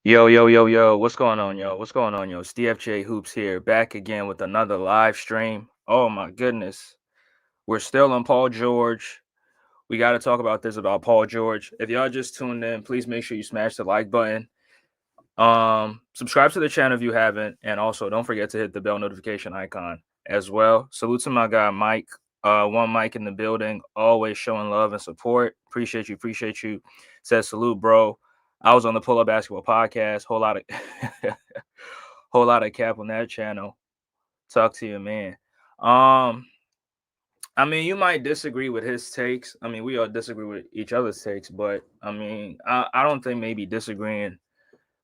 Yo, yo, yo, yo, what's going on, yo? What's going on, yo? It's DFJ Hoops here, back again with another live stream. Oh my goodness. We're still on Paul George. We got to talk about this about Paul George. If y'all just tuned in, please make sure you smash the like button. Subscribe to the channel if you haven't, and also don't forget to hit the bell notification icon as well. Salute to my guy Mike. One Mike in the building, always showing love and support. Appreciate you, appreciate you. Says salute, bro. I was on the Pull Up Basketball podcast. Whole lot of whole lot of cap on that channel. Talk to you, man. Um, I mean, you might disagree with his takes. I mean, we all disagree with each other's takes, but I mean, I don't think maybe disagreeing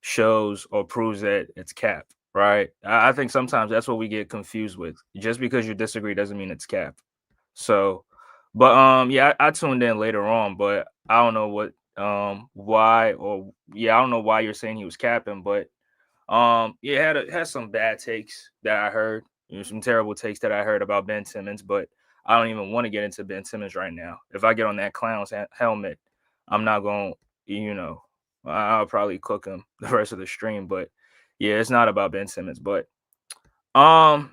shows or proves that it's cap, right? I think sometimes that's what we get confused with. Just because you disagree doesn't mean it's cap. So, but yeah, I tuned in later on, but I don't know what why or yeah, I don't know why you're saying he was capping, but yeah, had some bad takes that I heard, some terrible takes that I heard about Ben Simmons, but I don't even want to get into Ben Simmons right now. If I get on that clown's helmet, I'm not going to, I'll probably cook him the rest of the stream. But yeah, it's not about Ben Simmons. But um,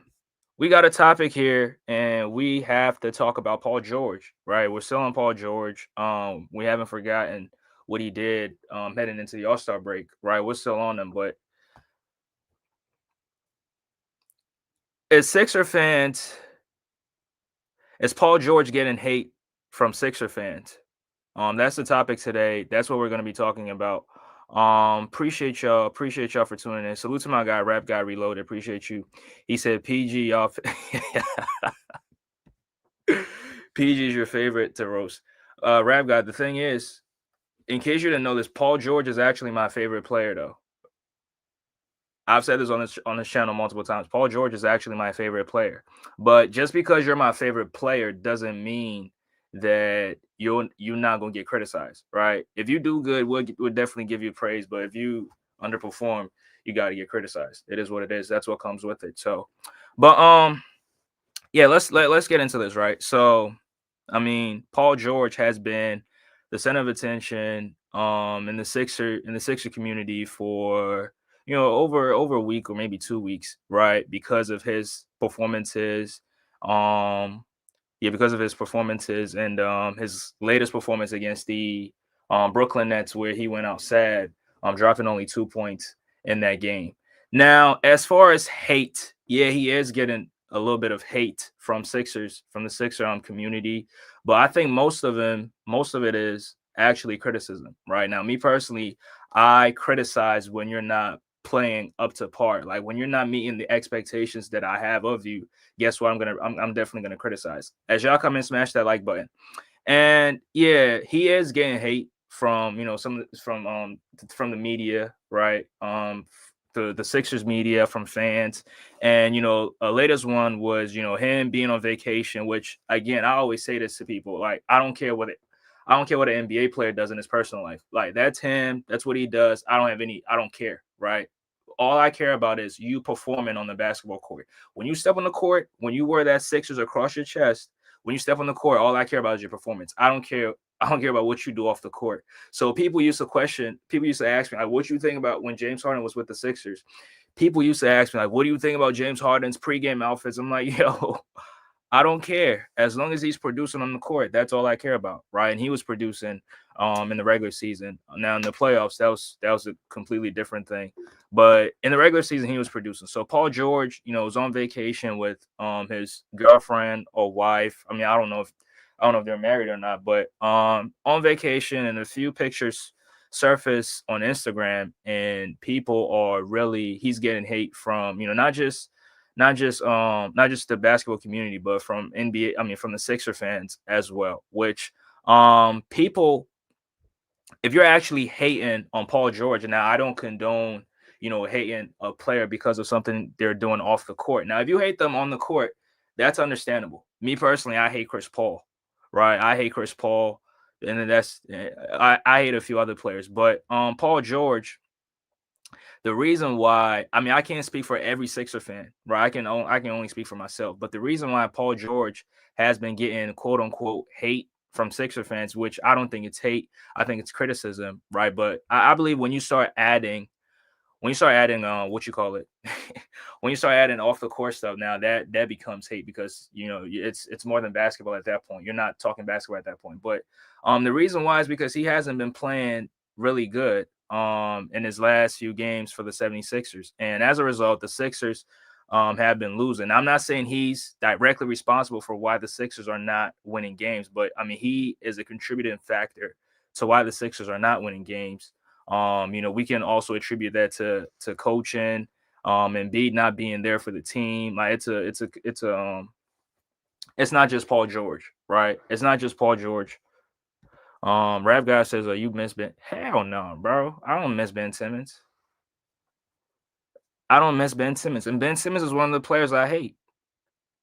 we got a topic here, and we have to talk about Paul George, right? We're still on Paul George. We haven't forgotten what he did heading into the All-Star break, right? We're still on him, but as Sixer fans, is Paul George getting hate from Sixer fans? That's the topic today. That's what we're going to be talking about. Appreciate y'all. Appreciate y'all for tuning in. Salute to my guy, Rap Guy Reloaded. Appreciate you. He said PG, y'all. PG is your favorite to roast. Rap Guy. The thing is, in case you didn't know this, Paul George is actually my favorite player, though. I've said this on this channel multiple times. Paul George is actually my favorite player. But just because you're my favorite player doesn't mean that you're not gonna get criticized, right? If you do good, we'll definitely give you praise. But if you underperform, you got to get criticized. It is what it is. That's what comes with it. So, but yeah, let's get into this, right? So, I mean, Paul George has been the center of attention in the Sixer community for over a week or maybe 2 weeks, right? Because of his performances. Um yeah, because of his performances and his latest performance against the Brooklyn Nets, where he went out sad, dropping only 2 points in that game. Now, as far as hate, yeah, he is getting a little bit of hate from the Sixer community, but I think most of it is actually criticism. Right now, me personally, I criticize when you're not playing up to par, like when you're not meeting the expectations that I have of you. Guess what? I'm definitely gonna criticize. As y'all come and smash that like button. And yeah, he is getting hate from from the media, right? The Sixers media, from fans. And latest one was him being on vacation, which again, I always say this to people, like I don't care what an NBA player does in his personal life. Like, that's him, that's what he does. I don't care, right? All I care about is you performing on the basketball court. When you step on the court, when you wear that Sixers across your chest, when you step on the court, all I care about is your performance. I don't care. I don't care about what you do off the court. So people used to ask me, like, what you think about when James Harden was with the Sixers? People used to ask me, like, what do you think about James Harden's pregame outfits? I'm like, yo, I don't care. As long as he's producing on the court, that's all I care about, right? And he was producing in the regular season. Now in the playoffs, that was a completely different thing. But in the regular season, he was producing. So Paul George, was on vacation with his girlfriend or wife. I mean, I don't know if they're married or not, but on vacation, and a few pictures surface on Instagram, and people are really he's getting hate from, not just the basketball community, but from NBA, I mean from the Sixer fans as well. Which people, if you're actually hating on Paul George, and now I don't condone, hating a player because of something they're doing off the court. Now, if you hate them on the court, that's understandable. Me personally, I hate Chris Paul, right? I hate Chris Paul, and then I hate a few other players, but Paul George, the reason why, I mean, I can't speak for every Sixer fan, right? I can only speak for myself. But the reason why Paul George has been getting quote unquote hate from Sixer fans, which I don't think it's hate, I think it's criticism, right? But I believe when you start adding when you start adding what you call it, when you start adding off the court stuff, now that becomes hate because it's more than basketball at that point. You're not talking basketball at that point. But the reason why is because he hasn't been playing really good in his last few games for the 76ers. And as a result, the Sixers have been losing. I'm not saying he's directly responsible for why the Sixers are not winning games, but I mean, he is a contributing factor to why the Sixers are not winning games. We can also attribute that to coaching, Embiid not being there for the team. Like it's not just Paul George, right? It's not just Paul George. Rap guy says, you miss Ben? Hell no, bro. I don't miss Ben Simmons. I don't miss Ben Simmons. And Ben Simmons is one of the players I hate.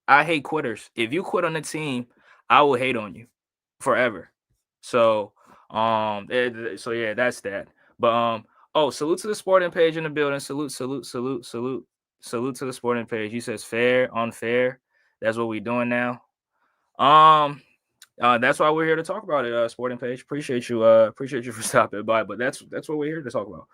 I hate quitters. If you quit on the team, I will hate on you forever. So, so yeah, that's that. But salute to the sporting page in the building. Salute to the sporting page. He says fair, unfair. That's what we're doing now. That's why we're here to talk about it. Sporting page. Appreciate you for stopping by. But that's what we're here to talk about.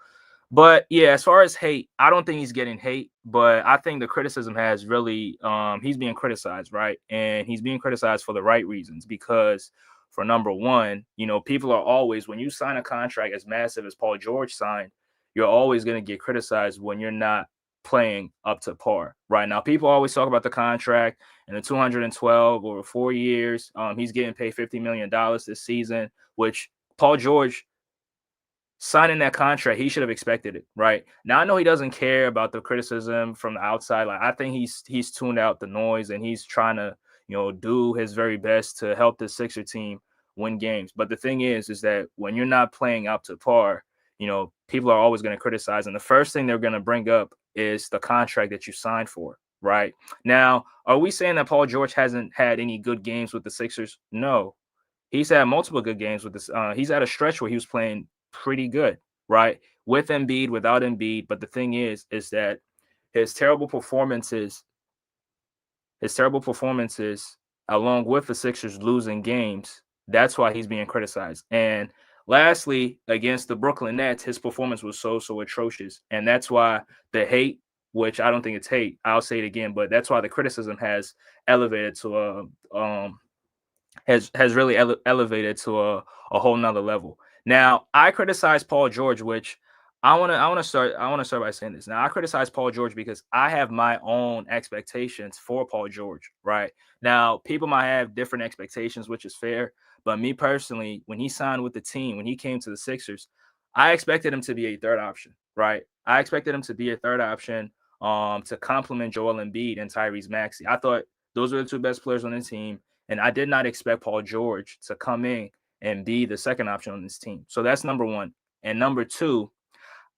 But yeah, as far as hate, I don't think he's getting hate, but I think the criticism has really he's being criticized, right? And he's being criticized for the right reasons because for number one, people are always, when you sign a contract as massive as Paul George signed, you're always going to get criticized when you're not playing up to par. Right now, people always talk about the contract and the 212 over 4 years. He's getting paid $50 million this season, which Paul George signing that contract, he should have expected it, right? Now I know he doesn't care about the criticism from the outside. Like I think he's tuned out the noise and he's trying to, do his very best to help the Sixer team win games. But the thing is that when you're not playing up to par, people are always going to criticize. And the first thing they're going to bring up is the contract that you signed for, right? Now, are we saying that Paul George hasn't had any good games with the Sixers? No. He's had multiple good games with this. He's had a stretch where he was playing pretty good, right? With Embiid, without Embiid. But the thing is that his terrible performances, along with the Sixers losing games, that's why he's being criticized. And lastly, against the Brooklyn Nets, his performance was so atrocious. And that's why the hate, which I don't think it's hate, I'll say it again, but that's why the criticism has elevated to has really elevated to a whole nother level. Now, I criticize Paul George, which I want to start by saying this. Now, I criticize Paul George because I have my own expectations for Paul George, right? Now, people might have different expectations, which is fair, but me personally, when he signed with the team, when he came to the Sixers, I expected him to be a third option, right? I expected him to be a third option to complement Joel Embiid and Tyrese Maxey. I thought those were the two best players on the team. And I did not expect Paul George to come in and be the second option on this team. So that's number one. And number two,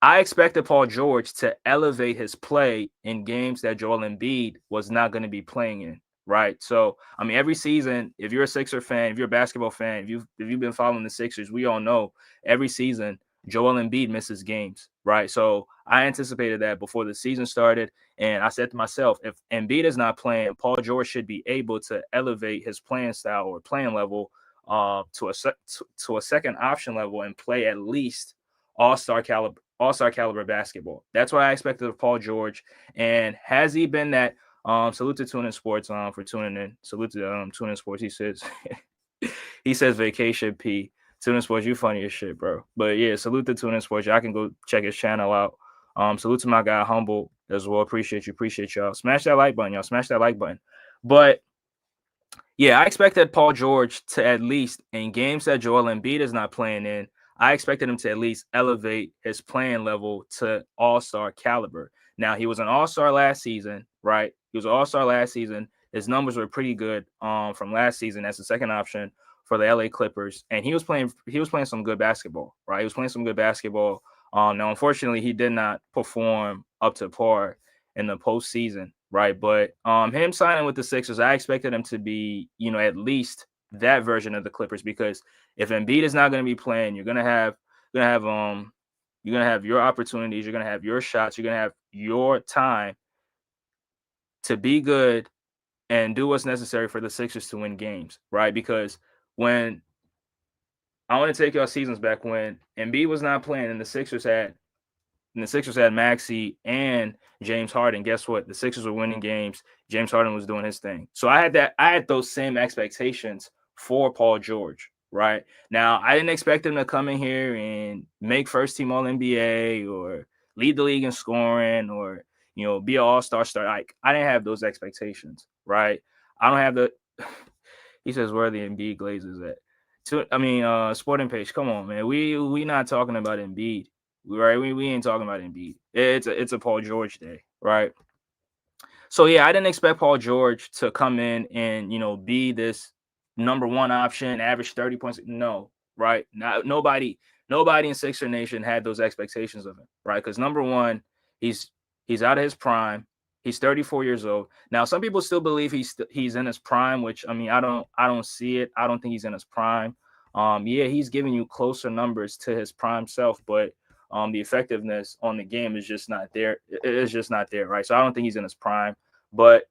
I expected Paul George to elevate his play in games that Joel Embiid was not going to be playing in, right? So, I mean, every season, if you're a Sixer fan, if you're a basketball fan, if you've been following the Sixers, we all know every season Joel Embiid misses games, right? So I anticipated that before the season started. And I said to myself, if Embiid is not playing, Paul George should be able to elevate his playing style or playing level to a second option level and play at least all-star caliber basketball. That's what I expected of Paul George. And has he been that? Salute to TuneIn Sports for tuning in. Salute to TuneIn Sports. He says vacation P. TuneIn Sports, you funny as shit, bro. But yeah, salute to TuneIn Sports. Y'all can go check his channel out. Salute to my guy Humble as well. Appreciate y'all. Smash that like button, y'all. Smash that like button. But yeah, I expected Paul George to at least in games that Joel Embiid is not playing in, I expected him to at least elevate his playing level to all-star caliber. Now, he was an all-star last season, right? He was an all-star last season. His numbers were pretty good from last season as the second option for the LA Clippers. And he was playing some good basketball, right? He was playing some good basketball. Now, unfortunately, he did not perform up to par in the postseason, right? But him signing with the Sixers, I expected him to be, at least that version of the Clippers, because if Embiid is not going to be playing, you're gonna have your opportunities, you're gonna have your shots, you're gonna have your time to be good and do what's necessary for the Sixers to win games, right? Because when I want to take y'all seasons back when Embiid was not playing and the Sixers had and the Sixers had Maxey and James Harden. Guess what? The Sixers were winning games. James Harden was doing his thing. So I had those same expectations for Paul George. Right now, I didn't expect him to come in here and make first team All NBA or lead the league in scoring or be an all-star star. Like I didn't have those expectations. Right. I don't have the. He says where are the Embiid Glazers at? Sporting Page. Come on, man. We not talking about Embiid, right? We ain't talking about Embiid. It's a Paul George day, right? So yeah, I didn't expect Paul George to come in and be this number one option, average 30 points. No, right? Nobody in Sixer Nation had those expectations of him, right? Because number one, he's out of his prime. He's 34 years old. Now, some people still believe he's in his prime, which I don't see it. I don't think he's in his prime. Yeah, he's giving you closer numbers to his prime self, but the effectiveness on the game is just not there. It's just not there, right? So I don't think he's in his prime. But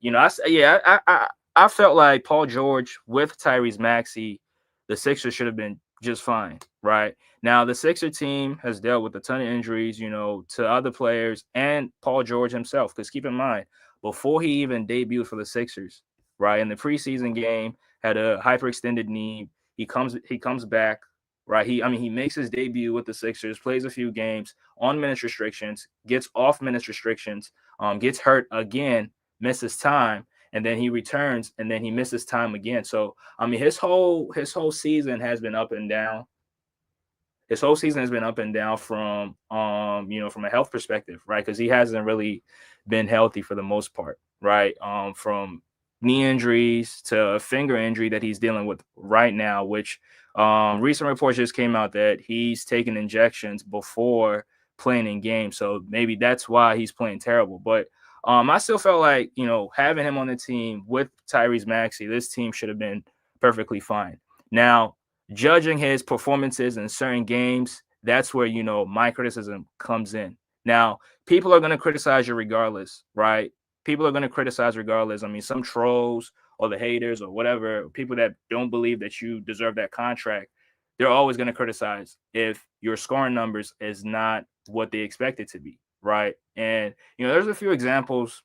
I felt like Paul George with Tyrese Maxey, the Sixers should have been just fine, right? Now the Sixer team has dealt with a ton of injuries, to other players and Paul George himself. Because keep in mind, before he even debuted for the Sixers, right, in the preseason game, had a hyperextended knee. He comes back, right? He makes his debut with the Sixers, plays a few games on minutes restrictions, gets off minutes restrictions, gets hurt again, misses time, and then he returns and then he misses time again. So his whole season has been up and down. His whole season has been up and down from from a health perspective, right? Because he hasn't really been healthy for the most part, right? From knee injuries to a finger injury that he's dealing with right now, which recent reports just came out that he's taking injections before playing in games. So maybe that's why he's playing terrible. But I still felt like, having him on the team with Tyrese Maxey, this team should have been perfectly fine. Now, judging his performances in certain games, that's where, my criticism comes in. Now, people are going to criticize you regardless, right? People are going to criticize regardless. Some trolls or the haters or whatever, people that don't believe that you deserve that contract, they're always going to criticize if your scoring numbers is not what they expect it to be, right? And, there's a few examples.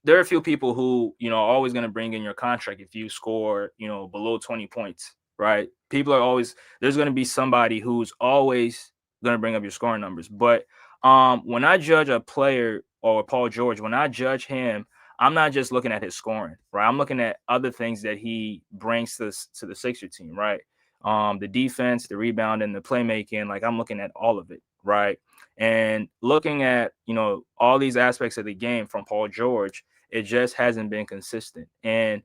There are a few people who, are always going to bring in your contract if you score, below 20 points, right? There's going to be somebody who's always going to bring up your scoring numbers. But when I judge a player or Paul George, when I judge him, I'm not just looking at his scoring, right? I'm looking at other things that he brings to the Sixer team, right? The defense, the rebound, and the playmaking. Like I'm looking at all of it, right? And looking at, all these aspects of the game from Paul George, it just hasn't been consistent. And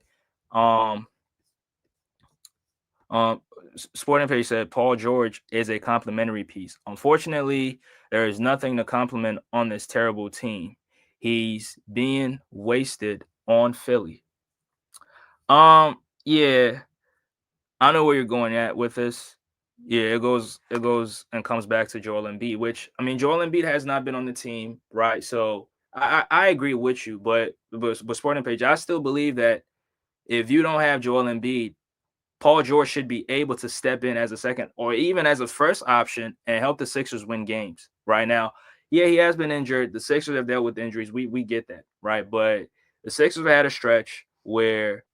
Sporting Page said Paul George is a complimentary piece. Unfortunately, there is nothing to compliment on this terrible team. He's being wasted on Philly. Yeah, I know where you're going at with this. Yeah, it goes and comes back to Joel Embiid, which Joel Embiid has not been on the team, right? So I agree with you, but Sporting Page, I still believe that if you don't have Joel Embiid, Paul George should be able to step in as a second or even as a first option and help the Sixers win games. Right now, yeah, he has been injured. The Sixers have dealt with injuries. We get that, right? But the Sixers have had a stretch where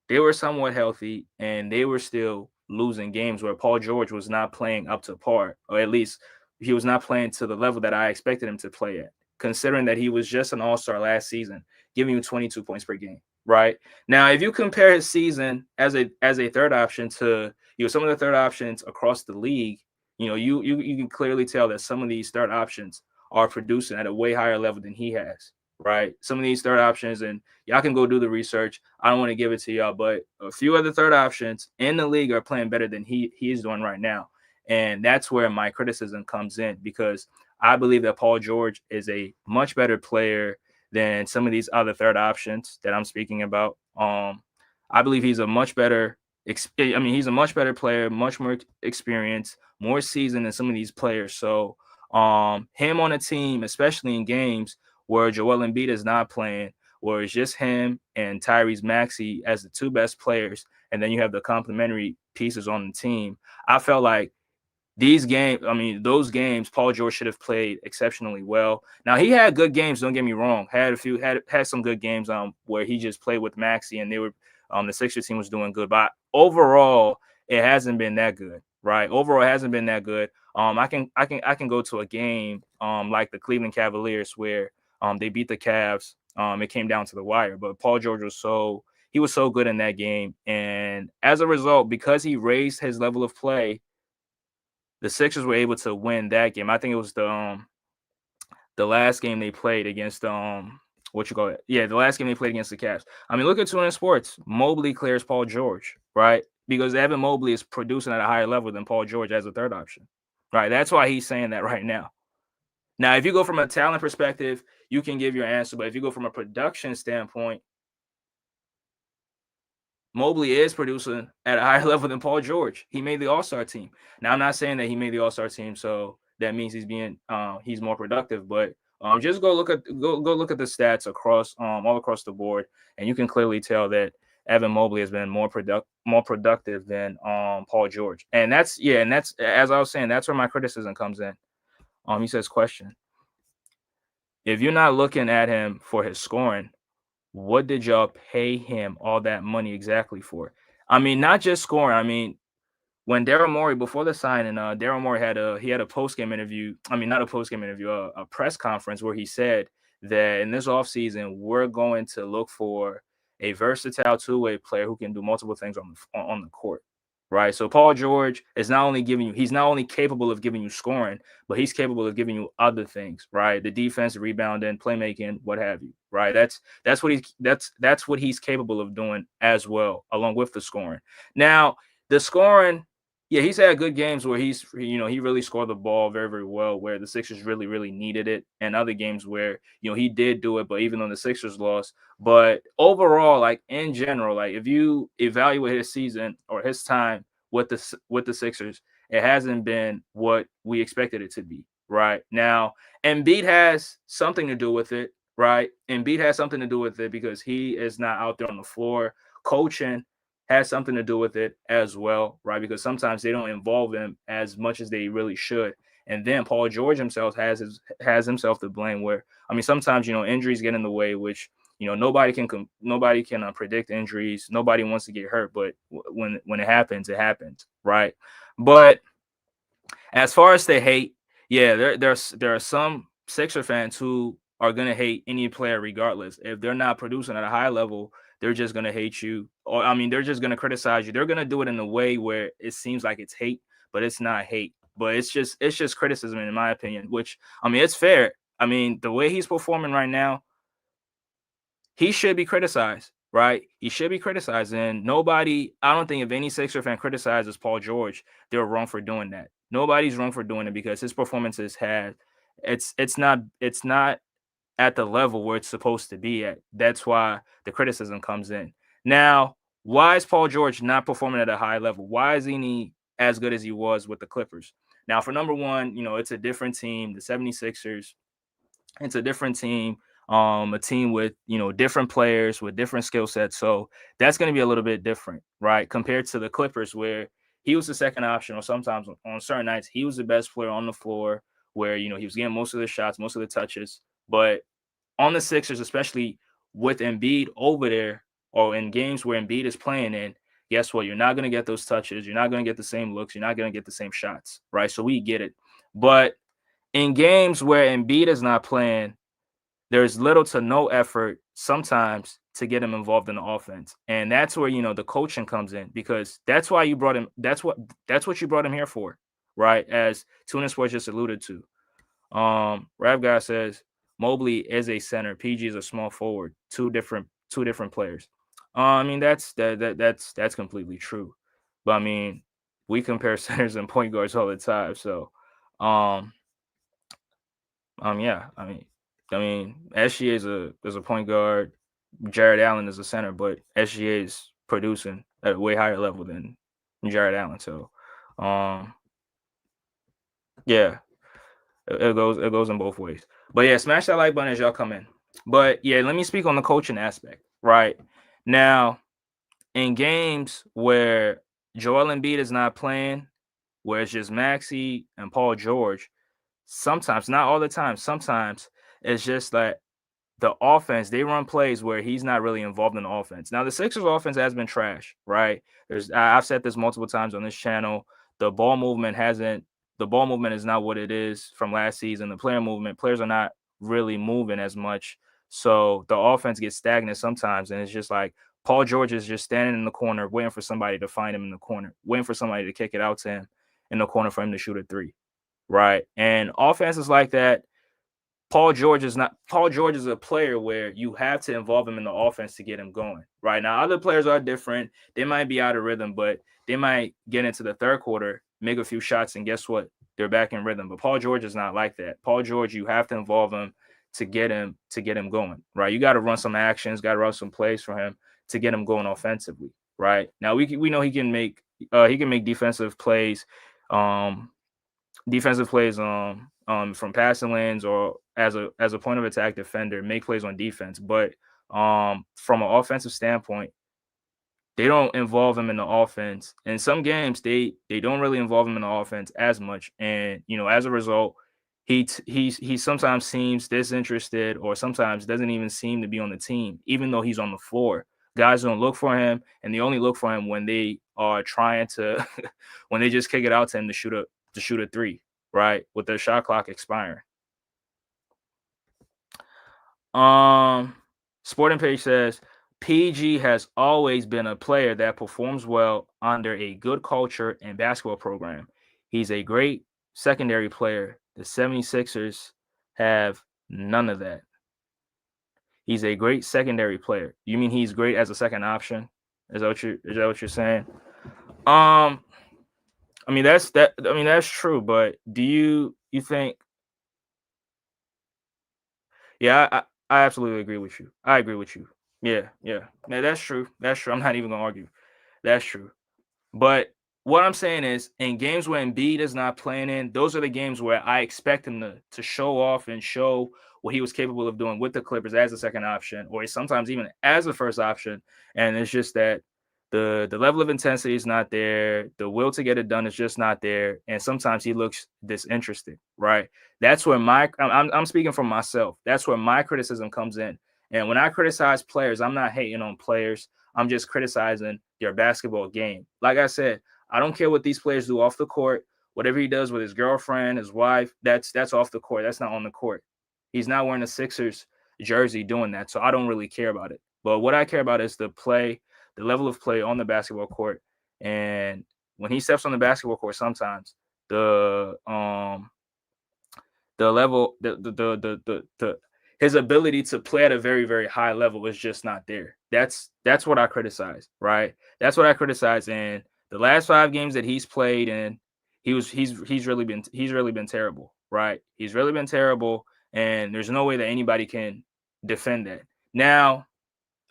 they were somewhat healthy and they were still losing games where Paul George was not playing up to par, or at least he was not playing to the level that I expected him to play at, considering that he was just an all-star last season, giving you 22 points per game, right? Now, if you compare his season as a third option to some of the third options across the league, you can clearly tell that some of these third options are producing at a way higher level than he has, right? Some of these third options, and y'all can go do the research. I don't want to give it to y'all, but a few other third options in the league are playing better than he's doing right now. And that's where my criticism comes in, because I believe that Paul George is a much better player than some of these other third options that I'm speaking about. I believe he's a much better he's a much better player, much more experience, more seasoned than some of these players. So him on a team, especially in games where Joel Embiid is not playing, where it's just him and Tyrese Maxey as the two best players, and then you have the complementary pieces on the team, I felt like these games, I mean, those games, Paul George should have played exceptionally well. Now he had good games. Don't get me wrong. Had some good games where he just played with Maxey and they were the Sixers team was doing good. But overall, it hasn't been that good, right? Overall, it hasn't been that good. I can go to a game like the Cleveland Cavaliers where they beat the Cavs. It came down to the wire, but Paul George was so good in that game, and as a result, because he raised his level of play, the Sixers were able to win that game. I think it was the last game they played against what you call it? Yeah, the last game they played against the Cavs. I mean, look at two in sports. Mobley clears Paul George, right? Because Evan Mobley is producing at a higher level than Paul George as a third option, right? That's why he's saying that right now. Now, if you go from a talent perspective, you can give your answer, but if you go from a production standpoint, Mobley is producing at a higher level than Paul George. He made the All-Star team. Now, I'm not saying that he made the All-Star team, so that means he's more productive. But just go look at the stats across all across the board, and you can clearly tell that Evan Mobley has been more productive than Paul George. And that's as I was saying, that's where my criticism comes in. He says, question: if you're not looking at him for his scoring, what did y'all pay him all that money exactly for? I mean, not just scoring. I mean, when Daryl Morey, before the signing, Daryl Morey had a post game interview. I mean, not a post game interview, a press conference where he said that in this offseason, we're going to look for a versatile two-way player who can do multiple things on the court. Right. So Paul George is not only he's not only capable of giving you scoring, but he's capable of giving you other things, right? The defense, rebounding, playmaking, what have you. Right. That's what he's capable of doing as well, along with the scoring. Now, the scoring, yeah, he's had good games where he really scored the ball very, very well, where the Sixers really, really needed it, and other games where, he did do it, but even though the Sixers lost. But overall, like in general, like if you evaluate his season or his time with the Sixers, it hasn't been what we expected it to be. Right now, Embiid has something to do with it. Right, Embiid has something to do with it because he is not out there on the floor. Coaching has something to do with it as well, right? Because sometimes they don't involve him as much as they really should. And then Paul George himself has himself to blame. Where I mean, sometimes injuries get in the way, which nobody can predict injuries. Nobody wants to get hurt, but when it happens, right? But as far as the hate, yeah, there are some Sixer fans who are gonna hate any player regardless. If they're not producing at a high level, they're just gonna hate you. Or I mean, they're just gonna criticize you. They're gonna do it in a way where it seems like it's hate, but it's not hate. But it's just criticism in my opinion, which I mean it's fair. I mean, the way he's performing right now, he should be criticized, right? He should be criticized. And I don't think if any Sixer fan criticizes Paul George, they're wrong for doing that. Nobody's wrong for doing it because his performances it's not at the level where it's supposed to be at. That's why the criticism comes in. Now, why is Paul George not performing at a high level? Why is he as good as he was with the Clippers? Now, for number one, it's a different team, the 76ers. It's a different team, a team with, different players with different skill sets. So that's going to be a little bit different, right? Compared to the Clippers, where he was the second option, or sometimes on certain nights, he was the best player on the floor, where, he was getting most of the shots, most of the touches. But on the Sixers, especially with Embiid over there, or in games where Embiid is playing in, guess what? You're not going to get those touches. You're not going to get the same looks. You're not going to get the same shots, right? So we get it. But in games where Embiid is not playing, there's little to no effort sometimes to get him involved in the offense. And that's where, the coaching comes in, because that's why you brought him. That's what you brought him here for, right? As Tuna Sports just alluded to. Rap Guy says Mobley is a center. PG is a small forward. Two different players. I mean, that's completely true. But I mean, we compare centers and point guards all the time. So, yeah, I mean, SGA is a point guard. Jared Allen is a center, but SGA is producing at a way higher level than Jared Allen. So, yeah, it goes in both ways. But yeah, smash that like button as y'all come in. But yeah, let me speak on the coaching aspect. Right now, in games where Joel Embiid is not playing, where it's just Maxey and Paul George. Sometimes, not all the time, sometimes it's just that the offense, they run plays where he's not really involved in the offense. Now, the Sixers offense has been trash, right? I've said this multiple times on this channel. The ball movement hasn't, the ball movement is not what it is from last season. The player movement, players are not really moving as much. So the offense gets stagnant sometimes. And it's just like Paul George is just standing in the corner, waiting for somebody to find him in the corner, waiting for somebody to kick it out to him in the corner for him to shoot a three, right? And offenses like that, Paul George is not. Paul George is a player where you have to involve him in the offense to get him going. Right now, other players are different. They might be out of rhythm, but they might get into the third quarter, make a few shots, and guess what? They're back in rhythm. But Paul George is not like that. Paul George, you have to involve him to get him going. Right? You got to run some actions, got to run some plays for him to get him going offensively. Right now, we know he can make defensive plays. From passing lanes or as a point of attack defender, make plays on defense. But from an offensive standpoint, they don't involve him in the offense. In some games, they don't really involve him in the offense as much. And as a result, he sometimes seems disinterested or sometimes doesn't even seem to be on the team, even though he's on the floor. Guys don't look for him, and they only look for him when they are trying to when they just kick it out to him to shoot a three, right? With their shot clock expiring. Sporting Page says PG has always been a player that performs well under a good culture and basketball program. He's a great secondary player. The 76ers have none of that. He's a great secondary player. You mean he's great as a second option? Is that what you're saying? I mean that's true, but do you think? Yeah, I absolutely agree with you. I agree with you. Yeah. That's true. That's true. I'm not even gonna argue. That's true. But what I'm saying is, in games where Embiid is not playing in, those are the games where I expect him to show off and show what he was capable of doing with the Clippers as a second option, or sometimes even as a first option. And it's just that the level of intensity is not there. The will to get it done is just not there. And sometimes he looks disinterested, right? That's where I'm speaking for myself. That's where my criticism comes in. And when I criticize players, I'm not hating on players. I'm just criticizing their basketball game. Like I said, I don't care what these players do off the court. Whatever he does with his girlfriend, his wife, that's off the court. That's not on the court. He's not wearing a Sixers jersey doing that. So I don't really care about it. But what I care about is the play, the level of play on the basketball court. And when he steps on the basketball court, sometimes the level, the his ability to play at a very, very high level is just not there. That's what I criticize, right? That's what I criticize. And the last 5 games that he's played in, he's really been terrible, right? He's really been terrible, and there's no way that anybody can defend that. Now,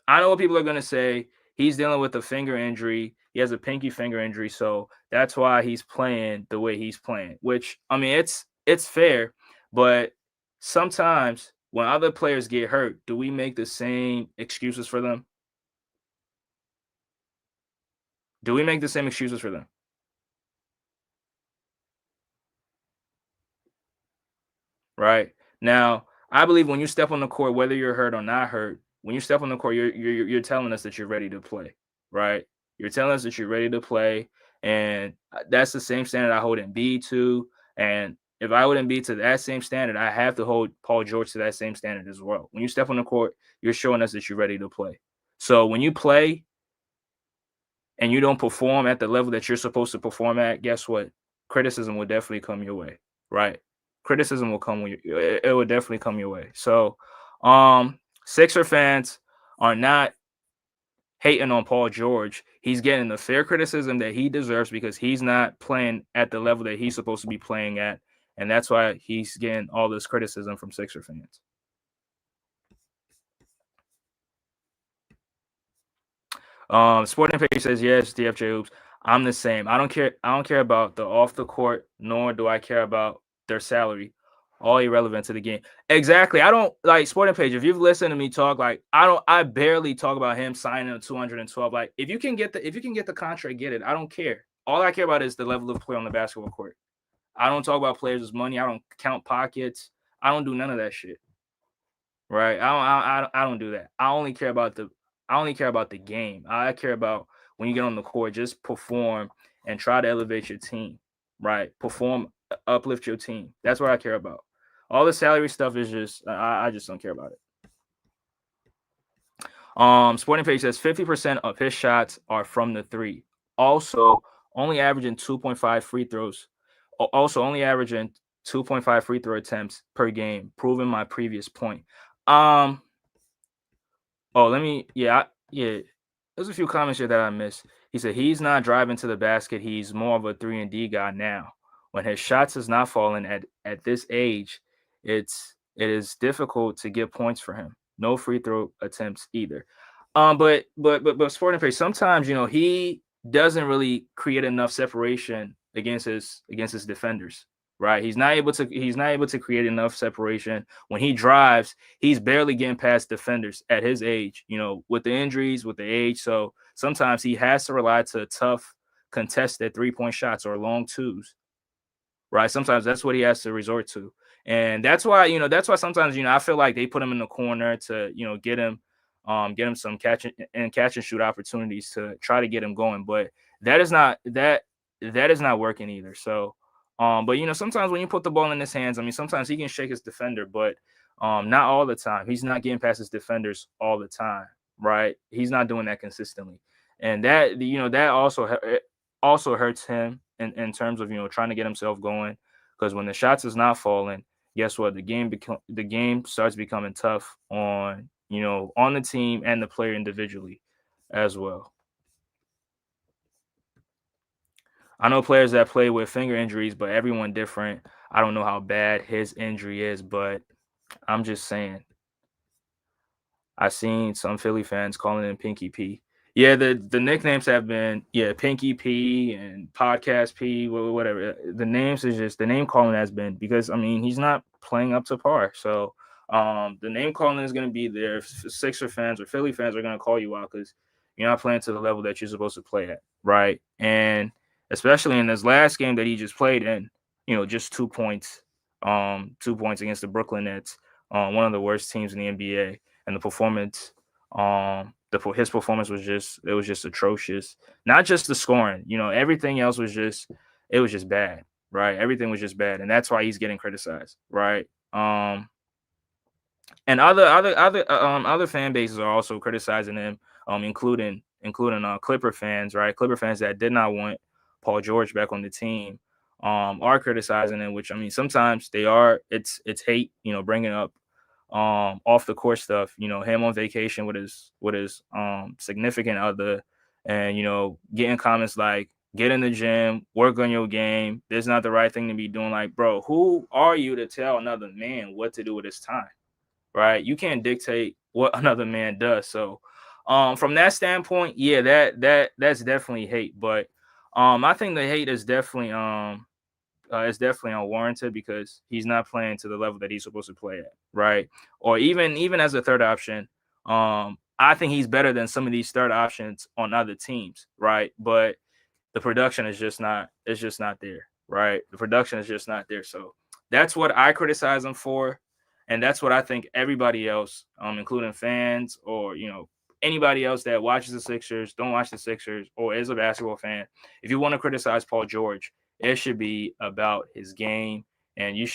I know what people are gonna say. He's dealing with a finger injury. He has a pinky finger injury, so that's why he's playing the way he's playing. Which, I mean, it's fair, but sometimes when other players get hurt, do we make the same excuses for them? Do we make the same excuses for them? Right? Now, I believe when you step on the court, whether you're hurt or not hurt, when you step on the court, you're telling us that you're ready to play, right? You're telling us that you're ready to play, and that's the same standard I hold Embiid to. And if I hold Embiid to that same standard, I have to hold Paul George to that same standard as well. When you step on the court, you're showing us that you're ready to play. So when you play and you don't perform at the level that you're supposed to perform at, guess what? Criticism will definitely come your way, right? Criticism will come it will definitely come your way. So, Sixer fans are not hating on Paul George. He's getting the fair criticism that he deserves because he's not playing at the level that he's supposed to be playing at, and that's why he's getting all this criticism from Sixer fans. Sporting Page says yes, DFJ Hoops. I'm the same. I don't care about the off the court, nor do I care about their salary. All irrelevant to the game. Exactly. I don't like Sporting Page. If you've listened to me talk, like I barely talk about him signing a 212. Like if you can get the contract, get it. I don't care. all I care about is the level of play on the basketball court. I don't talk about players' money. I don't count pockets. I don't do none of that shit. Right? I don't do that. I only care about the game. I care about when you get on the court, just perform and try to elevate your team. Right? Perform, uplift your team. That's what I care about. All the salary stuff is just I just don't care about it. Sporting Page says 50% of his shots are from the three. Also, only averaging 2.5 free throws. Also, only averaging 2.5 free throw attempts per game, proving my previous point. Um, let me, yeah. There's a few comments here that I missed. He said he's not driving to the basket. He's more of a 3-and-D guy now. When his shots is not falling at this age, it is difficult to get points for him. No free throw attempts either. But Sporting Page, sometimes he doesn't really create enough separation against his defenders. Right, he's not able to create enough separation. When he drives, he's barely getting past defenders at his age, with the injuries, with the age. So sometimes he has to rely to tough contested 3-point shots or long twos. Right, sometimes that's what he has to resort to. And that's why sometimes I feel like they put him in the corner to get him some catch and shoot opportunities to try to get him going. But that is not working either. So but sometimes when you put the ball in his hands, I mean, sometimes he can shake his defender, but not all the time. He's not getting past his defenders all the time, right? He's not doing that consistently, and that also hurts him in terms of trying to get himself going. Because when the shots is not falling, guess what? The game starts becoming tough on on the team and the player individually as well. I know players that play with finger injuries, but everyone different. I don't know how bad his injury is, but I'm just saying. I've seen some Philly fans calling him Pinky P. Yeah, the nicknames have been Pinky P and Podcast P, whatever. The names is just the name calling has been because I mean he's not playing up to par. So the name calling is going to be there. If Sixer fans or Philly fans are going to call you out because you're not playing to the level that you're supposed to play at, right? And especially in this last game that he just played in, just 2 points, 2 points against the Brooklyn Nets, one of the worst teams in the NBA, and the performance, his performance was just atrocious. Not just the scoring, everything else was just bad, right? Everything was just bad, and that's why he's getting criticized, right? And other fan bases are also criticizing him, including Clipper fans, right? Clipper fans that did not want Paul George back on the team, are criticizing him. Which I mean, sometimes they are. It's hate, bringing up off the court stuff. Him on vacation with his significant other, and getting comments like, "Get in the gym, work on your game. This is not the right thing to be doing." Like, bro, who are you to tell another man what to do with his time? Right? You can't dictate what another man does. So, from that standpoint, yeah, that's definitely hate. But, I think the hate is definitely it's definitely unwarranted because he's not playing to the level that he's supposed to play at, right? Or even as a third option, I think he's better than some of these third options on other teams, right? But the production is just not there, right? The production is just not there. So that's what I criticize him for, and that's what I think everybody else, including fans or anybody else that watches the Sixers, don't watch the Sixers, or is a basketball fan. If you want to criticize Paul George, it should be about his game, and we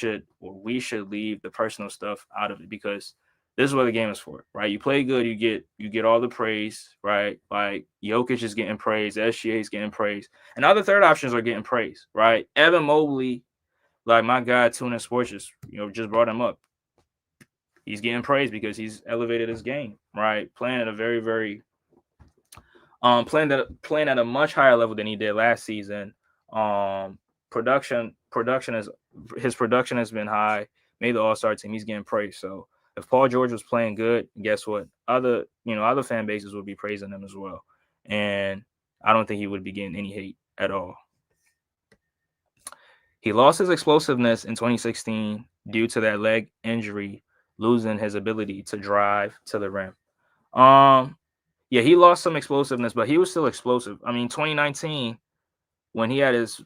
should leave the personal stuff out of it because this is what the game is for, right? You play good, you get all the praise, right? Like Jokic is getting praise, SGA is getting praise, and other third options are getting praise, right? Evan Mobley, like my guy Tuna Sports just brought him up. He's getting praise because he's elevated his game, right? Playing at a very, very playing at a much higher level than he did last season. Production is his production has been high. Made the All-Star team. He's getting praised. So if Paul George was playing good, guess what? Other fan bases would be praising him as well. And I don't think he would be getting any hate at all. He lost his explosiveness in 2016 due to that leg injury, losing his ability to drive to the rim. Yeah, he lost some explosiveness, but he was still explosive. I mean, 2019, when he had his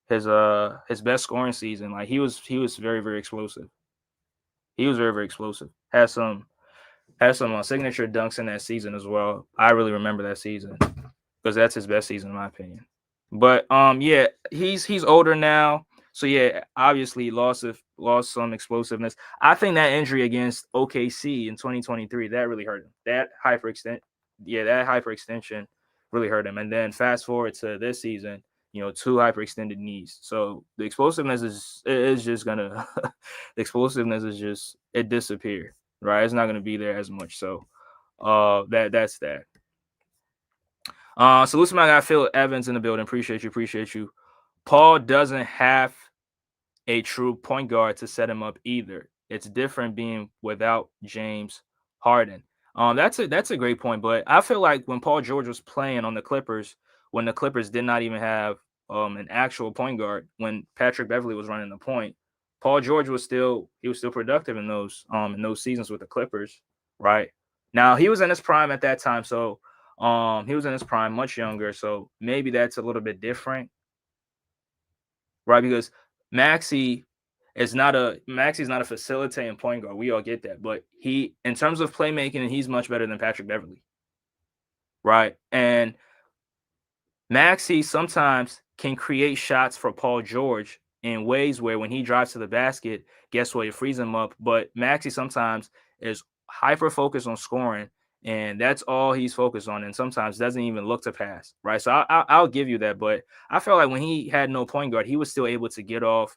best scoring season, like he was very, very explosive. He was very, very explosive. Had some signature dunks in that season as well. I really remember that season because that's his best season in my opinion. But yeah, he's older now. So yeah, obviously lost some explosiveness. I think that injury against OKC in 2023 that really hurt him. That hyperextension really hurt him. And then fast forward to this season, two hyperextended knees. So the explosiveness is just gonna the explosiveness is just it disappeared. Right, it's not gonna be there as much. So that's that. Salute to my guy Phil Evans in the building. Appreciate you. Paul doesn't have a true point guard to set him up either. It's different being without James Harden. That's a great point. But I feel like when Paul George was playing on the Clippers, when the Clippers did not even have an actual point guard, when Patrick Beverley was running the point, Paul George was still productive in those seasons with the Clippers, right? Now he was in his prime at that time, so he was in his prime, much younger, so maybe that's a little bit different, right? Because Maxi Maxi's not a facilitating point guard. We all get that, but he, in terms of playmaking, he's much better than Patrick Beverley, right? And Maxi sometimes can create shots for Paul George in ways where when he drives to the basket, guess what? It frees him up. But Maxi sometimes is hyper focused on scoring, and that's all he's focused on, and sometimes doesn't even look to pass, right? So I'll give you that. But I felt like when he had no point guard, he was still able to get off.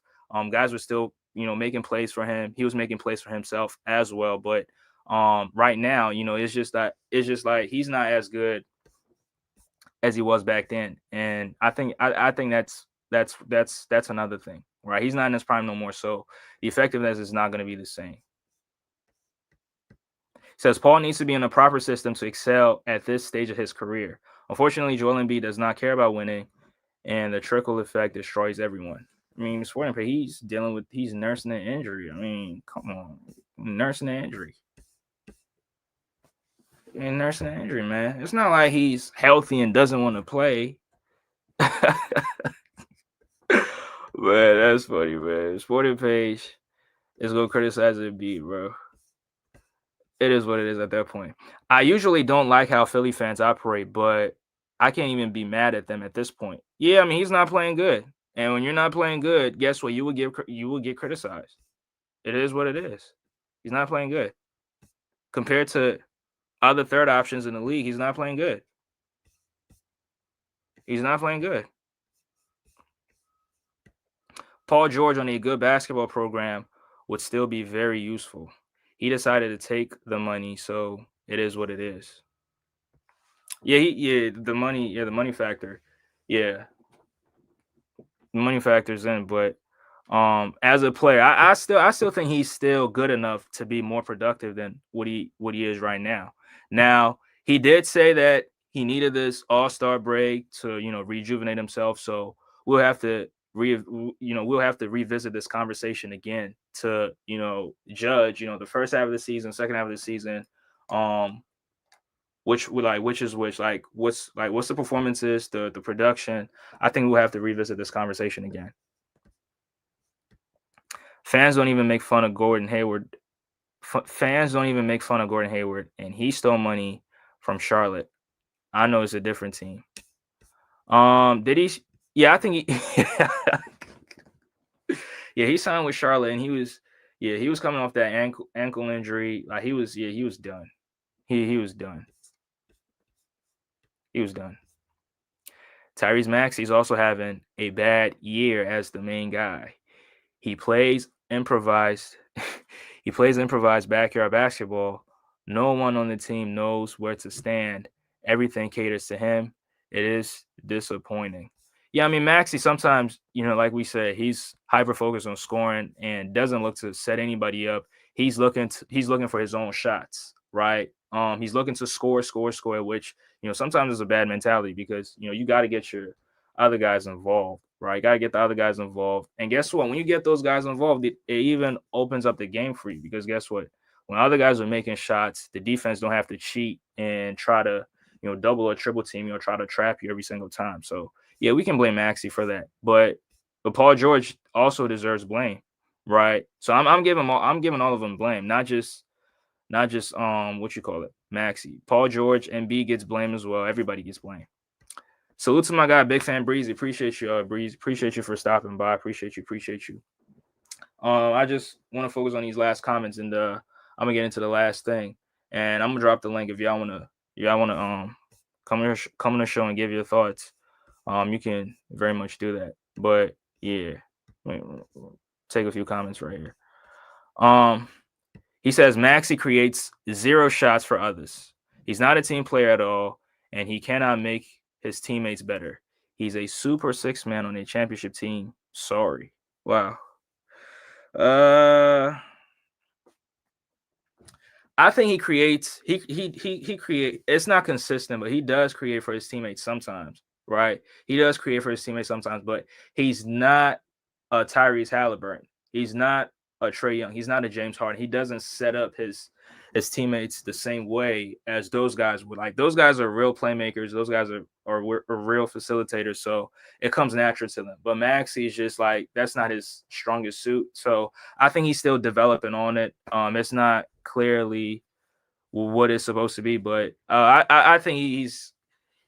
Guys were still, making plays for him. He was making plays for himself as well. But right now, it's just like he's not as good as he was back then. And I think that's another thing, right? He's not in his prime no more, so the effectiveness is not going to be the same. Says Paul needs to be in a proper system to excel at this stage of his career. Unfortunately, Joel Embiid does not care about winning, and the trickle effect destroys everyone. I mean, he's nursing an injury. I mean, come on, nursing an injury. Nursing an injury, man. It's not like he's healthy and doesn't want to play. Man, that's funny, man. Sporting page is gonna criticize Embiid, bro. It is what it is at that point. I usually don't like how Philly fans operate, but I can't even be mad at them at this point. Yeah, I mean he's not playing good, and when you're not playing good, guess what? You will get criticized. It is what it is. He's not playing good compared to other third options in the league. He's not playing good. He's not playing good. Paul George on a good basketball program would still be very useful. He decided to take the money, so it is what it is. Yeah, the money factor. Yeah, the money factors in, but as a player, I still think he's still good enough to be more productive than what he is right now. Now, he did say that he needed this all-star break to, rejuvenate himself, so we'll have to we'll have to revisit this conversation again to, judge, the first half of the season, second half of the season, which is which, like what's the performances, the production. I think we'll have to revisit this conversation again. Fans don't even make fun of Gordon Hayward. Fans don't even make fun of Gordon Hayward, and he stole money from Charlotte. I know it's a different team. Did he? Yeah, I think he. Yeah, he signed with Charlotte, and he was coming off that ankle injury. Like he was done. He was done. He was done. Tyrese Maxey's also having a bad year as the main guy. He plays improvised. He plays improvised backyard basketball. No one on the team knows where to stand. Everything caters to him. It is disappointing. Yeah, I mean Maxey sometimes, like we said, he's hyper focused on scoring and doesn't look to set anybody up. He's looking for his own shots, right? He's looking to score, which sometimes is a bad mentality because you got to get your other guys involved, right? Got to get the other guys involved. And guess what? When you get those guys involved, it even opens up the game for you because guess what? When other guys are making shots, the defense don't have to cheat and try to double or triple team, try to trap you every single time. So yeah, we can blame Maxey for that, but Paul George also deserves blame, right? So I'm giving all of them blame, not just what you call it, Maxey. Paul George and B gets blamed as well. Everybody gets blamed. Salute to my guy, Big Fan Breezy. Appreciate you, Breeze. Appreciate you for stopping by. Appreciate you. Appreciate you. I just want to focus on these last comments, and I'm gonna get into the last thing, and I'm gonna drop the link if y'all wanna come on the show and give your thoughts. You can very much do that. But yeah, wait, take a few comments right here. He says Maxey creates 0 shots for others. He's not a team player at all, and he cannot make his teammates better. He's a super 6 man on a championship team. Sorry. Wow. Uh I think he creates. He create. It's not consistent, but he does create for his teammates sometimes, right? He does create for his teammates sometimes, but he's not a Tyrese Halliburton. He's not a Trae Young. He's not a James Harden. He doesn't set up his teammates the same way as those guys would. Like those guys are real playmakers. Those guys are real facilitators. So it comes natural to them. But Maxey is just like that's not his strongest suit. So I think he's still developing on it. It's not clearly what it's supposed to be, but I think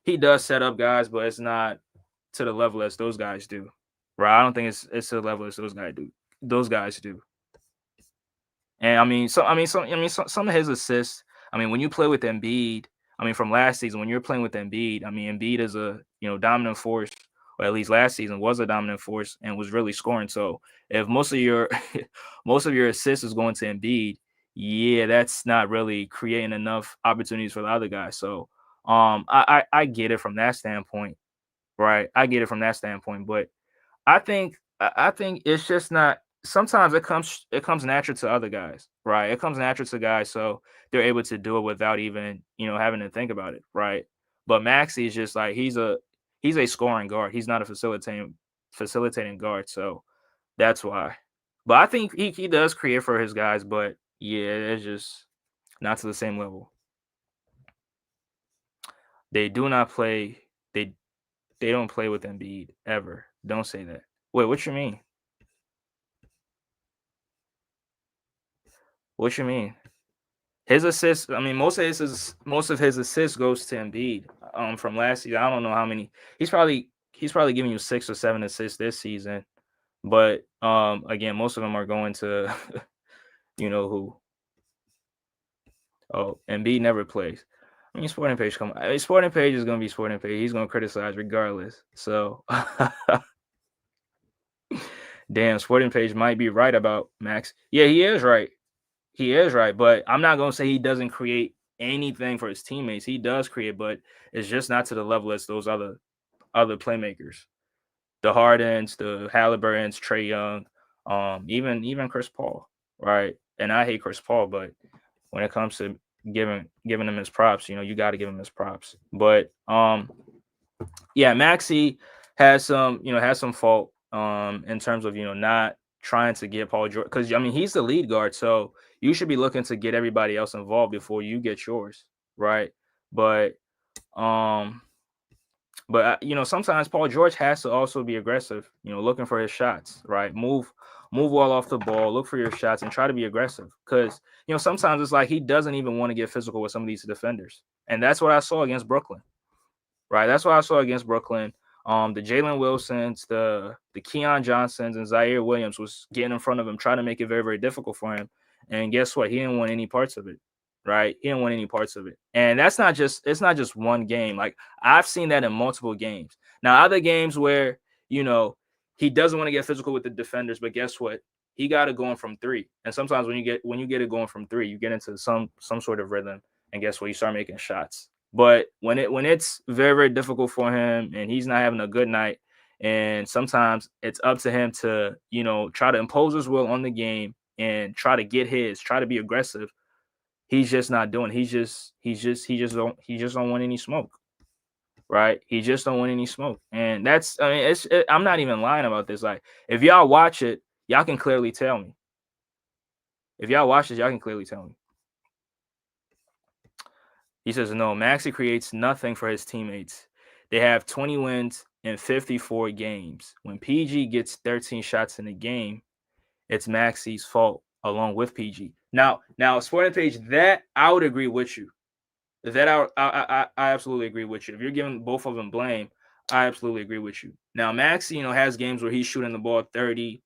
he does set up guys, but it's not to the level as those guys do. Right? I don't think it's to the level as those guys do. Those guys do. And some of his assists. I mean, when you play with Embiid, I mean, from last season, when you're playing with Embiid, I mean, Embiid is a dominant force, or at least last season was a dominant force and was really scoring. So if most of your most of your assists is going to Embiid, yeah, that's not really creating enough opportunities for the other guys. So I get it from that standpoint, right? I get it from that standpoint, but I think it's just not. Sometimes it comes natural to other guys, right? It comes natural to guys, so they're able to do it without even having to think about it, right? But Maxey is just like he's a scoring guard. He's not a facilitating guard, so that's why. But I think he does create for his guys, but yeah, it's just not to the same level. They do not play. They don't play with Embiid ever. Don't say that. Wait, what you mean? What you mean? His assists, I mean, most of his assists goes to Embiid. From last season, I don't know how many. He's probably giving you 6 or 7 assists this season, but again, most of them are going to who. Oh, Embiid never plays. I mean, Sporting Page Sporting Page is gonna be Sporting Page. He's gonna criticize regardless. So, damn, Sporting Page might be right about Max. Yeah, he is right. He is right, but I'm not gonna say he doesn't create anything for his teammates. He does create, but it's just not to the level as those other playmakers. The Hardens, the Halliburtons, Trae Young, even Chris Paul, right? And I hate Chris Paul, but when it comes to giving him his props, you got to give him his props. But yeah, Maxey has some fault in terms of not trying to get Paul George, because I mean he's the lead guard, so you should be looking to get everybody else involved before you get yours, right? But um sometimes Paul George has to also be aggressive, looking for his shots, right? Move well off the ball, look for your shots, and try to be aggressive. Because sometimes it's like he doesn't even want to get physical with some of these defenders, and that's what I saw against Brooklyn. Right, that's what I saw against Brooklyn. The Jalen Wilsons, the Keon Johnsons, and Zaire Williams was getting in front of him, trying to make it very, very difficult for him. And guess what? He didn't want any parts of it. Right? He didn't want any parts of it. And it's not just one game. Like I've seen that in multiple games. Now, other games where, he doesn't want to get physical with the defenders, but guess what? He got it going from 3. And sometimes when you get it going from 3, you get into some sort of rhythm. And guess what? You start making shots. But when it's very, very difficult for him and he's not having a good night, and sometimes it's up to him to, try to impose his will on the game and try to be aggressive. He's just not doing. He just don't want any smoke, right? He just don't want any smoke, and I'm not even lying about this. Like if y'all watch it, y'all can clearly tell me. If y'all watch this, y'all can clearly tell me. He says, no, Maxey creates nothing for his teammates. They have 20 wins in 54 games. When PG gets 13 shots in a game, it's Maxi's fault along with PG. Now, Sporting Page, that I would agree with you. That I absolutely agree with you. If you're giving both of them blame, I absolutely agree with you. Now, Maxi, has games where he's shooting the ball 30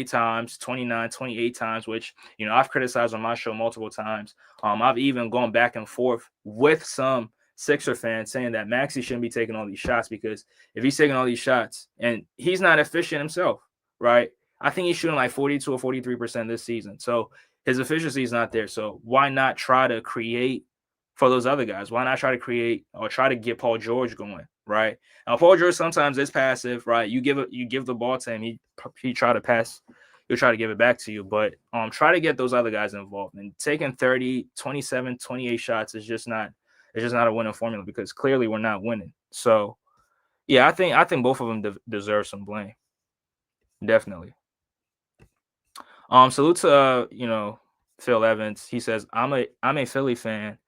times, 29, 28 times, which, I've criticized on my show multiple times. I've even gone back and forth with some Sixer fans saying that Maxi shouldn't be taking all these shots, because if he's taking all these shots and he's not efficient himself, right? I think he's shooting like 42 or 43% this season. So his efficiency is not there. So why not try to create for those other guys? Why not try to create or try to get Paul George going, right? Now, Paul George sometimes is passive, right? You give the ball to him, he try to pass, he'll try to give it back to you, but try to get those other guys involved. And taking 30, 27, 28 shots is just not a winning formula, because clearly we're not winning. So yeah, I think both of them deserve some blame, definitely. Salute to Phil Evans. He says, I'm a Philly fan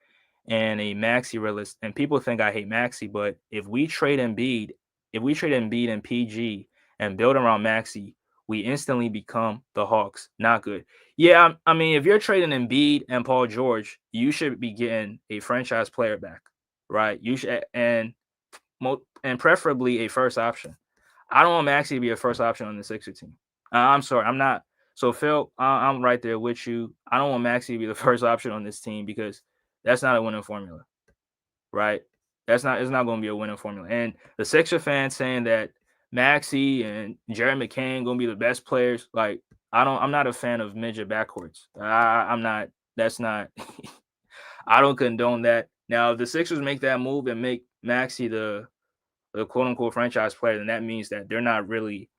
and a Maxi realist, and people think I hate Maxi, but if we trade Embiid and PG and build around Maxi, we instantly become the Hawks. Not good. Yeah, I mean, if you're trading Embiid and Paul George, you should be getting a franchise player back, right? You should, and preferably a first option. I don't want Maxi to be a first option on the Sixer team. I'm sorry, I'm not. So Phil, I'm right there with you. I don't want Maxi to be the first option on this team, because that's not a winning formula, right? It's not going to be a winning formula. And the Sixer fans saying that Maxi and Jared McCain going to be the best players, like, I'm not a fan of midget backcourts. I'm not. That's not. I don't condone that. Now, if the Sixers make that move and make Maxi the quote unquote franchise player, then that means that you're not really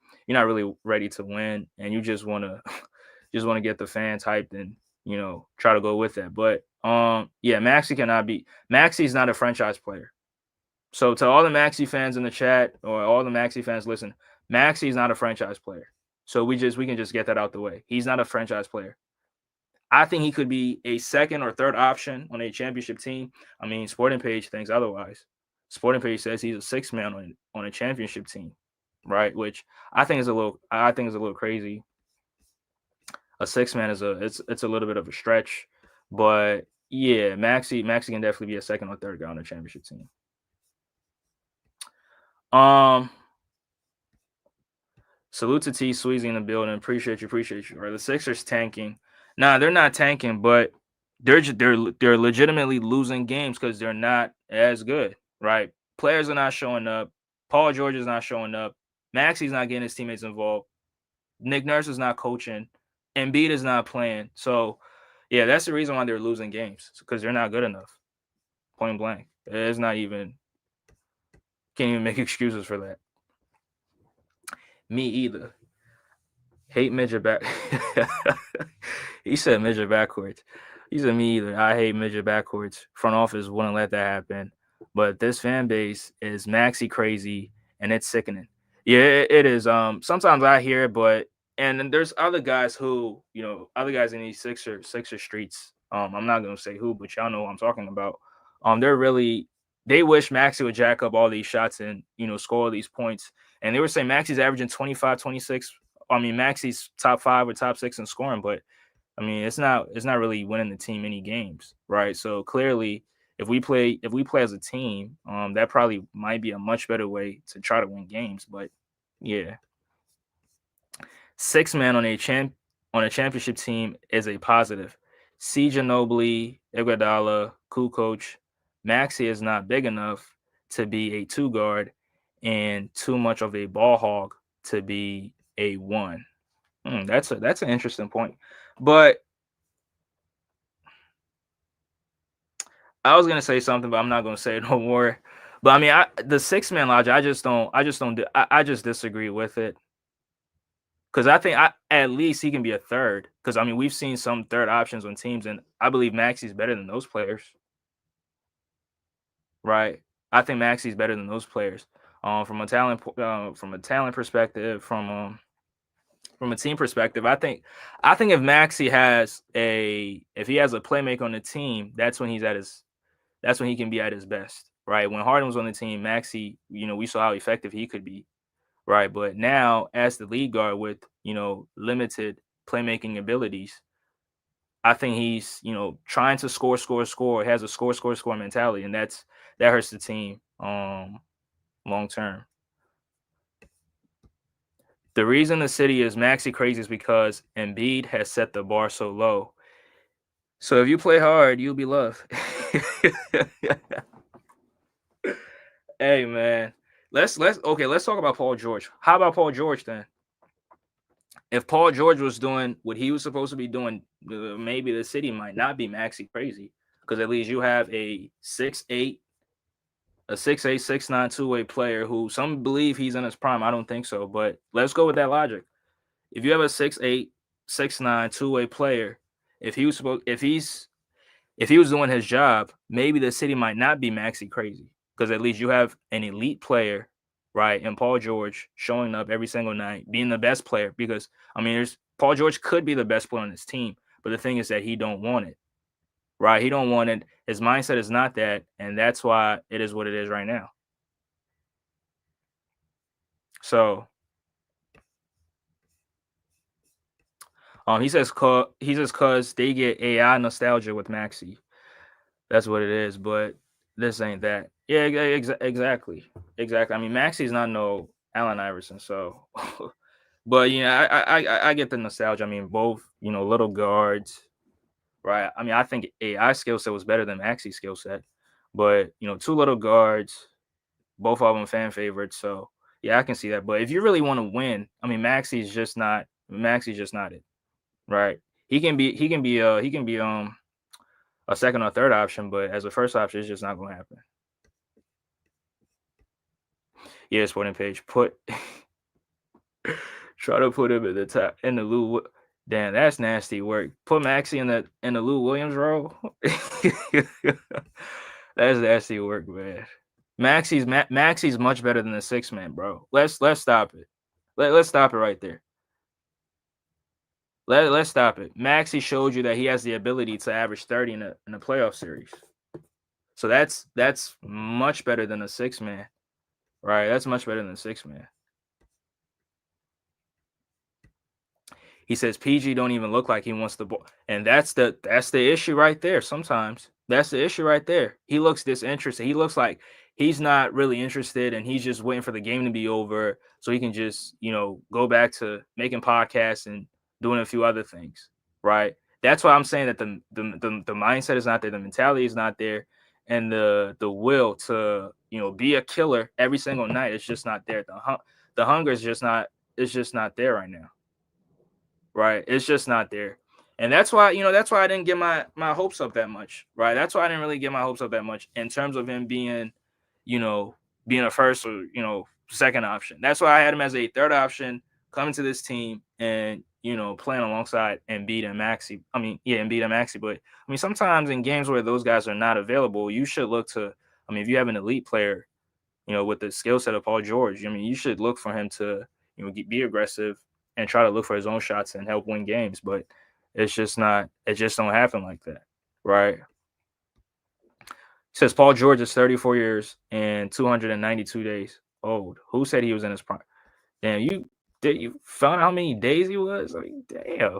ready to win, and you just want to get the fans hyped and try to go with that. But yeah, Maxi's not a franchise player. So to all the Maxi fans in the chat, or all the Maxi fans, listen, Maxi's not a franchise player. So we can just get that out the way. He's not a franchise player. I think he could be a second or third option on a championship team. I mean, Sporting Page thinks otherwise. Sporting Page says he's a sixth man on a championship team, right? Which I think is a little crazy. A sixth man it's a little bit of a stretch, but yeah, Maxi can definitely be a second or third guy on a championship team. Salute to T Sweezy in the building. Appreciate you. Right, the Sixers tanking. Nah, they're not tanking, but they're legitimately losing games because they're not as good, right? Players are not showing up. Paul George is not showing up. Maxi's not getting his teammates involved. Nick Nurse is not coaching. Embiid is not playing. So, yeah, that's the reason why they're losing games, because they're not good enough. Point blank. It's not even – can't even make excuses for that. Me either. Hate midget back. He said midget backcourts. He said me either. I hate midget backcourts. Front office wouldn't let that happen. But this fan base is Maxi crazy, and it's sickening. Yeah, it is. Sometimes I hear it, and then there's other guys who, other guys in these Sixer streets. I'm not gonna say who, but y'all know what I'm talking about. They wish Maxi would jack up all these shots and score all these points. And they were saying Maxi's averaging 25, 26. I mean, Maxi's top 5 or top 6 in scoring, but I mean, it's not really winning the team any games, right? So clearly, if we play as a team, that probably might be a much better way to try to win games. But yeah, 6 man on a championship team is a positive. C. Ginobili, Iguodala, Kukoc, Maxi is not big enough to be a 2 guard and too much of a ball hog to be a 1. That's an interesting point. But I was gonna say something, but I'm not gonna say it no more. But I mean, the 6 man logic, I just disagree with it. Because I think at least he can be a third. Because I mean, we've seen some third options on teams, and I believe Maxi's better than those players. Right? I think Maxi's better than those players. From a talent perspective, from a team perspective, I think if Maxi has if he has a playmaker on the team, that's when he can be at his best, right? When Harden was on the team, Maxey, we saw how effective he could be, right? But now, as the lead guard with, limited playmaking abilities, I think he's, trying to score, score, score, has a score, score, score mentality, and that hurts the team long term. The reason the city is Maxi crazy is because Embiid has set the bar so low. So if you play hard, you'll be loved. Hey man, let's talk about Paul George. How about Paul George then? If Paul George was doing what he was supposed to be doing, maybe the city might not be Maxi crazy, because at least you have a 6'8", 6'9" two-way player who some believe he's in his prime. I don't think so, but let's go with that logic. If you have a 6'8", 6'9" two-way player, if he was doing his job, maybe the city might not be Maxi crazy, because at least you have an elite player, right? And Paul George showing up every single night, being the best player. Because Paul George could be the best player on his team, but the thing is that he don't want it, right? He don't want it. His mindset is not that, and that's why it is what it is right now. So, he says cause they get AI nostalgia with Maxi. That's what it is, but this ain't that. Yeah, exactly. I mean, Maxi's not no Allen Iverson, so. But I get the nostalgia. I mean, both little guards, right? I mean, I think AI skill set was better than Maxi's skill set, but two little guards, both of them fan favorites. So yeah, I can see that. But if you really want to win, I mean, Maxi's just not it, right? He can be a second or third option, but as a first option, it's just not going to happen. Yeah, sporting page. Try to put him at the top in the Lou. Damn, that's nasty work. Put Maxi in the Lou Williams role. That's nasty work, man. Maxi's much better than the 6-man, bro. Let's stop it. Let's stop it right there. Let's stop it. Maxi showed you that he has the ability to average 30 in a playoff series. So that's much better than a 6-man, right? That's much better than a 6-man. He says PG don't even look like he wants the ball, and that's the issue right there. Sometimes that's the issue right there. He looks disinterested. He looks like he's not really interested, and he's just waiting for the game to be over so he can just go back to making podcasts and doing a few other things. Right? That's why I'm saying that the mindset is not there, the mentality is not there, and the will to be a killer every single night, it's just not there. The hunger is just not. It's just not there right now. Right? It's just not there. And that's why I didn't get my hopes up that much, right? That's why I didn't really get my hopes up that much in terms of him being, being a first or, second option. That's why I had him as a third option coming to this team and, playing alongside Embiid and Maxi. I mean, yeah, Embiid and Maxi, but I mean, sometimes in games where those guys are not available, you should look to, I mean, if you have an elite player, with the skill set of Paul George, I mean, you should look for him to, be aggressive and try to look for his own shots and help win games. But it's just not. It just don't happen like that, right? It says Paul George is 34 years and 292 days old. Who said he was in his prime? Damn, you found out how many days he was? I mean, damn.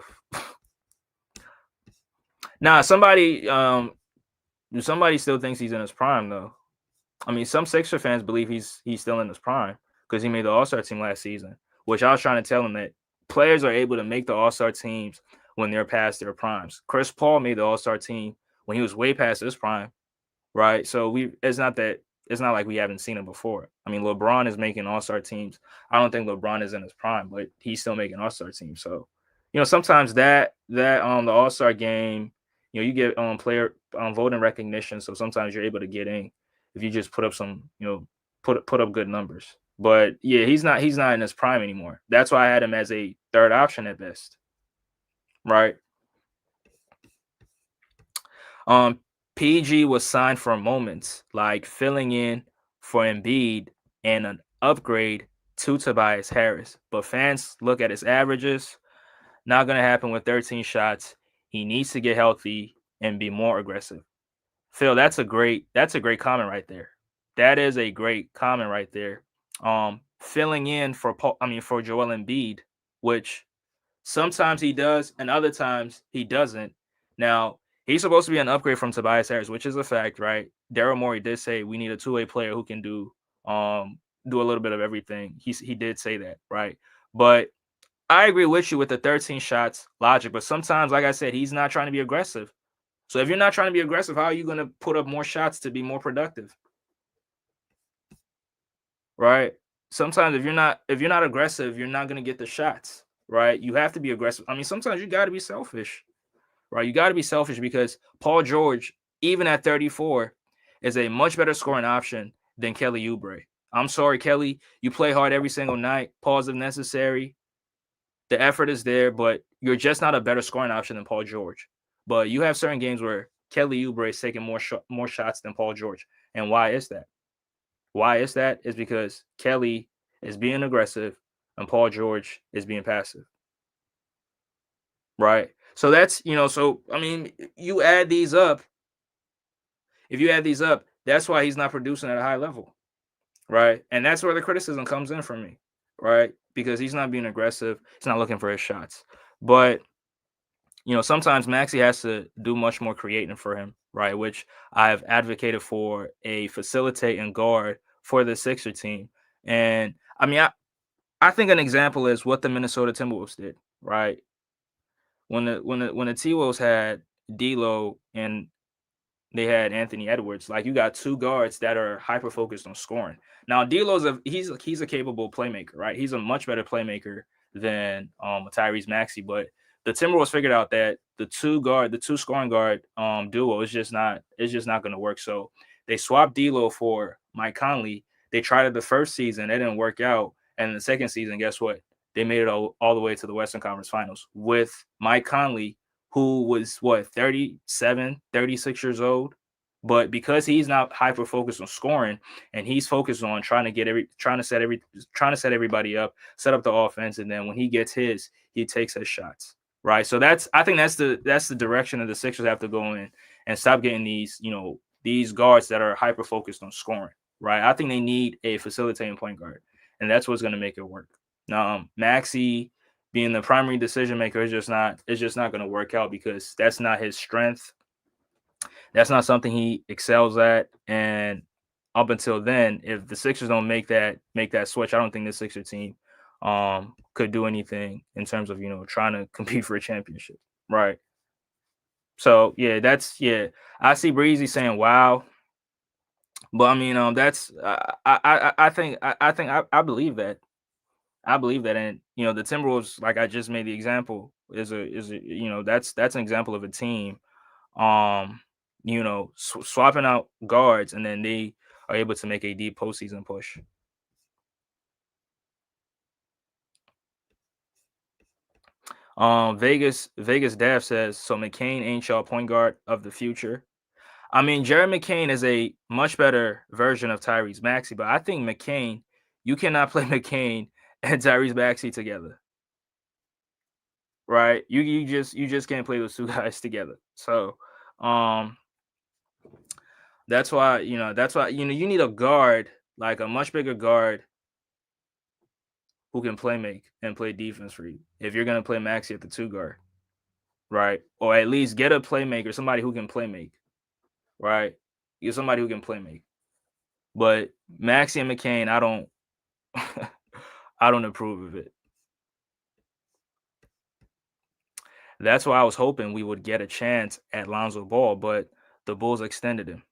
Nah, somebody still thinks he's in his prime though. I mean, some Sixer fans believe he's still in his prime because he made the All-Star team last season, which I was trying to tell him that players are able to make the All-Star teams when they're past their primes. Chris Paul made the All-Star team when he was way past his prime, right? So it's not like we haven't seen him before. I mean, LeBron is making All-Star teams. I don't think LeBron is in his prime, but he's still making All-Star teams. So, sometimes that the All-Star game, you get player voting recognition. So sometimes you're able to get in if you just put up some, put up good numbers. But yeah, he's not in his prime anymore. That's why I had him as a third option at best. Right. PG was signed for moments, like filling in for Embiid and an upgrade to Tobias Harris. But fans look at his averages. Not going to happen with 13 shots. He needs to get healthy and be more aggressive. Phil, that's a great comment right there. that is a great comment right there. Filling in for for Joel Embiid, which sometimes he does and other times he doesn't. Now, he's supposed to be an upgrade from Tobias Harris, which is a fact, right? Daryl Morey did say we need a two-way player who can do a little bit of everything. He did say that, right? But I agree with you with the 13 shots logic, but sometimes, like I said, he's not trying to be aggressive. So if you're not trying to be aggressive, how are you going to put up more shots to be more productive? Right? Sometimes if you're not aggressive, you're not going to get the shots, right? You have to be aggressive. I mean, sometimes you got to be selfish, right? You got to be selfish because Paul George, even at 34, is a much better scoring option than Kelly Oubre. I'm sorry, Kelly. You play hard every single night. Pause if necessary. The effort is there, but you're just not a better scoring option than Paul George. But you have certain games where Kelly Oubre is taking more shots than Paul George. And why is that? Why is that? Is because Kelly is being aggressive and Paul George is being passive. Right? So that's, so I mean, you add these up. If you add these up, that's why he's not producing at a high level. Right? And that's where the criticism comes in for me. Right? Because he's not being aggressive. He's not looking for his shots. But sometimes Maxey has to do much more creating for him, right? Which I've advocated for a facilitating guard for the Sixer team. And I mean, I think an example is what the Minnesota Timberwolves did, right? When the T-Wolves had D'Lo and they had Anthony Edwards. Like, you got two guards that are hyper focused on scoring. Now, D'Lo's he's a capable playmaker, right? He's a much better playmaker than Tyrese Maxey. But the Timberwolves figured out that the two scoring guard duo is just not going to work. So they swapped D'Lo for Mike Conley. They tried it the first season, it didn't work out, and in the second season, guess what? They made it all the way to the Western Conference Finals with Mike Conley, who was 37, 36 years old. But because he's not hyper focused on scoring and he's focused on trying to set everybody up, set up the offense, and then when he gets his, he takes his shots. Right. So I think that's the direction that the Sixers have to go in and stop getting these guards that are hyper focused on scoring. Right. I think they need a facilitating point guard, and that's what's going to make it work. Maxey being the primary decision maker is just not going to work out because that's not his strength. That's not something he excels at. And up until then, if the Sixers don't make that switch, I don't think the Sixer team could do anything in terms of trying to compete for a championship. Right. So I see Breezy saying wow. But I mean, that's I think I believe that. I believe that, and the Timberwolves, like I just made the example, is that's an example of a team, swapping out guards, and then they are able to make a deep postseason push. Vegas Dav says so. McCain ain't y'all point guard of the future. I mean, Jared McCain is a much better version of Tyrese Maxey, but I think McCain, you cannot play McCain and Tyrese Maxey together. Right? You just can't play those two guys together. So that's why you need a guard, like a much bigger guard who can play make and play defense for you. If you're gonna play Maxey at the two guard, right? Or at least get a playmaker, somebody who can play make, right? Get somebody who can play make. But Maxey and McCain, I don't I don't approve of it. That's why I was hoping we would get a chance at Lonzo Ball, but the Bulls extended him.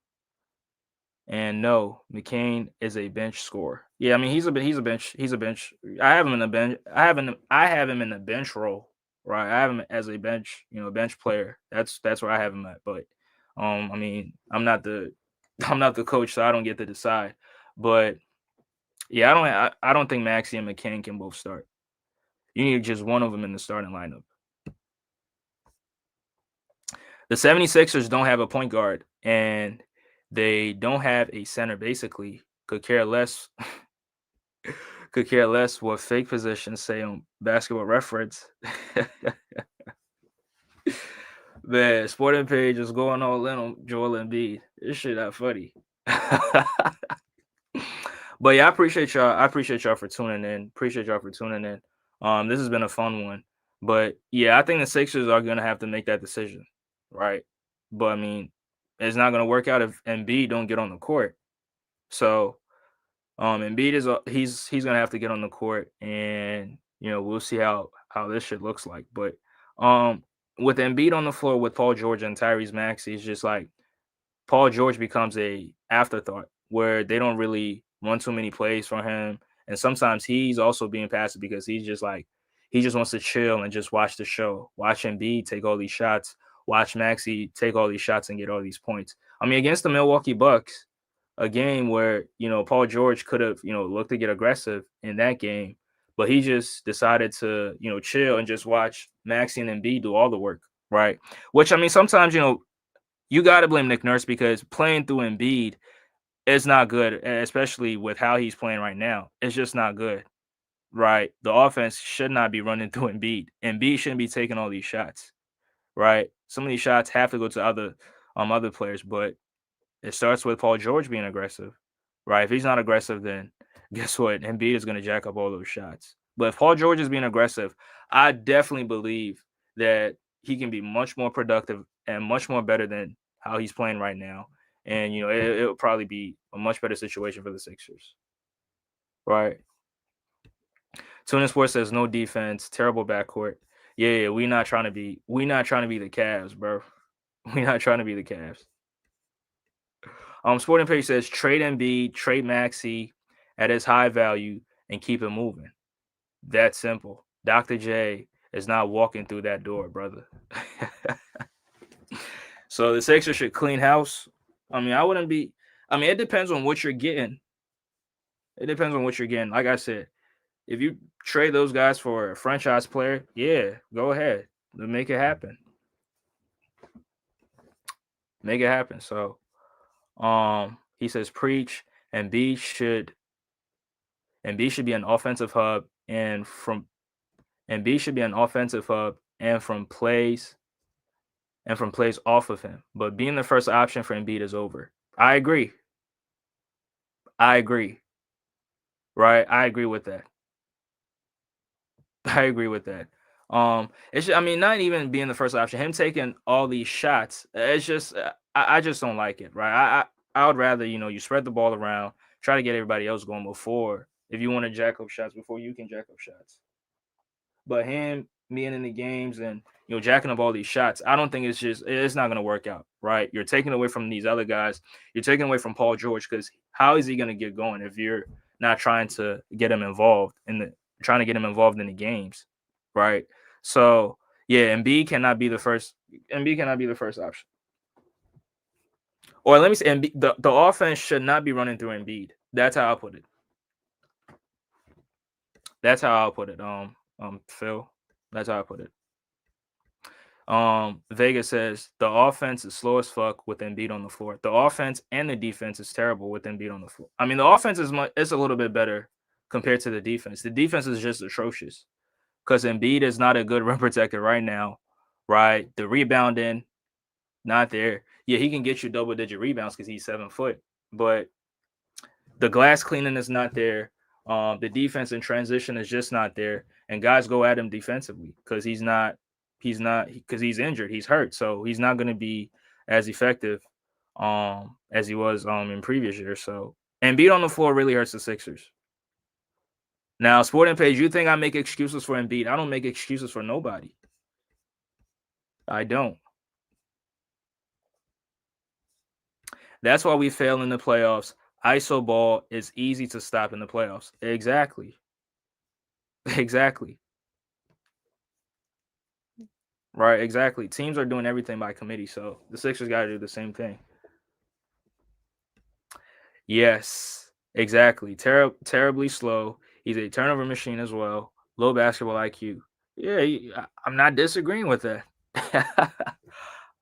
And no, McCain is a bench scorer. Yeah, I mean he's a bench. I have him in the bench. I have him in the bench role, right? I have him as a bench player. That's where I have him at. But I mean, I'm not the coach, so I don't get to decide. But yeah, I don't think Maxey and McCain can both start. You need just one of them in the starting lineup. The 76ers don't have a point guard, and they don't have a center. Basically, could care less what fake positions say on Basketball Reference. Man, Sporting Page is going all in on Joel Embiid. This shit not funny. But yeah, I appreciate y'all. I appreciate y'all for tuning in. Appreciate y'all for tuning in. This has been a fun one. But yeah, I think the Sixers are gonna have to make that decision, right? But I mean, it's not gonna work out if Embiid don't get on the court. So Embiid is he's gonna have to get on the court, and we'll see how this shit looks like. But um, with Embiid on the floor with Paul George and Tyrese Maxey, it's just like Paul George becomes a afterthought where they don't really run too many plays for him, and sometimes he's also being passive because he's just like he just wants to chill and just watch the show, watch Embiid take all these shots, watch Maxey take all these shots and get all these points. I mean, against the Milwaukee Bucks, a game where Paul George could have looked to get aggressive in that game, but he just decided to chill and just watch Maxey and Embiid do all the work, right? Which I mean, sometimes you got to blame Nick Nurse because playing through Embiid is not good, especially with how he's playing right now. It's just not good, right? The offense should not be running through Embiid. Embiid shouldn't be taking all these shots, right? Some of these shots have to go to other players, but it starts with Paul George being aggressive, right? If he's not aggressive, then guess what? Embiid is going to jack up all those shots. But if Paul George is being aggressive, I definitely believe that he can be much more productive and much more better than how he's playing right now. And it would probably be a much better situation for the Sixers, right? Tuning Sports says no defense, terrible backcourt. Yeah, we not trying to be the Cavs, bro. We not trying to be the Cavs. Sporting Page says trade Embiid, trade Maxey at his high value, and keep it moving. That simple. Dr. J is not walking through that door, brother. So the Sixers should clean house. I mean, I wouldn't be. I mean, it depends on what you're getting. It depends on what you're getting. Like I said, if you trade those guys for a franchise player, yeah, go ahead. Make it happen. Make it happen. So, he says preach, and B should be an offensive hub, and B should be an offensive hub and from plays off of him. But being the first option for Embiid is over. I agree. I agree. Right? I agree with that. I agree with that. I mean, not even being the first option, him taking all these shots. It's just, I just don't like it, right? I would rather you spread the ball around, try to get everybody else going before if you want to jack up shots before you can jack up shots. But him being in the games and jacking up all these shots, I don't think it's not going to work out, right? You're taking away from these other guys. You're taking away from Paul George because how is he going to get going if you're not trying to get him involved in the games, right? So yeah, Embiid cannot be the first. Embiid cannot be the first option. Or let me say, the offense should not be running through Embiid. That's how I put it. That's how I'll put it. Phil. That's how I put it. Vegas says the offense is slow as fuck with Embiid on the floor. The offense and the defense is terrible with Embiid on the floor. I mean, the offense it's a little bit better compared to the defense. The defense is just atrocious because Embiid is not a good rim protector right now, right? The rebounding, not there. Yeah, he can get you double-digit rebounds because he's 7 foot, but the glass cleaning is not there. The defense in transition is just not there, and guys go at him defensively because he's because he's injured, he's hurt, so he's not going to be as effective as he was in previous years. So, and Embiid on the floor really hurts the Sixers. Now, Sporting Page, you think I make excuses for Embiid? I don't make excuses for nobody. I don't. That's why we fail in the playoffs. ISO ball is easy to stop in the playoffs. Exactly. Exactly. Right, exactly. Teams are doing everything by committee, so the Sixers got to do the same thing. Yes, exactly. Terribly slow. He's a turnover machine as well. Low basketball IQ. Yeah, I'm not disagreeing with that.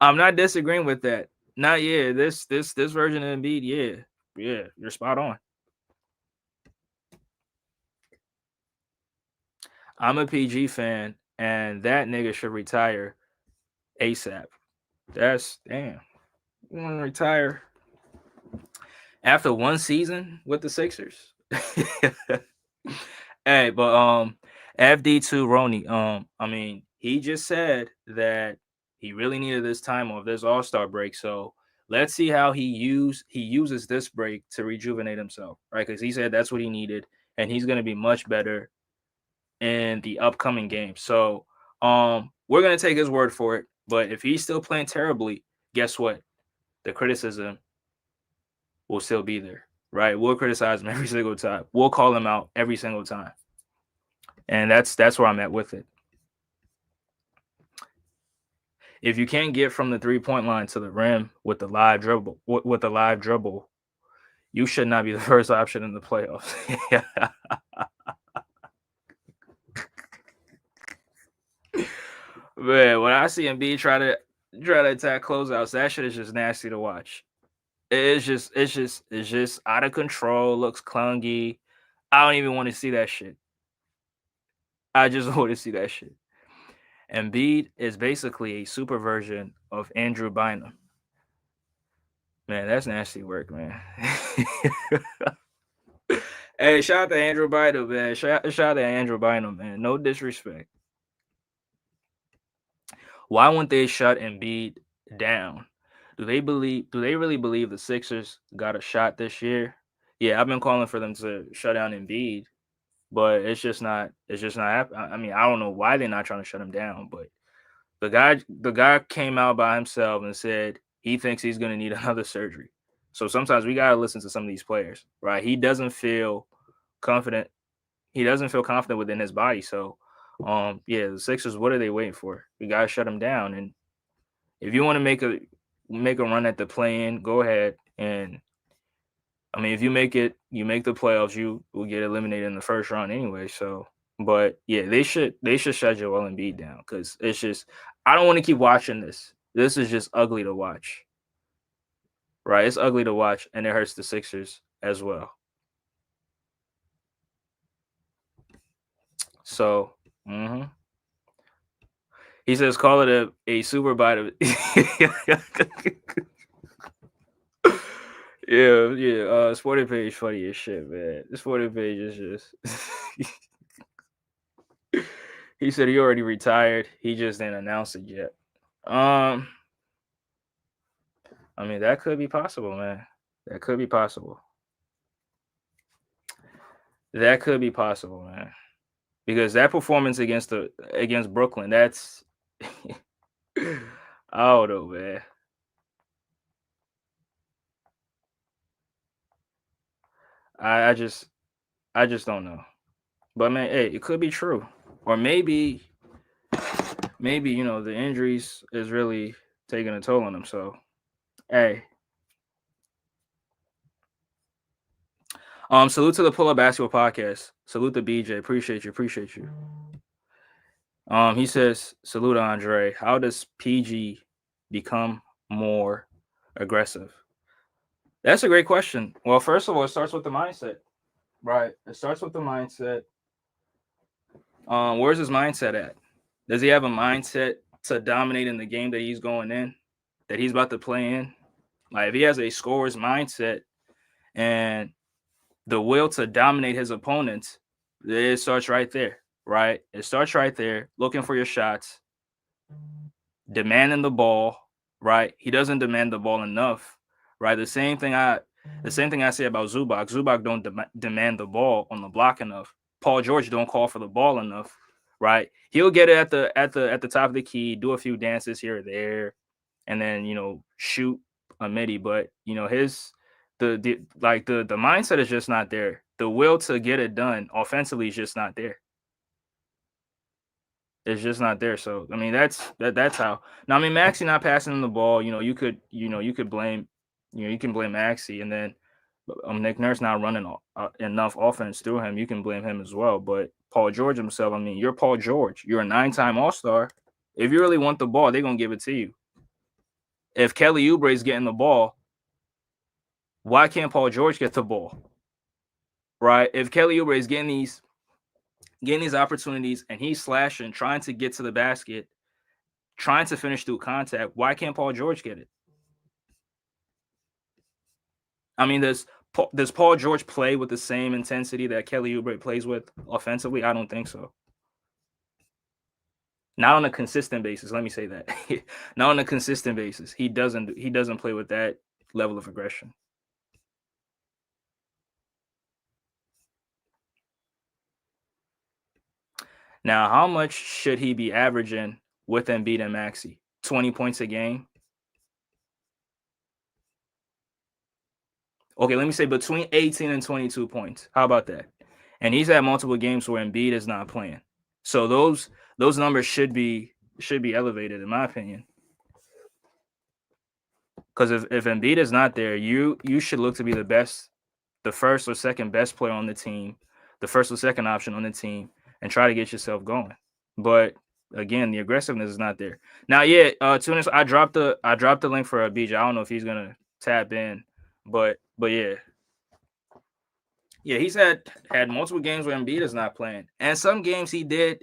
I'm not disagreeing with that. Not yeah. This version of Embiid, yeah, you're spot on. I'm a PG fan, and that nigga should retire ASAP. That's damn. You want to retire after one season with the Sixers? Hey, but FD2 Roni, I mean, he just said that he really needed this time off, this All-Star break. So let's see how he uses this break to rejuvenate himself, right? Because he said that's what he needed, and he's gonna be much better in the upcoming game. So we're gonna take his word for it. But if he's still playing terribly, guess what? The criticism will still be there, right? We'll criticize him every single time. We'll call him out every single time. And that's where I'm at with it. If you can't get from the 3-point line to the rim with the live dribble, you should not be the first option in the playoffs. Man, when I see Embiid try to attack closeouts, that shit is just nasty to watch. It's just out of control, looks clunky. I don't even want to see that shit. I just want to see that shit. Embiid is basically a super version of Andrew Bynum. Man, that's nasty work, man. Hey, shout out to Andrew Bynum, man. Shout out to Andrew Bynum, man. No disrespect. Why wouldn't they shut Embiid down? Do they really believe the Sixers got a shot this year? Yeah, I've been calling for them to shut down Embiid, but it's just not happening. I mean, I don't know why they're not trying to shut him down, but the guy came out by himself and said he thinks he's going to need another surgery. So sometimes we got to listen to some of these players, right? He doesn't feel confident. He doesn't feel confident within his body. So, yeah, the Sixers, what are they waiting for? We got to shut him down. And if you want to make a run at the play-in, go ahead. And I mean, if you make the playoffs, you will get eliminated in the first round anyway. So, but yeah, they should shut Joel Embiid down because it's just I don't want to keep watching this. This is just ugly to watch, right? It's ugly to watch, and it hurts the Sixers as well. So, he says, "Call it a super bite." Yeah. Sporting page funny as shit, man. The sporting page is just. He said he already retired. He just didn't announce it yet. I mean, that could be possible, man. That could be possible. That could be possible, man. Because that performance against Brooklyn, that's I don't know, man. I just don't know. But man, hey, it could be true. Or maybe the injuries is really taking a toll on him. So hey. Salute to the Pull Up Basketball Podcast. Salute to BJ. Appreciate you. He says, salute Andre. How does PG become more aggressive? That's a great question. Well, first of all, it starts with the mindset. Right. It starts with the mindset. Where's his mindset at? Does he have a mindset to dominate in the game that he's going in, that he's about to play in? Like if he has a scorer's mindset and the will to dominate his opponents, it starts right there, right? It starts right there, looking for your shots, demanding the ball, right? He doesn't demand the ball enough, right? The same thing I say about Zubac. Zubac don't demand the ball on the block enough. Paul George don't call for the ball enough, right? He'll get it at the top of the key, do a few dances here or there, and then shoot a midi. But his the mindset is just not there. The will to get it done offensively is just not there. It's just not there. So I mean that's how. Now I mean Maxey not passing him the ball. You could blame you can blame Maxey, and then Nick Nurse not running enough offense through him. You can blame him as well. But Paul George himself, I mean, you're Paul George. You're a 9-time All-Star. If you really want the ball, they're gonna give it to you. If Kelly Oubre is getting the ball, why can't Paul George get the ball? Right? If Kelly Oubre is getting these opportunities and he's slashing, trying to get to the basket, trying to finish through contact, why can't Paul George get it? I mean, does Does Paul George play with the same intensity that Kelly Oubre plays with offensively? I don't think so. Not on a consistent basis. Let me say that. Not on a consistent basis. He doesn't play with that level of aggression. Now, how much should he be averaging with Embiid and Maxey? 20 points a game? Okay, let me say between 18 and 22 points. How about that? And he's had multiple games where Embiid is not playing. So those numbers should be elevated, in my opinion. Because if Embiid is not there, you should look to be the first or second best player on the team, the first or second option on the team, and try to get yourself going. But again, the aggressiveness is not there. Now, yeah, Tunis, I dropped the link for BJ. I don't know if he's gonna tap in, but yeah. Yeah, he's had multiple games where Embiid is not playing, and some games he did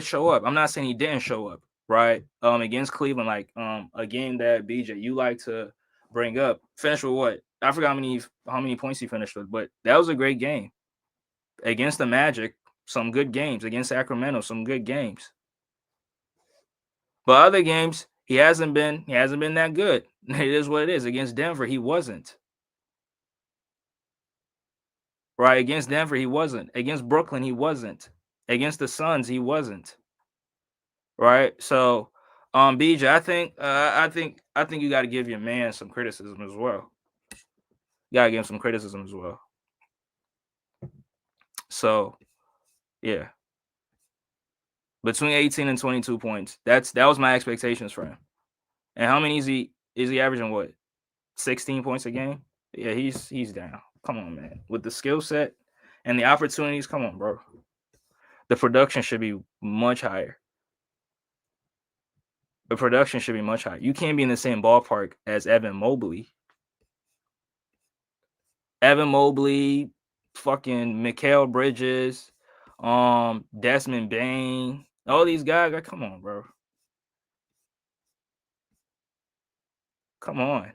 show up. I'm not saying he didn't show up, right? Against Cleveland, like a game that BJ you like to bring up, finished with what? I forgot how many points he finished with, but that was a great game against the Magic. Some good games against Sacramento, some good games. But other games he hasn't been that good. It is what it is. Against Denver, he wasn't. Right, against Denver, he wasn't. Against Brooklyn, he wasn't. Against the Suns, he wasn't. Right, so, BJ, I think you got to give your man some criticism as well. You got to give him some criticism as well. So, yeah, between 18 and 22 points. That was my expectations for him. And how many is he averaging? What, 16 points a game? Yeah, he's down. Come on, man. With the skill set and the opportunities, come on, bro. The production should be much higher. The production should be much higher. You can't be in the same ballpark as Evan Mobley. Evan Mobley, fucking Mikal Bridges, Desmond Bane, all these guys. Like, come on, bro. Come on.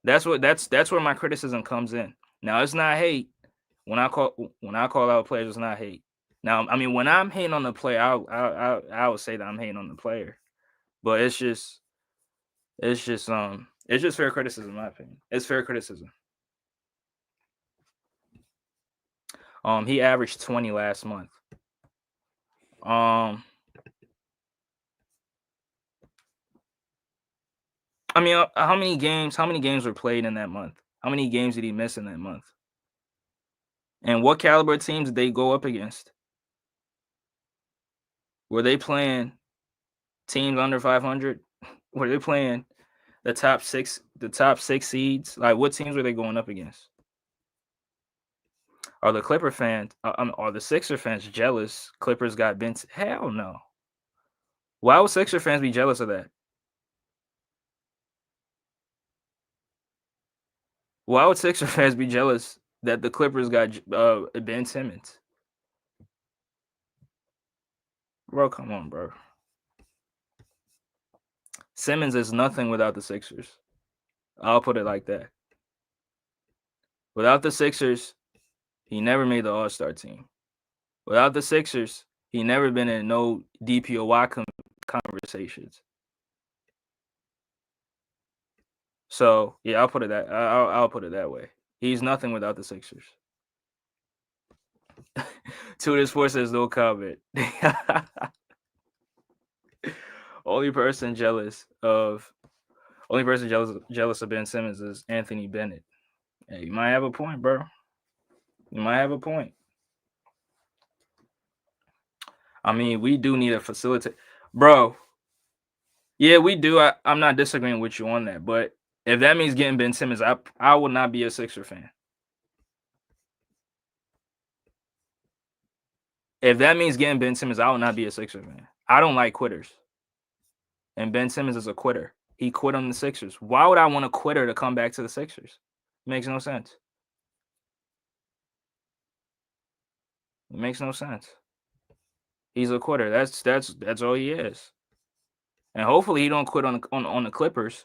That's where my criticism comes in. Now, it's not hate. When I call out players, it's not hate. Now, I mean, when I'm hating on the player, I would say that I'm hating on the player, but it's just fair criticism, in my opinion. It's fair criticism. He averaged 20 last month. I mean, how many games were played in that month? How many games did he miss in that month? And what caliber teams did they go up against? Were they playing teams under 500? Were they playing the top six seeds? Like, what teams were they going up against? Are the Clipper fans, are the Sixer fans jealous Clippers got bent? Hell no. Why would Sixer fans be jealous of that? Why would Sixer fans be jealous that the Clippers got Ben Simmons? Bro, come on, bro. Simmons is nothing without the Sixers. I'll put it like that. Without the Sixers, he never made the All-Star team. Without the Sixers, he never been in no DPOY conversations. So yeah, I'll put it that way. He's nothing without the Sixers. To this force says no comment. Only person jealous of Ben Simmons is Anthony Bennett. Hey, you might have a point, bro. You might have a point. I mean, we do need a facilitator, bro. Yeah, we do. I'm not disagreeing with you on that, but if that means getting Ben Simmons, I would not be a Sixer fan. If that means getting Ben Simmons, I would not be a Sixer fan. I don't like quitters. And Ben Simmons is a quitter. He quit on the Sixers. Why would I want a quitter to come back to the Sixers? It makes no sense. It makes no sense. He's a quitter. That's all he is. And hopefully he don't quit on the Clippers.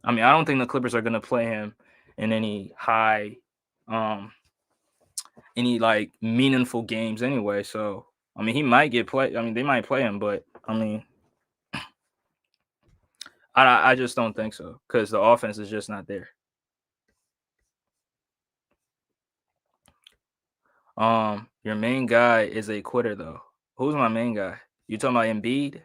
I mean, I don't think the Clippers are going to play him in any high any like meaningful games anyway. So I mean, he might get play. I mean, they might play him, but I mean, I just don't think so because the offense is just not there. Your main guy is a quitter though. Who's my main guy? You talking about Embiid?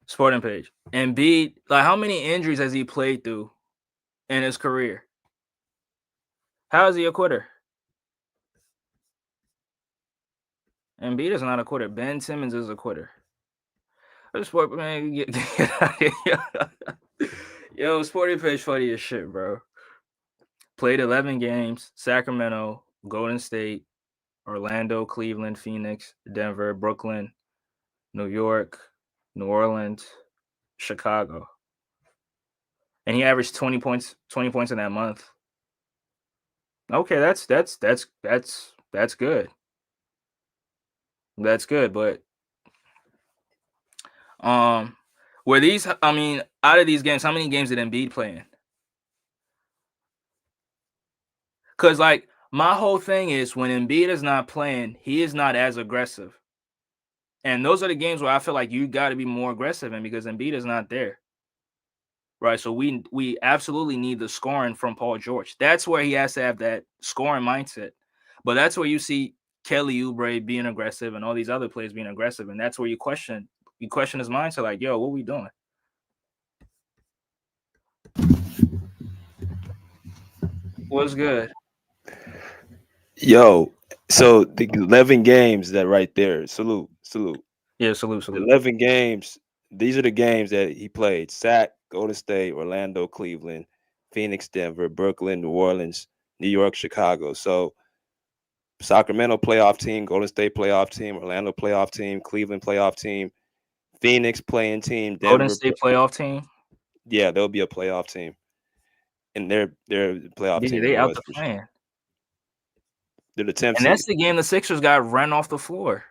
Sporting page. Embiid, like how many injuries has he played through in his career? How is he a quitter? Embiid is not a quitter. Ben Simmons is a quitter. Sport man, yo, Sporting page funny as shit, bro. Played 11 games. Sacramento, Golden State, Orlando, Cleveland, Phoenix, Denver, Brooklyn, New York, New Orleans, Chicago. And he averaged 20 points in that month. Okay, that's good. That's good, but were these I mean, out of these games, how many games did Embiid play in? Cuz like my whole thing is when Embiid is not playing, he is not as aggressive. And those are the games where I feel like you got to be more aggressive in because Embiid is not there. Right? So we absolutely need the scoring from Paul George. That's where he has to have that scoring mindset. But that's where you see Kelly Oubre being aggressive and all these other players being aggressive, and that's where you question his mindset. Like, yo, what we doing? What's good? Yo, so the 11 games that right there, salute, salute. Yeah, salute, The salute. 11 games, these are the games that he played: Sac, Golden State, Orlando, Cleveland, Phoenix, Denver, Brooklyn, New Orleans, New York, Chicago. So Sacramento playoff team, Golden State playoff team, Orlando playoff team, Cleveland playoff team, Phoenix playing team, Golden Denver. State playoff team. Yeah, there'll be a playoff team, and they're the playoff Yeah, team in they the out West the for sure. plan. They're the 10th And that's seed. the game the Sixers got run off the floor.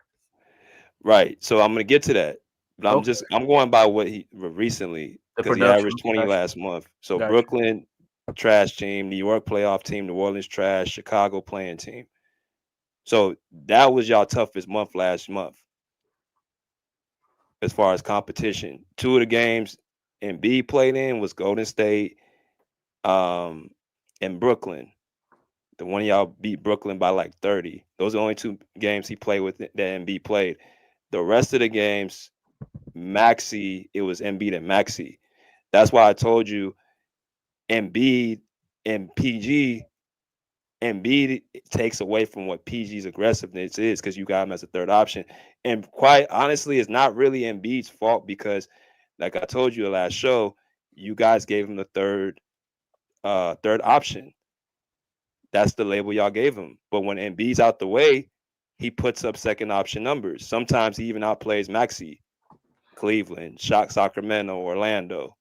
Right. So I'm gonna get to that. But Okay. I'm going by what he recently The because he production. averaged 20 Got last month. So you. Got you. Brooklyn trash team, New York playoff team, New Orleans trash, Chicago playing team. So that was y'all toughest month last month as far as competition. Two of the games Embiid played in was Golden State um and Brooklyn. The one of y'all beat Brooklyn by like 30. Those are the only two games he played with that Embiid played. The rest of the games Maxi, it was Embiid and Maxi. That's why I told you Embiid and PG, Embiid takes away from what PG's aggressiveness is because you got him as a third option. And quite honestly, it's not really Embiid's fault because, like I told you the last show, you guys gave him the third option. That's the label y'all gave him. But when Embiid's out the way, he puts up second option numbers. Sometimes he even outplays Maxi. Cleveland, Sacramento, Orlando.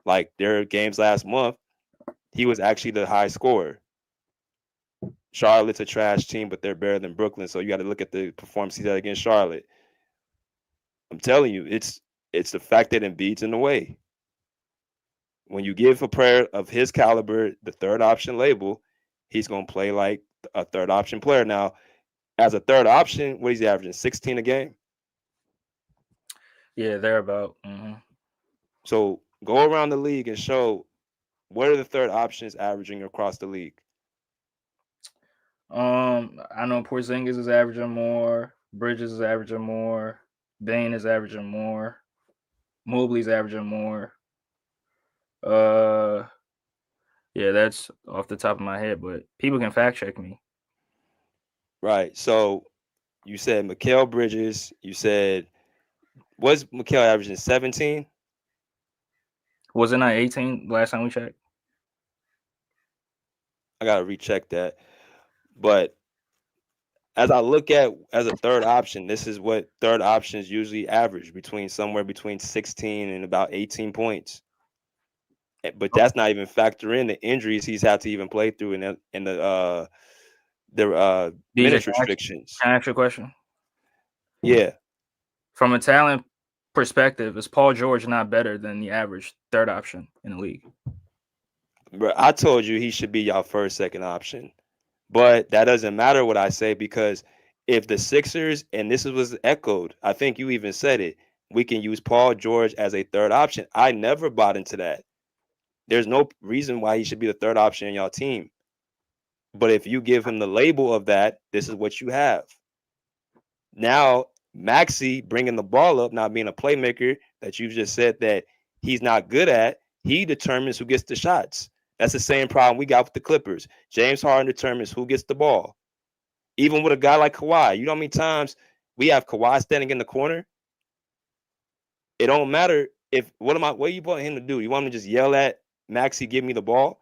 Like their games last month, he was actually the high scorer. Charlotte's a trash team, but they're better than Brooklyn. So you got to look at the performance he had against Charlotte. I'm telling you, it's the fact that Embiid's in the way. When you give a player of his caliber the third option label, he's gonna play like a third option player. Now, as a third option, what he's averaging 16 a game. Yeah, they're about. Mm-hmm. So go around the league and show what are the third options averaging across the league. I know Porzingis is averaging more. Bridges is averaging more. Bain is averaging more. Mobley's averaging more. Uh, yeah, that's off the top of my head, but people can fact check me. Right. So you said Mikal Bridges. You said was Mikal averaging 17? Wasn't I 18 last time we checked? I gotta recheck that. But as I look at as a third option, this is what third options usually average between somewhere between 16 and about 18 points. But that's not even factor in the injuries he's had to even play through in the DJ, minutes restrictions. can I ask you a question? Yeah, From a talent perspective, is Paul George not better than the average third option in the league? Bro, I told you he should be your first, second option. But that doesn't matter what I say because if the Sixers, and this was echoed, I think you even said it, we can use Paul George as a third option. I never bought into that. There's no reason why he should be the third option in your team. But if you give him the label of that, this is what you have. Now, Maxi bringing the ball up, not being a playmaker that you've just said that he's not good at, he determines who gets the shots. That's the same problem we got with the Clippers. James Harden determines who gets the ball. Even with a guy like Kawhi, you know how many times we have Kawhi standing in the corner? It don't matter if what you want him to do? You want him to just yell at Maxi, give me the ball?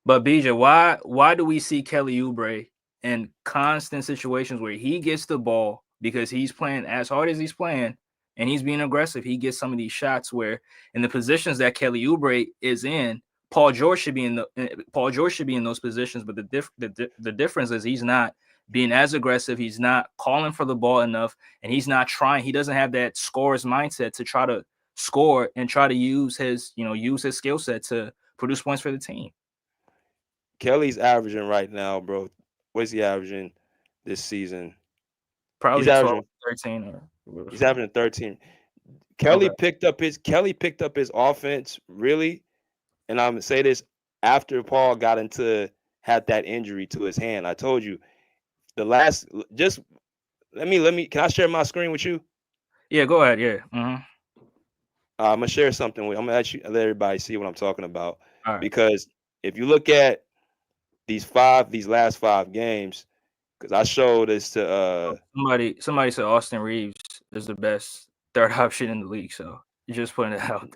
But BJ, why do we see Kelly Oubre in constant situations where he gets the ball because he's playing as hard as he's playing and he's being aggressive? He gets some of these shots where in the positions that Kelly Oubre is in, Paul George should be in those positions, but the difference is he's not being as aggressive. He's not calling for the ball enough, and he's not trying. He doesn't have that scorer's mindset to try to score and try to use his skill set to produce points for the team. Kelly's averaging right now, bro. What's he averaging this season? He's Probably 12, averaging 13 or he's something. averaging 13. Okay. Kelly picked up his offense really, and I'm gonna say this after Paul got into had that injury to his hand. I told you the last just let me can I share my screen with you? Yeah, go ahead. Yeah. Mm-hmm. I'm gonna share something with I'm gonna let everybody see what I'm talking about. All right. Because if you look at these last 5 games, because I showed this to Somebody said Austin Reeves is the best third option in the league. So you're just putting it out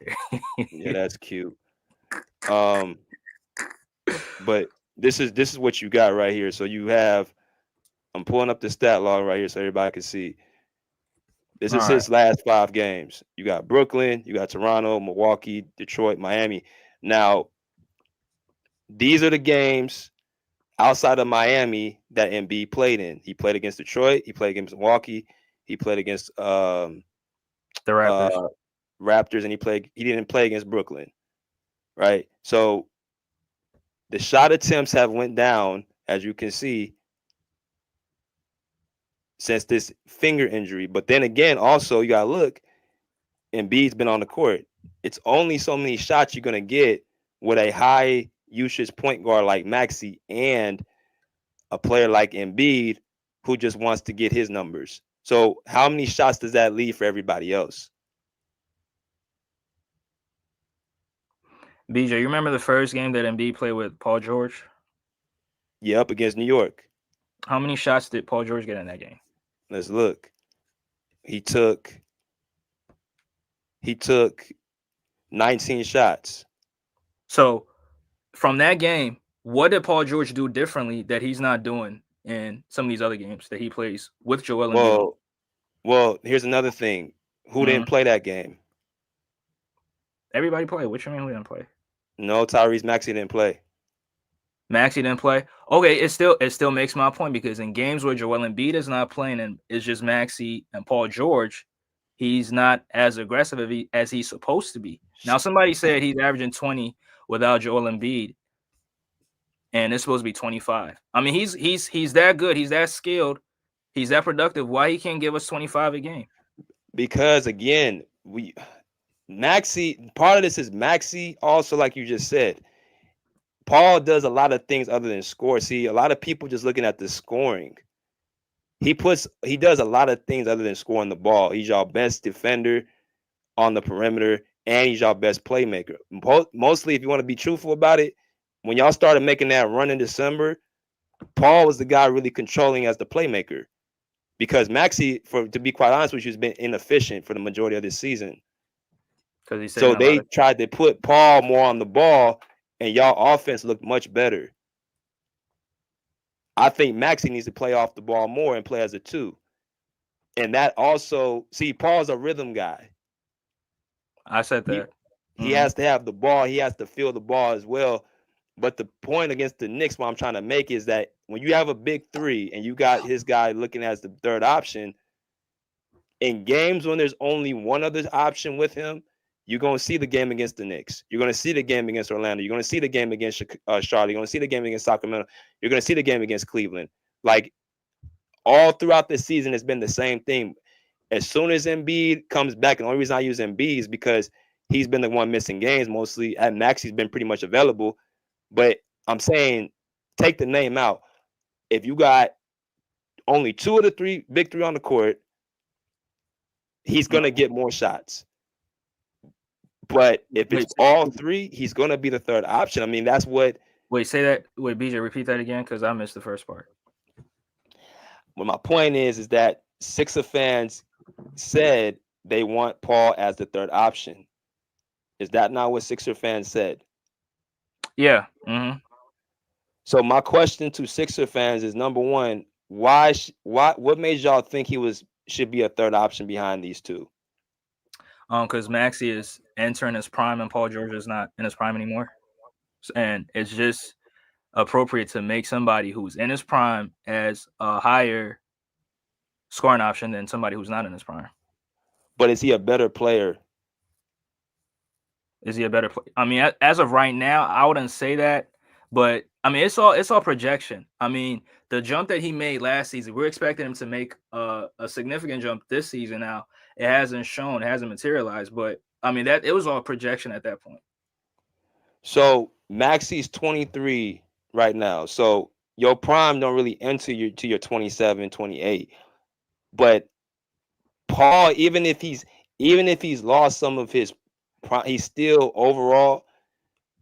yeah, there. that's cute. Um, but this is what you got right here. So you have I'm pulling up the stat log right here so everybody can see. This All is right. his last 5 games. You got Brooklyn, you got Toronto, Milwaukee, Detroit, Miami. Now, these are the games outside of Miami that Embiid played in. He played against Detroit, he played against Milwaukee, he played against The Raptors. uh, Raptors, and he didn't play against Brooklyn, right? So the shot attempts have went down, as you can see, since this finger injury. But then again, also you gotta look, Embiid's been on the court. It's only so many shots you're gonna get with a high usage point guard like Maxi and a player like Embiid who just wants to get his numbers. So how many shots does that leave for everybody else? BJ, you remember the first game that Embiid played with Paul George? Yeah, up against New York. How many shots did Paul George get in that game? Let's look. He took 19 shots. So from that game, what did Paul George do differently that he's not doing in some of these other games that he plays with Joel Embiid on? Well, here's another thing. Who Mm-hmm. didn't play that game? Everybody played. Which one who didn't play? No, Tyrese Maxey didn't play. Maxi didn't play. Okay, it still makes my point because in games where Joel Embiid is not playing and it's just Maxi and Paul George, he's not as aggressive as he's supposed to be. Now, somebody said he's averaging 20 without Joel Embiid, and it's supposed to be 25. I mean, he's that good, he's that skilled, he's that productive. Why he can't give us 25 a game? Because again, Maxi, part of this is Maxi. Also, like you just said, Paul does a lot of things other than score. See, a lot of people just looking at the scoring. He does a lot of things other than scoring the ball. He's your best defender on the perimeter, and he's your best playmaker. Mostly, if you want to be truthful about it, when y'all started making that run in December, Paul was the guy really controlling as the playmaker. Because Maxi, to be quite honest with you, has been inefficient for the majority of this season. Because he's So they tried to put Paul more on the ball, and y'all offense looked much better. I think Maxi needs to play off the ball more and play as a 2. And that also, see, Paul's a rhythm guy. I said that. He has to have the ball. He has to feel the ball as well. But the point against the Knicks, what I'm trying to make is that when you have a big 3 and you got his guy looking as the third option, in games when there's only one other option with him, you're going to see the game against the Knicks. You're going to see the game against Orlando. You're going to see the game against Charlotte. You're going to see the game against Sacramento. You're going to see the game against Cleveland. Like, all throughout this season, it's been the same thing. As soon as Embiid comes back, and the only reason I use Embiid is because he's been the one missing games mostly. At max, he's been pretty much available. But I'm saying, take the name out. If you got only 2 of the 3 big 3 on the court, he's going to get more shots. But if it's all 3, he's going to be the third option. I mean, that's what. Wait, say that. Wait, BJ, repeat that again because I missed the first part. Well, my point is that Sixer fans said they want Paul as the third option. Is that not what Sixer fans said? Yeah. Mm-hmm. So my question to Sixer fans is, number one, what made y'all think he should be a third option behind these 2? Because Maxey is entering his prime and Paul George is not in his prime anymore, and it's just appropriate to make somebody who's in his prime as a higher scoring option than somebody who's not in his prime. But is he a better player? Is he a better player? I mean, as of right now, I wouldn't say that, but I mean, it's all projection. I mean, the jump that he made last season, we're expecting him to make a significant jump this season. Now, it hasn't shown, it hasn't materialized, but I mean, that it was all projection at that point. So Maxey's 23 right now. So your prime don't really enter to your 27, 28. But Paul, even if he's lost some of his prime, he's still overall,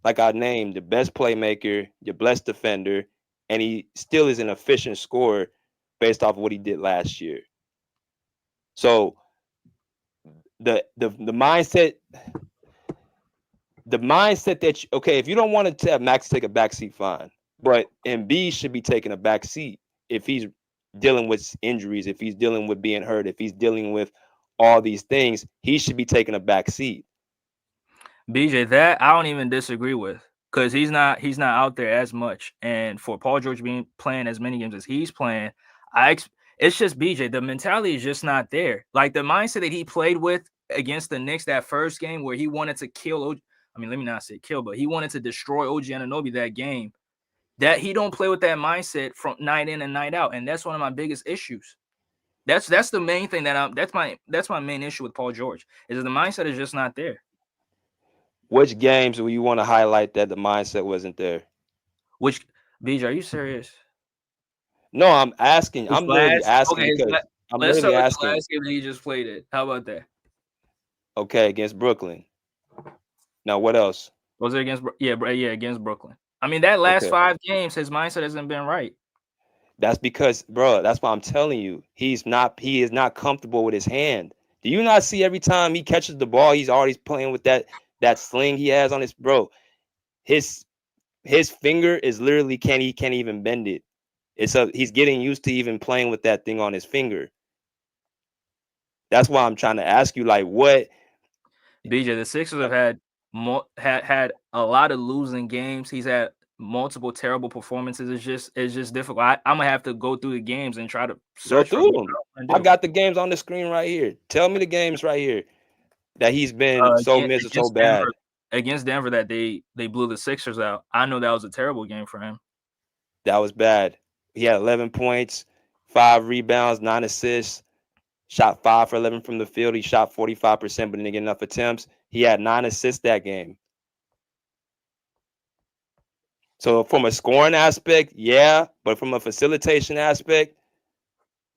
like I named, the best playmaker, your best defender, and he still is an efficient scorer based off of what he did last year. So the mindset that if you don't want to have Max take a backseat, fine, but Embiid should be taking a backseat if he's dealing with injuries, if he's dealing with being hurt, if he's dealing with all these things, he should be taking a backseat. BJ, that I don't even disagree with, because he's not out there as much, and for Paul George playing as many games as he's playing, it's just BJ. The mentality is just not there. Like the mindset that he played with against the Knicks that first game, where he wanted to kill. I mean, let me not say kill, but he wanted to destroy OG Anunoby that game. That he don't play with that mindset from night in and night out, and that's one of my biggest issues. That's the main thing that's my main issue with Paul George, is the mindset is just not there. Which games will you want to highlight that the mindset wasn't there? Which, BJ, are you serious? No, I'm asking. I'm literally asking because I'm literally asking. The last game that he just played it. How about that? Okay, against Brooklyn. Now, what else? Was it against? Yeah, against Brooklyn. I mean, that last 5 games, his mindset hasn't been right. That's because, bro, that's why I'm telling you, he is not comfortable with his hand. Do you not see every time he catches the ball, he's always playing with that sling he has on his, bro? His finger is literally can't even bend it. He's getting used to even playing with that thing on his finger. That's why I'm trying to ask you, like, what? BJ, the Sixers have had a lot of losing games. He's had multiple terrible performances. It's just difficult. I'm gonna have to go through the games and try to search through them. I got the games on the screen right here. Tell me the games right here that he's been so miserable, so bad. Against Denver, that they blew the Sixers out. I know that was a terrible game for him. That was bad. He had 11 points, 5 rebounds, 9 assists, shot 5 for 11 from the field. He shot 45%, but didn't get enough attempts. He had 9 assists that game. So from a scoring aspect, yeah, but from a facilitation aspect,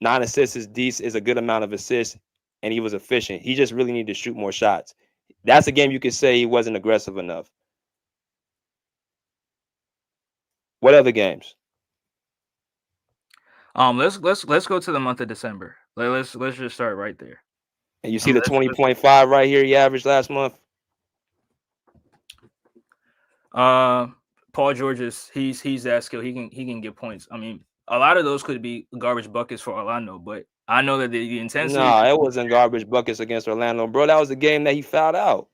9 assists is a good amount of assists, and he was efficient. He just really needed to shoot more shots. That's a game you could say he wasn't aggressive enough. What other games? Let's go to the month of December. Let's just start right there. And you see the 20.5 right here he averaged last month? Paul George he's that skill. He can get points. I mean, a lot of those could be garbage buckets for Orlando, but I know that the intensity. No, it wasn't garbage buckets against Orlando, bro. That was the game that he fouled out.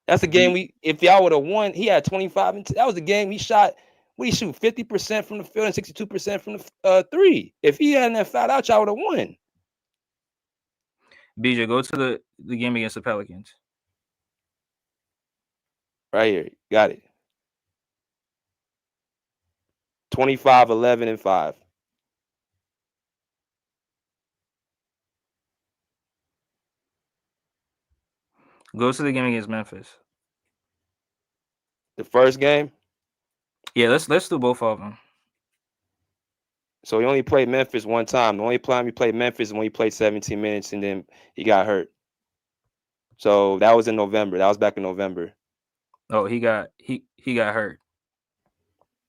That's the game if y'all would have won, he had 25 and that was the game he shot. He shoot 50% from the field and 62% from the 3. If he hadn't fouled out, y'all would have won. BJ, go to the game against the Pelicans. Right here. Got it. 25, 11, and 5. Go to the game against Memphis. The first game, Yeah, let's do both of them. so he only played Memphis one time. The only time he played Memphis is when he played 17 minutes and then he got hurt. So that was in November. That was back in November. Oh, he got hurt.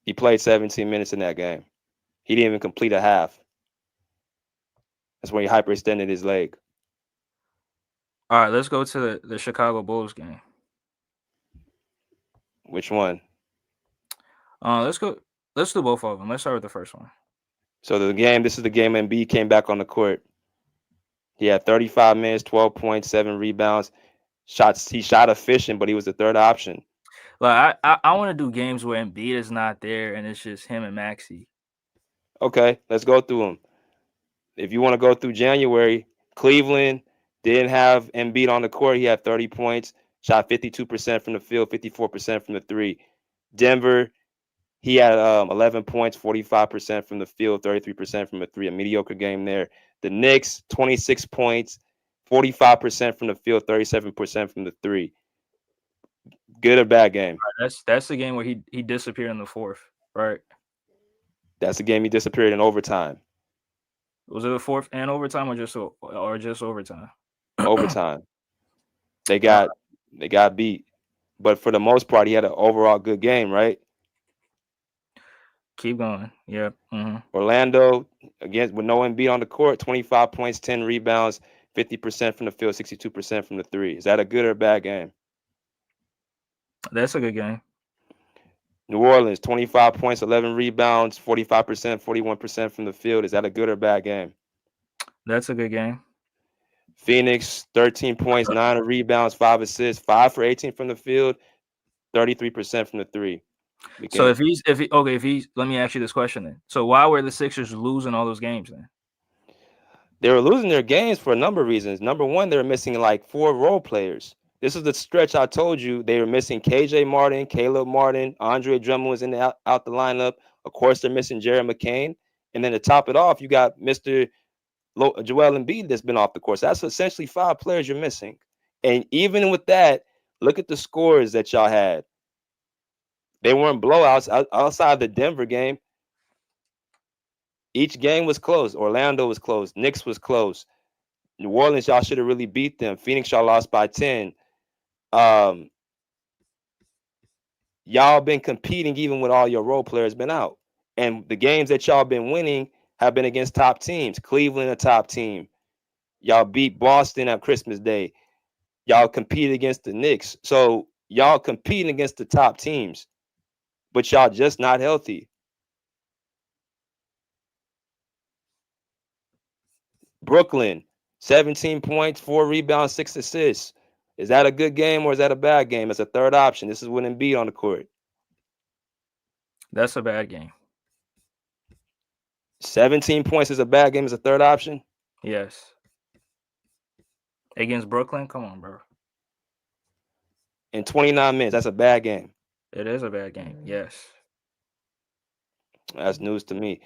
He played 17 minutes in that game. He didn't even complete a half. That's when he hyperextended his leg. All right, let's go to the Chicago Bulls game. Which one? Let's go. Let's do both of them. Let's start with the first one. So this is the game Embiid came back on the court. He had 35 minutes, 12 points, 7 rebounds. He shot efficient, but he was the third option. Like I want to do games where Embiid is not there and it's just him and Maxey. Okay, let's go through them. If you want to go through January, Cleveland didn't have Embiid on the court. He had 30 points, shot 52% from the field, 54% from the three. Denver, he had 11 points, 45% from the field, 33% from the three. A mediocre game there. The Knicks, 26 points, 45% from the field, 37% from the three. Good or bad game? That's the game where he disappeared in the fourth, right? That's the game he disappeared in overtime. Was it the fourth and overtime or just overtime? Overtime. They got beat. But for the most part, he had an overall good game, right? Keep going. Yeah. Mm-hmm. Orlando, again, with no Embiid on the court, 25 points, 10 rebounds, 50% from the field, 62% from the three. Is that a good or a bad game? That's a good game. New Orleans, 25 points, 11 rebounds, 45%, 41% from the field. Is that a good or bad game? That's a good game. Phoenix, 13 points, 9 rebounds, 5 assists, 5 for 18 from the field, 33% from the three. So let me ask you this question then. So why were the Sixers losing all those games then? They were losing their games for a number of reasons. Number one, they were missing like 4 role players. This is the stretch I told you. They were missing KJ Martin, Caleb Martin, Andre Drummond was out the lineup. Of course, they're missing Jared McCain. And then to top it off, you got Mr. Joel Embiid that's been off the course. That's essentially 5 players you're missing. And even with that, look at the scores that y'all had. They weren't blowouts outside the Denver game. Each game was close. Orlando was close. Knicks was close. New Orleans, y'all should have really beat them. Phoenix, y'all lost by 10. Y'all been competing even with all your role players been out. And the games that y'all been winning have been against top teams. Cleveland, a top team. Y'all beat Boston at Christmas Day. Y'all competed against the Knicks. So y'all competing against the top teams, but y'all just not healthy. Brooklyn, 17 points, 4 rebounds, 6 assists. Is that a good game or is that a bad game? It's a third option. This is with Embiid on the court. That's a bad game. 17 points is a bad game as a third option? Yes. Against Brooklyn? Come on, bro. In 29 minutes, that's a bad game. It is a bad game. Yes. That's news to me.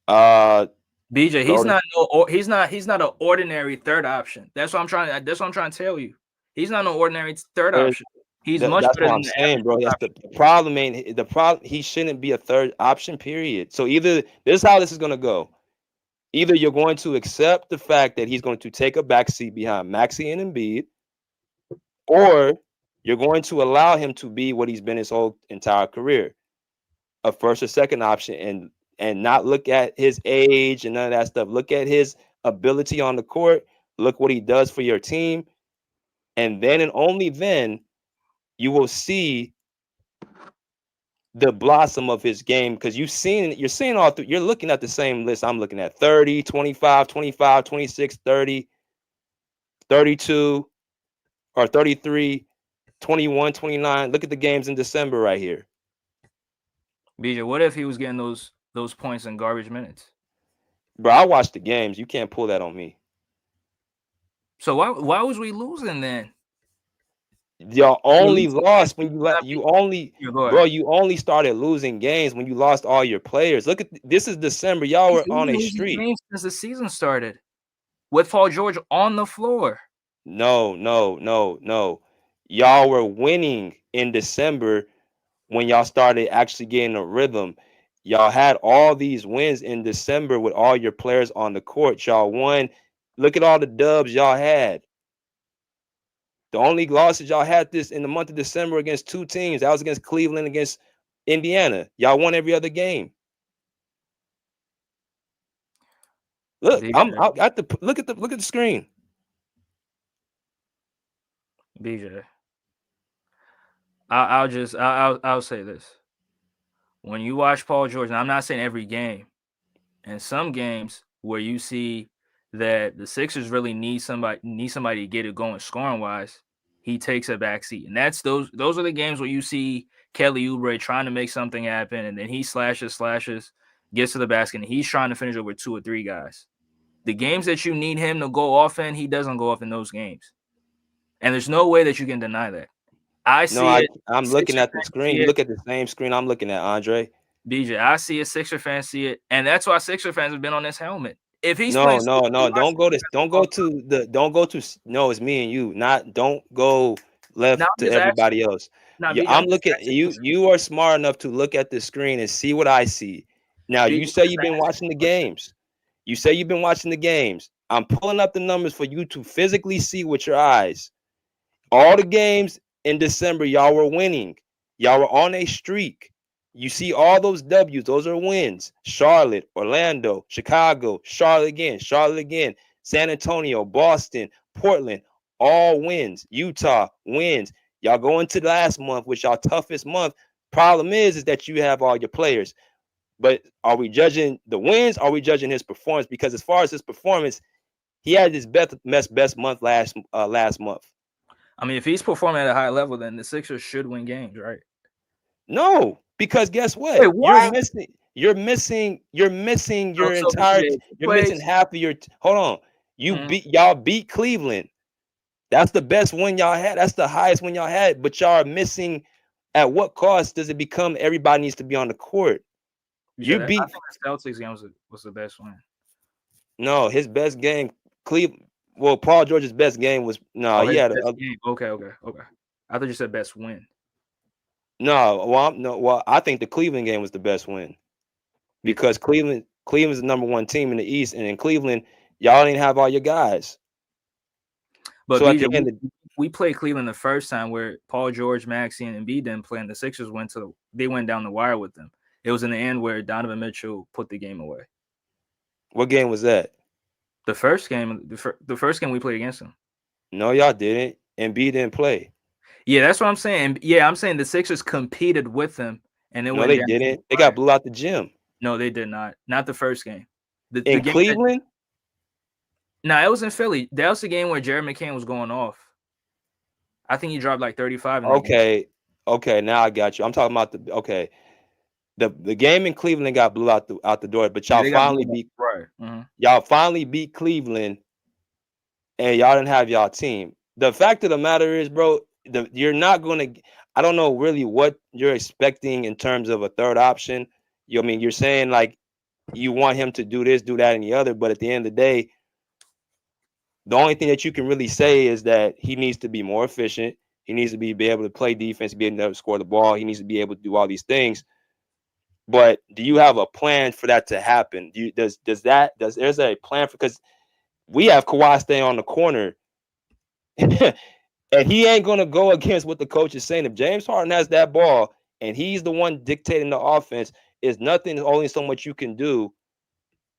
BJ, he's not an ordinary third option. That's what I'm trying to tell you. He's not an ordinary third option. He's much that's better what than I'm the saying, bro. That's the problem, ain't the problem. He shouldn't be a third option, period. So either this is how this is gonna go. Either you're going to accept the fact that he's going to take a backseat behind Maxey and Embiid, or you're going to allow him to be what he's been his whole entire career, a first or second option, and not look at his age and none of that stuff. Look at his ability on the court. Look what he does for your team, and then and only then you will see the blossom of his game, because you're seeing all through. You're looking at the same list I'm looking at: 30, 25, 25, 26, 30, 32, or 33, 21, 29. Look at the games in December right here. BJ, what if he was getting those points in garbage minutes? Bro, I watched the games. You can't pull that on me. So why was we losing then? Y'all Well, at only least lost when yeah, go ahead. bro, you only started losing games when you lost all your players. Look at this is December. Y'all were We've on been a losing streak. games since the season started with Paul George on the floor. No, no, no, no. Y'all were winning in December when y'all started actually getting a rhythm. Y'all had all these wins in December with all your players on the court. Y'all won. Look at all the dubs y'all had. The only losses y'all had this in the month of December against two teams. That was against Cleveland, against Indiana. Y'all won every other game. Look, BJ, I got the look at the screen. BJ. I'll say this. When you watch Paul George, and I'm not saying every game, and some games where you see that the Sixers really need somebody to get it going scoring wise, he takes a back seat. And that's those are the games where you see Kelly Oubre trying to make something happen, and then he slashes, gets to the basket, and he's trying to finish it with two or three guys. The games that you need him to go off in, he doesn't go off in those games. And there's no way that you can deny that. I No, see it. I'm looking Sixer at the fans screen. see You it. look at the same screen I'm looking at, Andre. BJ, I see it. Sixer fans see it, and that's why Sixer fans have been on this helmet. If he's No, playing, no, no. watch Don't go to Sixer fans don't go all the to the don't go to no, it's me and you. Not don't go time. Now left I'm to just asking. everybody else. Now, Yeah, BJ, I'm I'm just looking asking you you. you are smart enough to look at the screen and see what I see. Now BJ, you I'm say just you've been asking watching the you a question. games. You say you've been watching the games. I'm pulling up the numbers for you to physically see with your eyes. All the games in December, y'all were winning. Y'all were on a streak. You see all those W's, those are wins. Charlotte, Orlando, Chicago, Charlotte again, San Antonio, Boston, Portland, all wins. Utah wins. Y'all go into last month, which y'all toughest month. Problem is that you have all your players. But are we judging the wins? Are we judging his performance? Because as far as his performance, he had his best month last month. I mean, if he's performing at a high level, then the Sixers should win games, right? No, because guess what? Wait, what? You're missing So, your so entire BJ, he you're missing plays. half of your hold on. Mhm. Y'all beat Cleveland. That's the best win y'all had. That's the highest win y'all had. But y'all are missing at what cost does it become everybody needs to be on the court? BJ, You I beat think the Celtics game was the best one. no, his best game, Cleveland. Well, Paul George's best game was no, Oh, he his had best a game. Okay. I thought you said best win. no, well, I think the Cleveland game was the best win. You think? Because Cleveland's the number one team in the East, and in Cleveland, y'all didn't have all your guys. But So at BJ, the end, we played Cleveland the first time where Paul George, Maxey, and Embiid didn't play, and the Sixers they went down the wire with them. It was in the end where Donovan Mitchell put the game away. what game was that? The first game we played against them. No, y'all didn't. And B didn't play. Yeah, that's what I'm saying. Yeah, I'm saying the Sixers competed with them, and it No, went they down to the didn't. They got wire. blew out the gym. No, they did not. Not the first game. The In game that Cleveland, no, it was in Philly. That was the game where Jared McCann was going off. I think he dropped like 35 in that game. okay, okay, now I got you. I'm talking about the okay. The game in Cleveland got blew out the door, but Yeah, they got blown up. Right. y'all finally beat Cleveland, and y'all didn't have y'all team. The fact of the matter is, bro, you're not gonna. I don't know really what you're expecting in terms of a third option. I mean, you're saying like you want him to do this, do that, and the other, but at the end of the day, the only thing that you can really say is that he needs to be more efficient. He needs to be able to play defense, be able to score the ball. He needs to be able to do all these things. But do you have a plan for that to happen? Does there's a plan for because we have Kawhi staying on the corner, and he ain't gonna go against what the coach is saying. If James Harden has that ball and he's the one dictating the offense, is nothing only so much you can do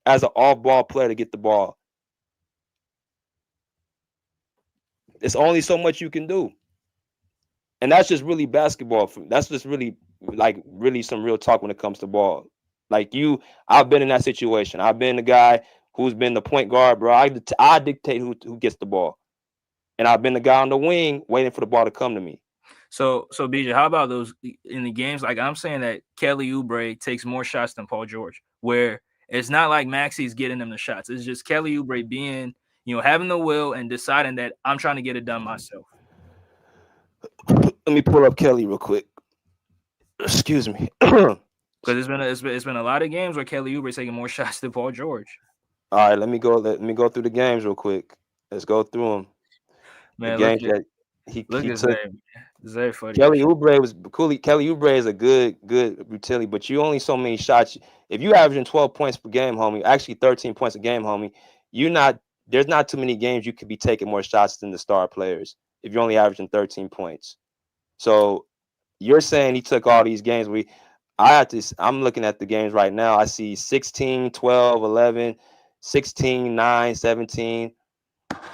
as an off-ball player to get the ball. It's only so much you can do. And that's just really basketball. That's just really like really some real talk when it comes to ball. Like I've been in that situation. I've been the guy who's been the point guard, bro. I dictate who gets the ball, and I've been the guy on the wing waiting for the ball to come to me. So BJ, how about those in the games? Like I'm saying that Kelly Oubre takes more shots than Paul George, where it's not like Maxey's getting them the shots. It's just Kelly Oubre being, having the will and deciding that I'm trying to get it done myself. Let me pull up Kelly real quick. Excuse me. Because it's been a lot of games where Kelly Oubre is taking more shots than Paul George. All right, let me go. Let me go through the games real quick. Let's go through them. The Man, games that he look at took. Zay. Zay funny as Kelly shit. Oubre was cool. Kelly Oubre is a good utility, but you only so many shots. If you averaging 12 points per game, homie, actually 13 points a game, homie, you not there's not too many games you could be taking more shots than the star players if you're only averaging 13 points. So you're saying he took all these games. I'm looking at the games right now. I see 16, 12, 11, 16, 9, 17,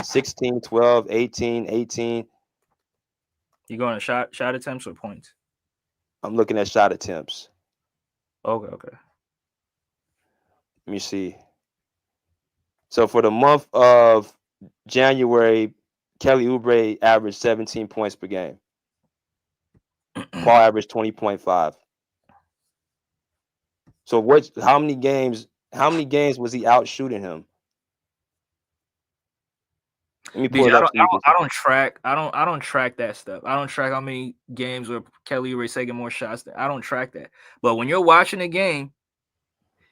16, 12, 18, 18. You going to shot attempts or points? I'm looking at shot attempts. Okay. Let me see. So for the month of January, Kelly Oubre averaged 17 points per game. Paul averaged 20.5. So how many games was he out shooting him? Let me pull BJ, it up so you can see. I don't track that stuff. I don't track how many games where Kelly Oubre is taking more shots. I don't track that. But when you're watching a game,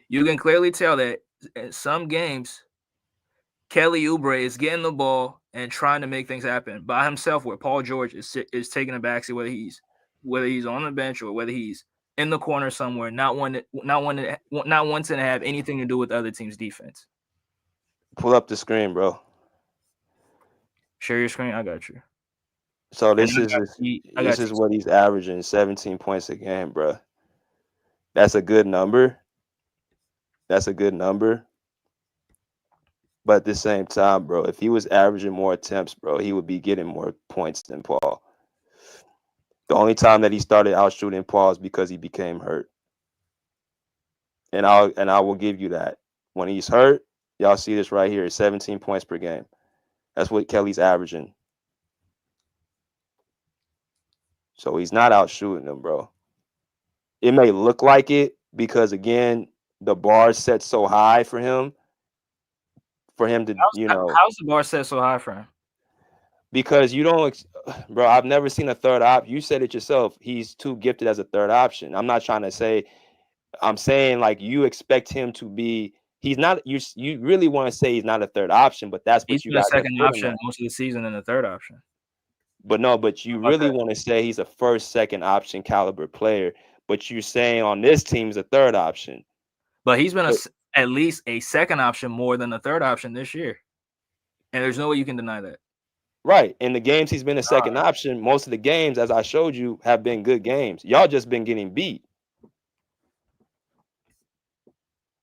you can clearly tell that in some games Kelly Oubre is getting the ball and trying to make things happen by himself, where Paul George is taking a backseat, whether he's on the bench or whether he's in the corner somewhere, not wanting to have anything to do with the other team's defense. Pull up the screen, bro. Share your screen. I got you. So And I this got is you. what he's averaging, 17 points a game, bro. That's a good number. That's a good number. But at the same time, bro, if he was averaging more attempts, bro, he would be getting more points than Paul. The only time that he started out shooting Paul is because he became hurt. And I will give you that. When he's hurt, y'all see this right here, 17 points per game. That's what Kelly's averaging. So he's not out shooting them, bro. It may look like it because again, the bar is set so high for him to, How's the bar set so high for him? because you don't, bro. I've never seen a third option. You said it yourself. He's too gifted as a third option. I'm not trying to say. I'm saying like you expect him to be. He's not. You really want to say he's not a third option, but that's He's what you been a guys have second put him option at. most of the season and a third option. But no, but you How about really that? want to say he's a first, second option caliber player. But you're saying on this team he's a third option. But he's been at least a second option more than a third option this year, and there's no way you can deny that. Right. In the games he's been a second option, most of the games, as I showed you, have been good games. Y'all just been getting beat.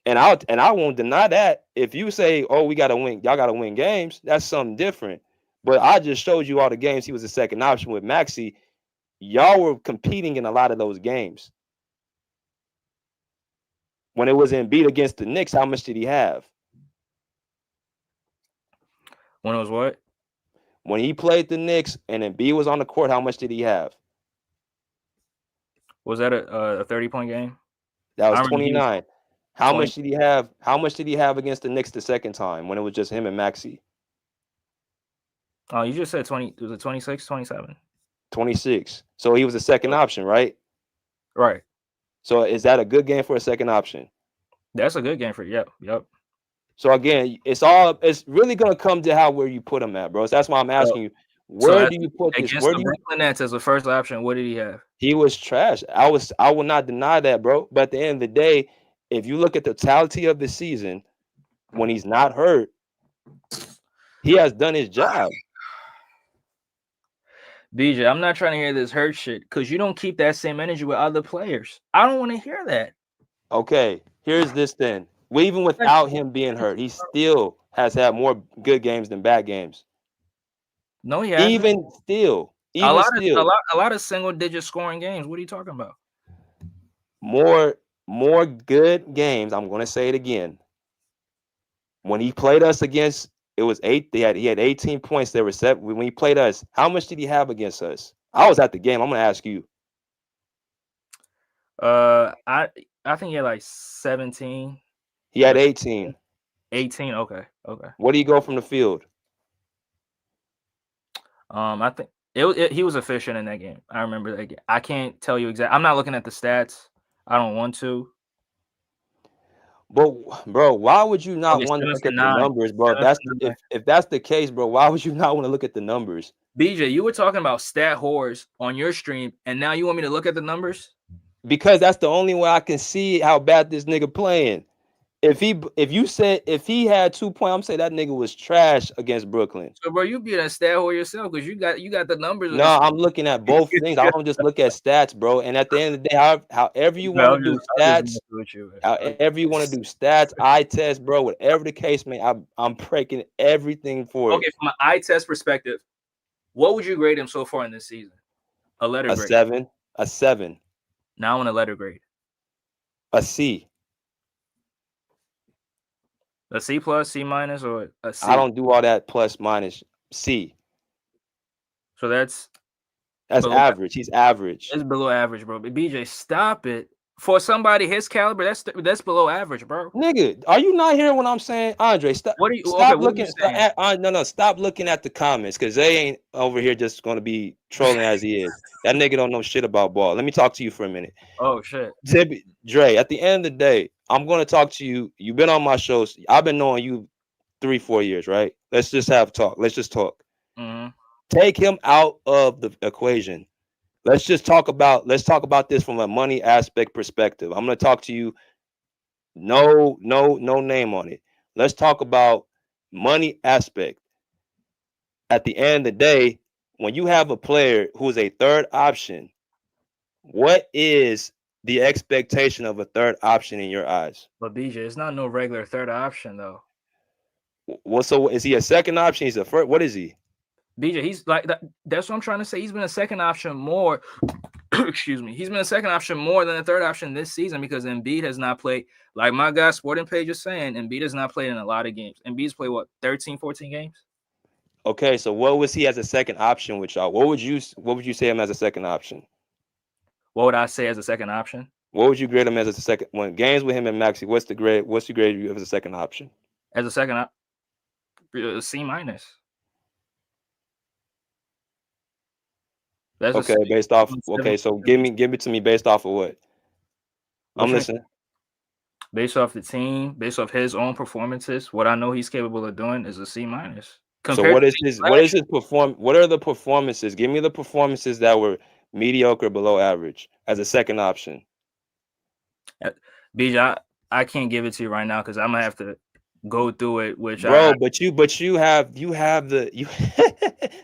And I won't deny that. If you say, oh, we gotta win, y'all gotta win games, that's something different. But I just showed you all the games he was a second option with Maxey. Y'all were competing in a lot of those games. When it was in beat against the Knicks, how much did he have? When it was what? When he played the Knicks and Embiid was on the court, how much did he have? Was that a 30-point game? That was I remember he was 29. How 20. much did he have? How much did he have against the Knicks the second time when it was just him and Maxey? Oh, you just said 20. Was it 26, 27? 26. So he was a second option, right? Right. So is that a good game for a second option? That's a good game for you. Yep. So again, it's really gonna come to where you put him at, bro. So that's why I'm asking you, So where do you put this? against the Brooklyn Nets as a first option, what did he have? He was trash. I will not deny that, bro. But at the end of the day, if you look at the totality of the season, when he's not hurt, he has done his job. BJ, I'm not trying to hear this hurt shit because you don't keep that same energy with other players. I don't want to hear that. Okay, here's this then. Even without him being hurt, he still has had more good games than bad games. No, he hasn't. Even still, A lot of single digit scoring games. What are you talking about? more good games. I'm going to say it again. When he played us against, it was 8. He had 18 points. There were 7. When he played us, how much did he have against us? I was at the game. I'm going to ask you. I think he had like 17. He had 18. 18. Okay. What do you go from the field? I think He was efficient in that game. I remember that game. I can't tell you exactly. I'm not looking at the stats. I don't want to. But bro, why would you not Okay, want to 7 look for at the 9. numbers, bro? 7 for 9. If that's the case, bro, why would you not want to look at the numbers? BJ, you were talking about stat whores on your stream, and now you want me to look at the numbers? Because that's the only way I can see how bad this nigga playing. If he had 2 points, I'm saying that nigga was trash against Brooklyn. So, bro, you be a stat whore yourself because you got the numbers. No, I'm looking at both things. I don't just look at stats, bro. And at the end of the day, however you want to do I'm just stats, messing with you, man. however you want to do stats, eye test, bro, whatever the case may, I'm breaking everything for it. Okay, from an eye test perspective, what would you grade him so far in this season? A letter grade. 7, a 7, Now I want a letter grade. a C. A C plus, C minus, or a C? I don't do all that plus minus. C. So that's average. He's average. It's below average, bro. But BJ, stop it. For somebody his caliber, that's below average, bro. Nigga, are you not hearing what I'm saying? Andre, stop. What are you Stop okay, what looking. Stop looking at the comments because they ain't over here just going to be trolling as he is. That nigga don't know shit about ball. Let me talk to you for a minute. Oh shit. Dre, at the end of the day, I'm going to talk to you. You've been on my shows. I've been knowing you 3-4 years, right? Let's just have talk. Let's just talk. Mm-hmm. Take him out of the equation. Let's talk about this from a money aspect perspective. I'm going to talk to you. No name on it. Let's talk about money aspect. At the end of the day, when you have a player who is a third option, what is the expectation of a third option in your eyes? But BJ, it's not no regular third option though. Well, so is he a second option? He's a first. What is he? BJ, he's like that. That's what I'm trying to say. He's been a second option more. Excuse me. He's been a second option more than a third option this season because Embiid has not played. Like my guy Sporting Page is saying, Embiid has not played in a lot of games. Embiid's played what, 13, 14 games? Okay, so what was he as a second option with y'all? What would you say him as a second option? What would I say as a second option? What would you grade him as a second when games with him and Maxey? What's the grade? What's your grade you as a second option? As a second C minus. That's okay, based off. Okay, so give it to me based off of what? I'm listening. Based off the team, based off his own performances, what I know he's capable of doing is a C minus. So what is his what are the performances? Give me the performances that were mediocre, below average as a second option. BJ, I can't give it to you right now because I'm gonna have to go through it. But you have the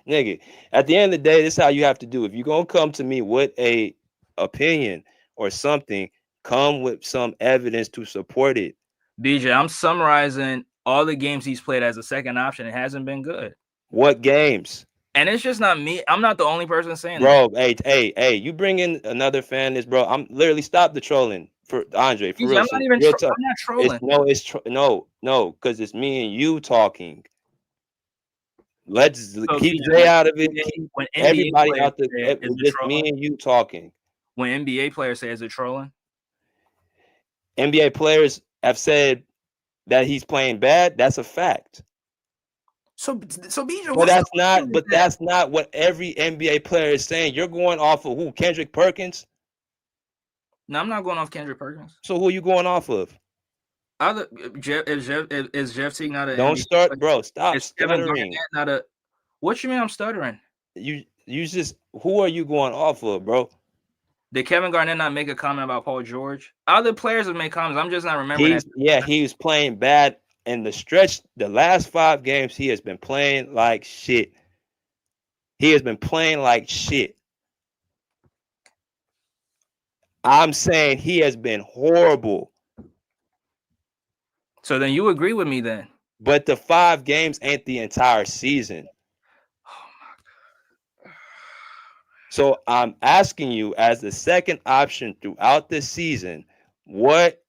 nigga. At the end of the day, this is how you have to do. If you're gonna come to me with a opinion or something, come with some evidence to support it. BJ, I'm summarizing all the games he's played as a second option. It hasn't been good. What games? And it's just not me. I'm not the only person saying that. Bro, hey, you bring in another fan. Bro, I'm literally stop the trolling for Andre. For real, I'm not even. I'm not trolling. No, because it's me and you talking. Let's keep Jay out of it. Keep everybody out there. It's just me and you talking. When NBA players say, "Is it trolling?" NBA players have said that he's playing bad. That's a fact. So BJ, but that's not what every NBA player is saying. You're going off of who? Kendrick Perkins? No, I'm not going off Kendrick Perkins. So who are you going off of? Is Jeff Teague not a? Don't start, bro. Stop stuttering. What you mean I'm stuttering? You just who are you going off of, bro? Did Kevin Garnett not make a comment about Paul George? Other players have made comments. I'm just not remembering. He was playing bad in the stretch. The last 5 games, he has been playing like shit. I'm saying he has been horrible. So then you agree with me then? But the 5 games ain't the entire season. So I'm asking you, as the second option throughout the season, what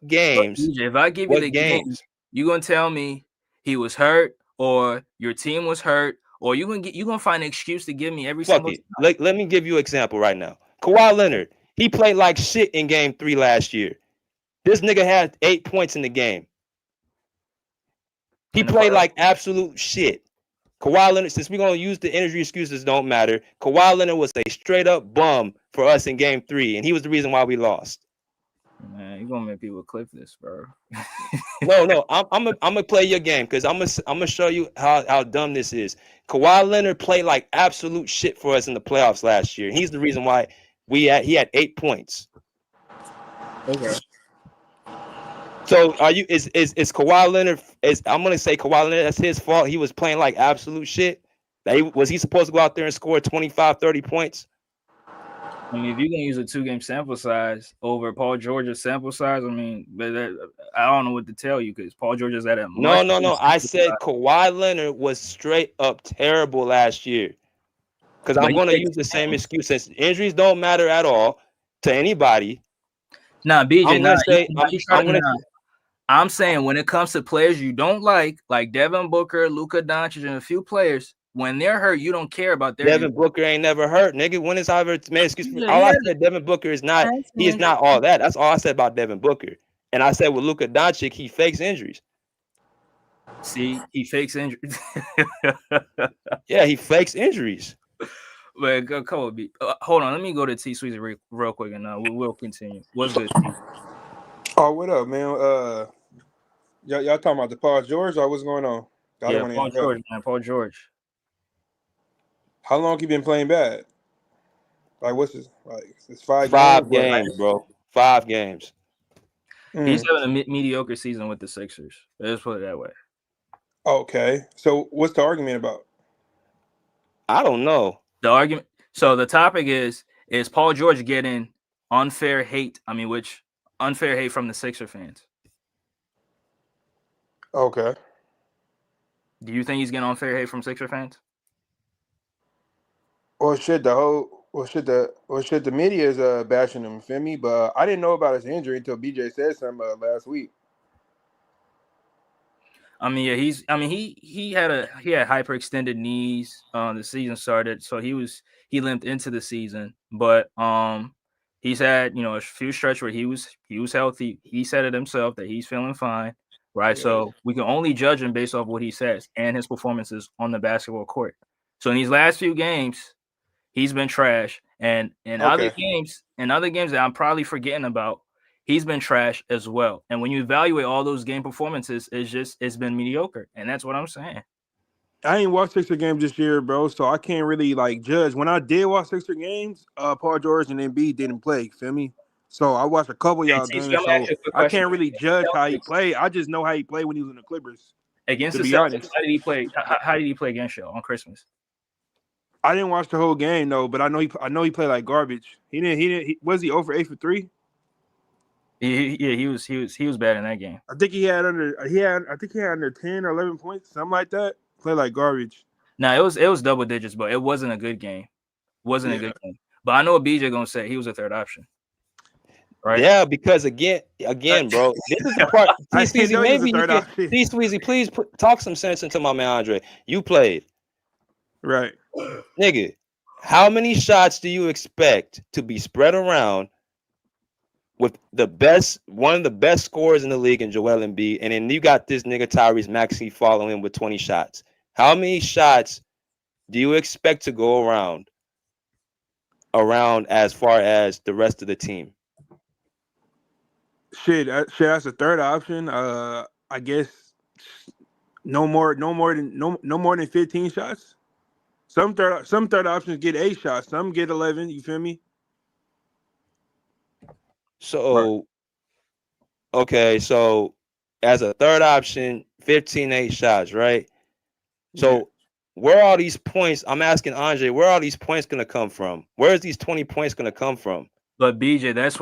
games? BJ, if I give you the games, you're gonna tell me he was hurt, or your team was hurt, or you're gonna find an excuse to give me every single time. Let me give you an example right now. Kawhi Leonard, he played like shit in Game 3 last year. This nigga had 8 points in the game. He played like absolute shit. Kawhi Leonard, since we're gonna use the injury excuses, don't matter. Kawhi Leonard was a straight up bum for us in Game 3, and he was the reason why we lost. Man, you gonna make people clip this, bro. No, I'm gonna play your game because I'm gonna show you how dumb this is. Kawhi Leonard played like absolute shit for us in the playoffs last year. He's the reason why he had 8 points. Okay. So is Kawhi Leonard? I'm gonna say Kawhi Leonard, that's his fault. He was playing like absolute shit. Was he supposed to go out there and score 25, 30 points? I mean, if you're gonna use a 2-game sample size over Paul George's sample size, I mean, I don't know what to tell you because Paul George is at a No. I said Kawhi Leonard was straight up terrible last year. Because I'm gonna use the same excuse. Since injuries don't matter at all to anybody. Nah, BJ. I'm saying when it comes to players you don't like Devin Booker, Luka Doncic, and a few players, when they're hurt, you don't care about their Devin Booker ain't never hurt, nigga. When is ever man? Excuse me. All I said, Devin Booker is not. He is not all that. That's all I said about Devin Booker. And I said with Luka Doncic, he fakes injuries. See, he fakes injuries. Yeah, he fakes injuries. But come on, B. Hold on. Let me go to T Sweezy real quick, and we'll continue. What's good? Oh, what up, man? Y'all talking about the Paul George or what's going on? Paul George, man. Paul George. How long he been playing bad? Like, what's his like? It's 5 games, bro. 5 games. He's having a mediocre season with the Sixers. Let's put it that way. Okay, so what's the argument about? I don't know. The argument. So the topic is Paul George getting unfair hate? I mean, unfair hate from the Sixer fans? Okay. Do you think he's getting unfair hate from Sixer fans? Well, shit, the media is bashing him, feel me? But I didn't know about his injury until BJ said something last week. I mean, yeah, he had hyperextended knees. The season started, so he limped into the season. But he's had a few stretches where he was healthy. He said it himself that he's feeling fine, right? Yeah. So we can only judge him based off what he says and his performances on the basketball court. So in these last few games, he's been trash, and in other games that I'm probably forgetting about, he's been trash as well. And when you evaluate all those game performances, it's been mediocre. And that's what I'm saying. I ain't watched Sixer games this year, bro, so I can't really judge. When I did watch Sixer games, Paul George and Embiid didn't play, feel me? So I watched a couple of y'all games, so I can't really judge how he played. I just know how he played when he was in the Clippers. Against the Celtics, how did he play? How did he play against y'all on Christmas? I didn't watch the whole game though, but I know he played like garbage. Was he over 8 for 3? He was bad in that game. I think he had under 10 or 11 points, something like that. Played like garbage. No, it was double digits, but it wasn't a good game. A good game. But I know what BJ gonna say. He was a third option. Right? Yeah, because again, bro, this is the part. Sweezy, please talk some sense into my man Andre. You played. Right. Nigga, how many shots do you expect to be spread around with one of the best scorers in the league in Joel Embiid, and then you got this nigga Tyrese Maxey following him with 20 shots? How many shots do you expect to go around as far as the rest of the team? Shit, that's a third option. I guess no more than 15 shots. Some third options get 8 shots. Some get 11. You feel me? So, okay. So, as a third option, 15 8 shots, right? So, where are all these points? I'm asking Andre, where are all these points going to come from? Where is these 20 points going to come from? But BJ, that's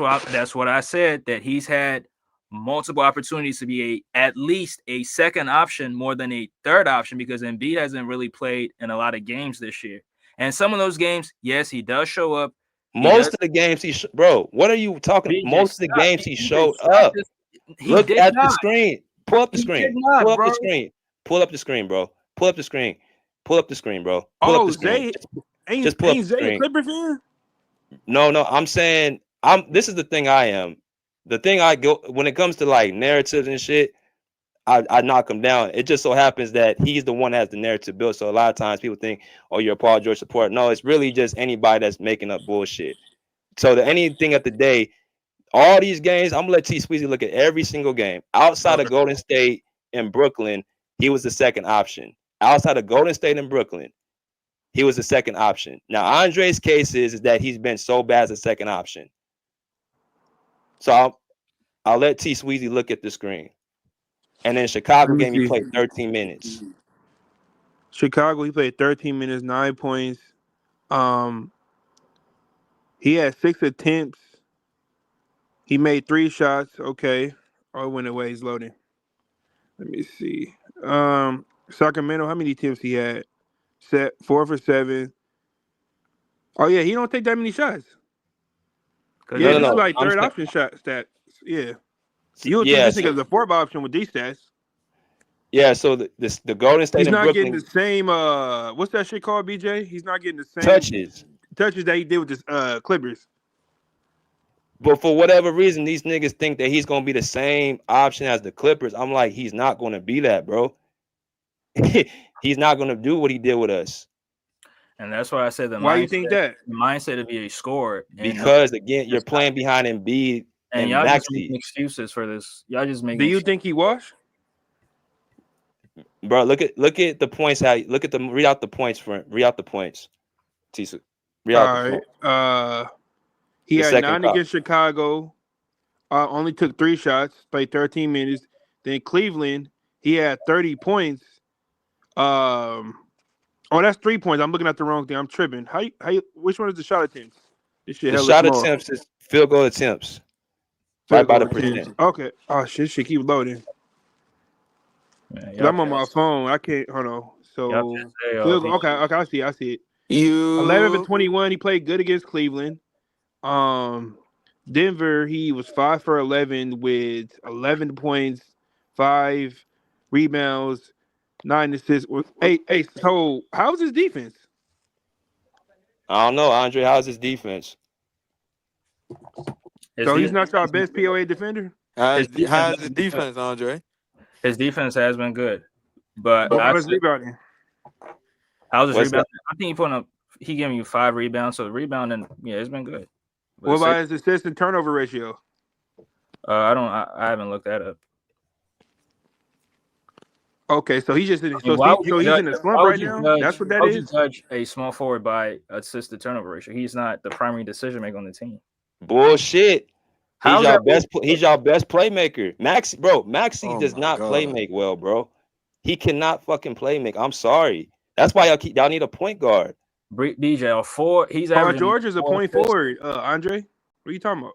what I said, that he's had multiple opportunities to be at least a second option more than a third option, because Embiid hasn't really played in a lot of games this year. And some of those games, yes, he does show up. Most of the games bro, what are you talking? BJ, most of the games he showed up. Look at the screen. Pull up the screen. Pull up the screen. Pull up the screen, bro. Pull up the screen. Pull up the screen, bro. Pull up the screen. Just pull up the screen. Clipper fan? No, I'm saying this is the thing I am. The thing I go when it comes to like narratives and shit, I knock him down. It just so happens that he's the one that has the narrative built. So a lot of times people think, oh, you're a Paul George supporter. No, it's really just anybody that's making up bullshit. So anything at the day, all these games, I'm gonna let T Squeezy look at every single game. Outside of Golden State and Brooklyn, he was the second option. Outside of Golden State and Brooklyn, he was the second option. Now, Andre's case is that he's been so bad as a second option. So I'll let T Sweezy look at the screen. And then Chicago game, he played 13 minutes. Chicago, he played 13 minutes, 9 points. He had 6 attempts. He made 3 shots. Okay. Oh, it went away. He's loading. Let me see. Sacramento, how many attempts he had? 4 for 7. Oh yeah, he don't take that many shots. Yeah, this is like third option shot stats. Yeah. You would think this nigga's a 4th option with these stats. Yeah, so the Golden State and Brooklyn. He's not getting the same what's that shit called, BJ? He's not getting the same touches that he did with the Clippers. But for whatever reason, these niggas think that he's gonna be the same option as the Clippers. I'm like, he's not gonna be that, bro. He's not gonna do what he did with us. And that's why I said why you think that? The mindset to be a scorer. Because again, you're playing behind Embiid and y'all Maxey. just making excuses for this. Y'all just making. Do you think he washed? Bro, look at the points. Read out the points. Read out the points. Read out the points. He had 9 against Chicago. Only took 3 shots. Played 13 minutes. Then Cleveland, he had 30 points. Oh, that's 3 points. I'm looking at the wrong thing. I'm tripping. Which one is the shot attempts? This shit. The shot attempts is field goal attempts. Right by the percent. Okay. Oh shit! Shit keep loading. Man, I'm on my phone. I can't. Hold on. So okay. I see it. 11 for 21. He played good against Cleveland. Denver. He was 5 for 11 with 11 points, 5 rebounds, 9 assists. Hey. So how's his defense? I don't know, Andre. How's his defense? So he's not our best POA defender? How's his defense, Andre? His defense has been good. But how's his rebounding? How's his rebounding? I think he giving you 5 rebounds. So the rebounding, yeah, it's been good. But what about his assist and turnover ratio? I haven't looked that up. Okay, so he's just in. He's in a slump right now. That's what that is. You judge a small forward by assist to turnover ratio. He's not the primary decision maker on the team. Bullshit. He's y'all best playmaker. Maxey does not play make well, bro. He cannot fucking play make. I'm sorry. That's why y'all need a point guard. DJ 4. He's Paul George is a point forward. Andre, what are you talking about?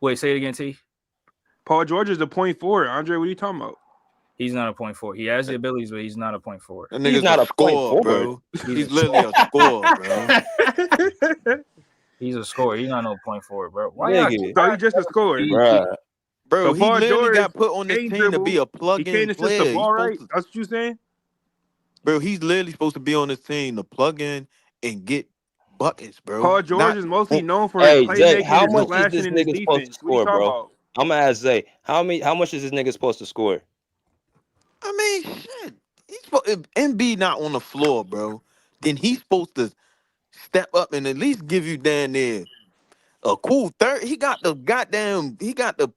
Wait, say it again, T. Paul George is a point forward. Andre, what are you talking about? He's not a point forward. He has the abilities, but he's not a point forward. He's not a point forward, bro. He's literally a scorer, bro. He's a scorer. He's not no point forward, bro. Why not? So he's just a scorer, bro. So he literally got put on this team to be a plug-in player. The ball, right? That's what you saying, bro. He's literally supposed to be on this team to plug in and get buckets, bro. Paul George is mostly known for his playmaking. Zay, how much is this nigga supposed to score, bro? I'm gonna ask Zay, how much is this nigga supposed to score? I mean, shit. If Embiid not on the floor, bro, then he's supposed to step up and at least give you down there a cool third. He got the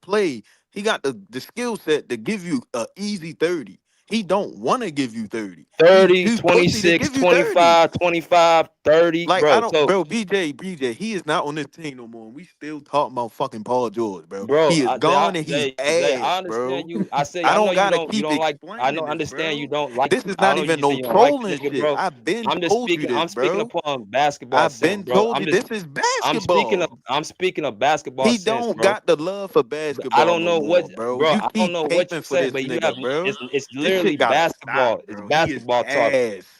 play. He got the skill set to give you an easy 30. He don't want to give you 30. 30, 26, 25, 25, 30. Like, bro, BJ, he is not on this team no more. We still talking about fucking Paul George, bro. He is gone and he's ass, bro. I don't gotta keep explaining. I don't understand you don't like. This is not even no trolling shit. I've been told you this, I'm speaking upon basketball. I've been told you this is basketball. I'm speaking of basketball. He don't got the love for basketball. I don't know what, bro. I don't know what you say, but you have. It's literally basketball. It's basketball talk.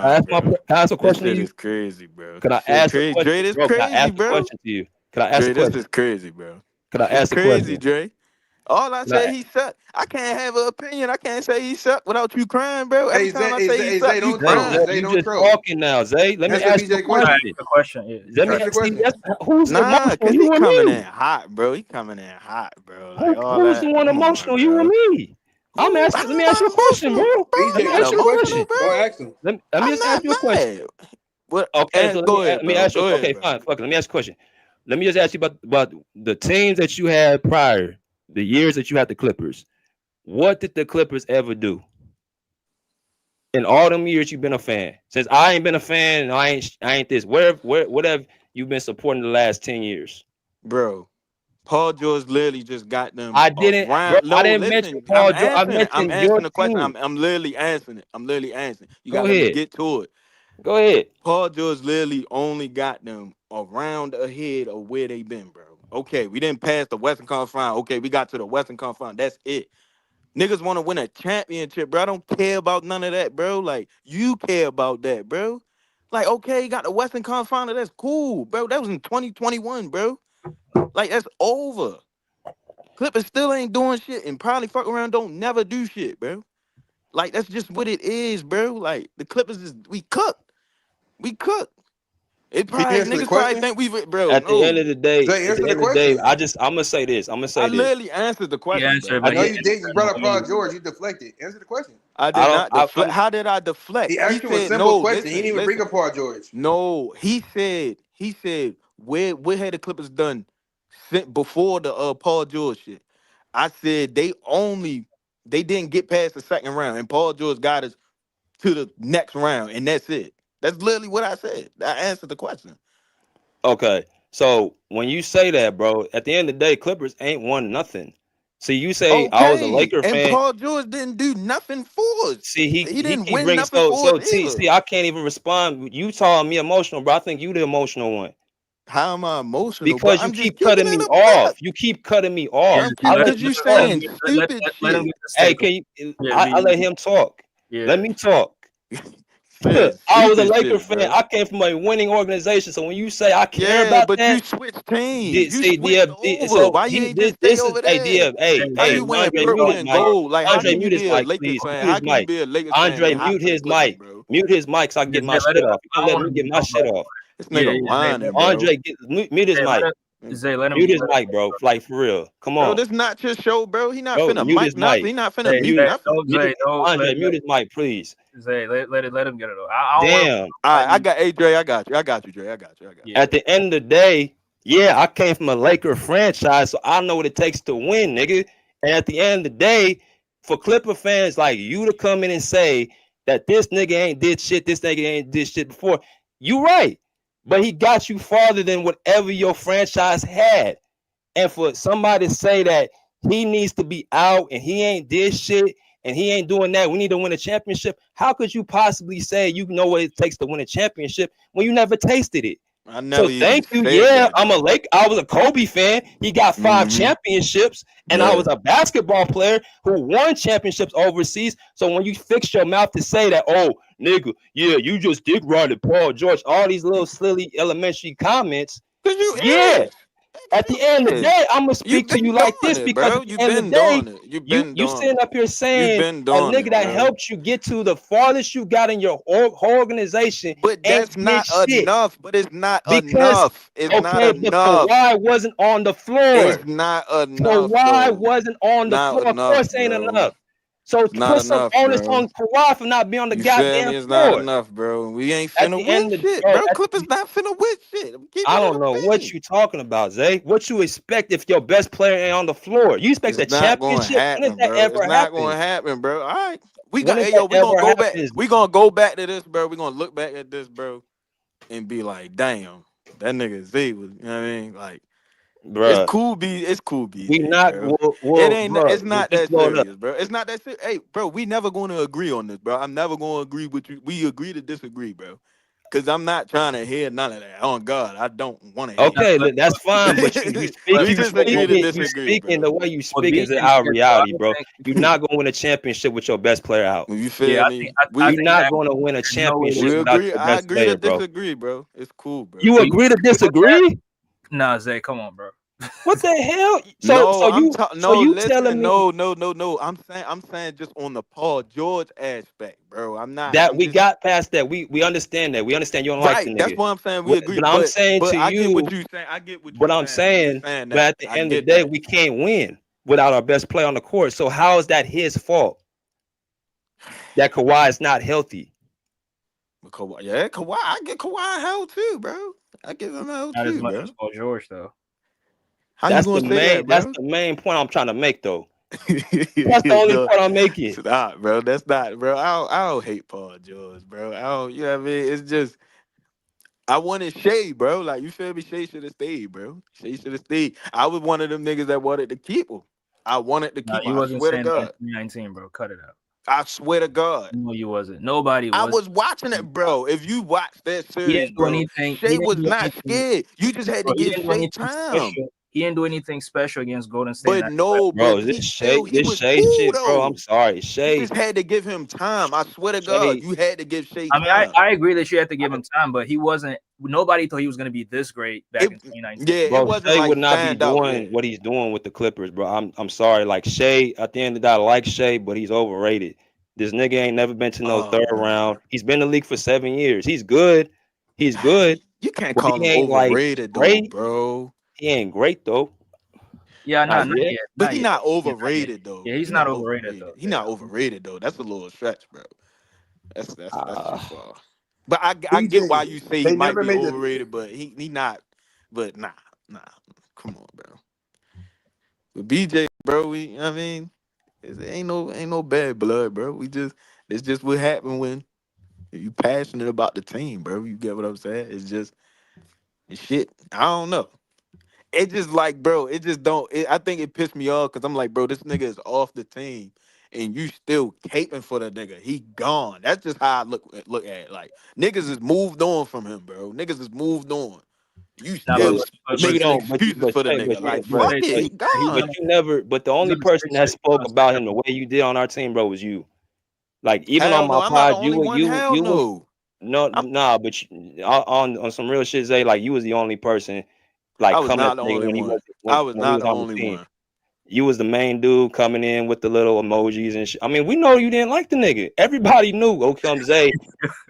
Nah, bro. Can I ask a This question to shit you? is crazy, bro. Can I Shit ask a crazy. question, Dre, this bro? Can I crazy, ask a bro. question to you? Can I ask a Dre, this question? is crazy, bro. Can I It's ask a crazy, question? Dre. All I Can I, say he suck. I can't have an opinion. I can't say he suck without you crying, bro. Every Hey time Zay, I hey say Zay, he hey, suck, Zay, you don't Zay, troll. Zay, crying. Zay, you don't just troll. talking now, Zay. Let me Answer ask you a BJ Can I question. ask question. the question? Yeah, Let me Answer the ask you. question. Who's Nah, emotional? cause he You or coming in me? hot, bro. He coming in hot, bro. Like all Who's the that. one Come on, emotional? You or bro. me? I'm Who? asking. Let I'm me ask not you a question, emotional, bro. bro. I'm Let me BJ, not ask ask you the a question. emotional, question. bro. Don't ask him. Let me I'm just ask not you a question. mad. What? Okay, so Go ahead, let me bro. ask you. Go Okay, ahead, bro. fine. Fuck it. Let me ask you a question. Let me just ask you about the teams that you had prior, the years that you had the Clippers. What did the Clippers ever do in all them years you've been a fan? Since I ain't been a fan, and I ain't this. What have you been supporting the last 10 years? Bro, Paul George literally just got them I didn't, bro. around. I No, didn't mention listen, I'm Paul George. I answering it. I'm mentioned your answering the question. team. I'm literally answering it. I'm literally answering. You Go gotta let me ahead. get to it. Go ahead. Paul George literally only got them around ahead of where they been, bro. Okay, we didn't pass the Western Conference Final. Okay, we got to the Western Conference Final. That's it. Niggas want to win a championship, bro. I don't care about none of that, bro. Like, you care about that, bro. Like, okay, got the Western Conference Final. That's cool, bro. That was in 2021, bro. Like, that's over. Clippers still ain't doing shit and probably fuck around don't never do shit, bro. Like, that's just what it is, bro. Like, the Clippers we cooked. We cooked. It Can you probably answer the niggas probably question? think bro. At the end No. of the day, Zay, at the answer the end of the day, question. I'm gonna say this. I'm gonna I say this. literally answered the He question, answered, bro. I but know he you did. You brought up Paul George. You deflected. Answer the question. I I did don't. not deflect. How did I He deflect? He asked you a said simple no. question. He didn't even bring Listen. up Paul George. No, he said what had the Clippers done before the Paul George shit. I said they didn't get past the second round, and Paul George got us to the next round, and that's it. That's literally what I said. I answered the question. Okay, so when you say that, bro, at the end of the day, Clippers ain't won nothing. See, you say I was a Okay, Laker and fan. Paul George didn't do nothing for us. See, He he didn't keep win bringing nothing for us either. see, I can't even respond. You calling me emotional, bro. I think you the emotional one How am I emotional, bro? because you I'm just keep keeping cutting it me a off. buck, You keep cutting me yeah, off. I let, let because you you let him talk. saying get let, stupid let him shit. get the Hey, statement. can you? Yeah, I let him talk. yeah. Let me talk. Saying I was a stupid Laker shit, fan. bro. I came from a winning organization. So when you say I care Yeah, about but you that, switched teams. You see, switched over. so Why you ain't just stay this is over hey, there? Dia, hey, Hey, How hey, Zay, you wearing Andre, purple mute his and mic. gold? Like, how Andre, can you mute his be a mic, Lakers please. fan? Mute How his can you mic. be a Lakers fan Andre, and hot mute for the his Clippers, mic. bro? Mute his mic so I can yeah, get my Zay, let shit him. off. You I gonna don't let want me him get to my talk shit about it. off. This Yeah, nigga yeah, Zay, whining, bro. Andre, mute his Zay, mic. Zay, let him. Mute his mic, bro. Like for real. Come Bro, on. this not your show, bro. He not Bro, finna mute mic his nothing. mic. He not finna Zay, mute Mute, nothing. Zay, Andre, mute his mic, please. Zay, let him get it. I don't want him Damn. All right, I fighting. got Dre. I got you. I got you, Dre. I got you. I got Yeah, At the end of the day, yeah, I came from a Laker franchise, so I know what it takes to win, nigga. And at the end of the day, for Clipper fans like you to come in and say that this nigga ain't did shit, this nigga ain't did shit before, you right. But he got you farther than whatever your franchise had. And for somebody to say that he needs to be out and he ain't did shit and he ain't doing that, we need to win a championship. How could you possibly say you know what it takes to win a championship when you never tasted it? you. I So never even thank you. said Yeah, that though. I was a Kobe fan. He got 5 Mm-hmm. championships, and I Yeah. was a basketball player who won championships overseas. So when you fix your mouth to say that, oh nigga, yeah, you just dick riding Paul George, all these little silly elementary comments, Cause you yeah. is. Cause At the you end of the is. day, I'm gonna You speak to been you like doing this it, because bro. at the You end of the been day, doing it. You you been you doing sitting it. up here You saying been a doing nigga it, that bro. helped you get to the farthest you got in your whole organization But ain't that's did not shit enough. But it's not because enough. It's not okay, but enough. Kawhi wasn't on the It's floor. not enough, Kawhi though. wasn't on the Not floor. Of enough, course, ain't bro. enough. So It's not put some enough, onus bro. on Kawhi for not being on the You feel goddamn me? It's not floor. enough, bro. We ain't At finna the win end of shit, bro, bro. Clippers not finna win shit. I'm keeping I it don't a know what bean. you talking about, Zay. What you expect if your best player ain't on the floor? You expect It's a not gonna championship? When does happen, that bro. It's ever not happen? gonna happen, bro. All right. When does Hey that yo, we gonna ever go back. happen, We gonna go back to this, bro. We gonna look back at this, bro, and be like, damn, that nigga Z was, you know what I mean? Like, bruh? it's cool We BZ, not, bro. bruh. It's not Just that slow it up. serious, bro. It's not that serious. Hey, bro, we never gonna agree on this, bro. I'm never gonna agree with you. We agree to disagree, bro. Cause I'm not trying to hear none of that. Oh God, I don't want to hear Okay, Let- that's fine, but you speak, we just agree to you disagree, speaking the bro. way you Well, speaking B is and our so I reality, don't bro. think. You're not gonna win a championship with your best player out. You Yeah, feel me? I You're think not that gonna win a there's no way championship We that. without agree. your I best agree to player, bro. disagree, bro. It's cool, bro. You But you agree to agree with that? disagree? Nah, Zay, come on, bro. What the hell? No, I'm So no, you telling listen, me no. I'm saying just on the Paul George aspect, bro. that I'm we just got past that? We understand that. We understand you don't like the right. That's nigga. what I'm saying. We agree, But I'm but saying but to I get what you, you saying. I get what what you I'm saying. You saying, saying but that. at the I end of the get day, that. we can't win without our best player on the court. So how is that his fault that Kawhi is not healthy? But Kawhi, yeah, Kawhi. I get Kawhi hell too, bro. I give him hell Not as too, much as bro. Paul George, though. How you gonna say that, That's bro? the main point I'm trying to make though. That's the only No, point I'm making. stop, bro. That's not, bro. I don't hate Paul George, bro. I don't. You know what I mean? It's just I wanted Shea, bro. Like you feel me? Shea should have stayed, bro. Shea should have stayed. I was one of them niggas that wanted to keep him. I wanted to Nah, keep him. you I wasn't swear to saying that in God. 2019, bro. Cut it out. I swear to God. No, you wasn't. Nobody I was. was watching it, bro. If you watch that He series, didn't do bro, anything. He Shea didn't was do not anything. scared. You just had to Bro, he give didn't do Shea anything time. special. He didn't do anything special against Golden State. But no, Bro, but this he Shea, he this was Shea cool shit, bro. I'm though. sorry, You Shea. just had to give him time. I swear to God, Shea. you had to give Shea I mean, time. I agree that you have to give him time, but he wasn't. Nobody thought he was going to be this great back in 2019. Yeah, it Bro, wasn't Shea like would not be stand out. doing what he's doing with the Clippers, bro. I'm sorry. Like Shea, at the end of the day, I like Shea, but he's overrated. This nigga ain't never been to no third round. He's been in the league for 7 years. He's good. He's good. You can't But call he him ain't like overrated though, great. bro. He ain't great though. Yeah, Not not yet. yet. But Not he's yet. not Yeah, not yet. overrated though. Yeah, he's He not not overrated overrated. though. He's Yeah. not overrated though. That's a little stretch, bro. That's too Uh, far. But I get why BJ, you say he they might never be made the. overrated, but he not. But nah. Come on, bro. But BJ, bro, I mean, it ain't no bad blood, bro. It's just what happened when you passionate about the team, bro. You get what I'm saying? It's shit. I don't know. It just like, bro, it just don't. I think it pissed me off because I'm like, bro, this nigga is off the team, and you still caping for the nigga. He gone. That's just how I look at it. Like niggas is moved on from him, bro. Niggas is moved on. You Nah, but still you making don't. excuses for the But nigga. But Like but fuck Sage, it, he he's but on. gone. you never. But the He's only on a person strict that schedule. spoke about him the way you did on our team, bro, was you. Like even on Hell my no, I'm not the pod, only one. Hell you was no. no I'm, nah. But on some real shit, Zay, like you was the only person I like was coming at not the the nigga only when he one. was I was when he not was the on the only team. one. You was the main dude coming in with the little emojis and shit. I mean, we know you didn't like the nigga. Everybody knew. Oh, come Zay.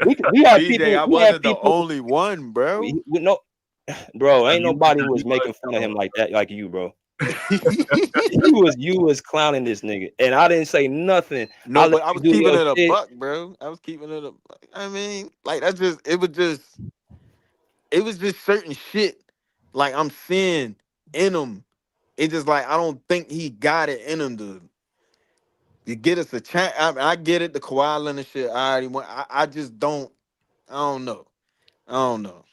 We had BJ, people. I We had wasn't the people. only one, bro. We know, bro. Nah, Ain't nobody was making fun of him though. like that, like you, bro. You was clowning this nigga, and I didn't say nothing. I No, let but I you was do keeping your it a shit. buck, bro. I was keeping it a buck. I mean, like that's just it was just certain shit like I'm seeing in him. It's just like I don't think he got it in him to get us a chance. I get it, the Kawhi Leonard shit. I already went. I just don't. I don't know. I don't know.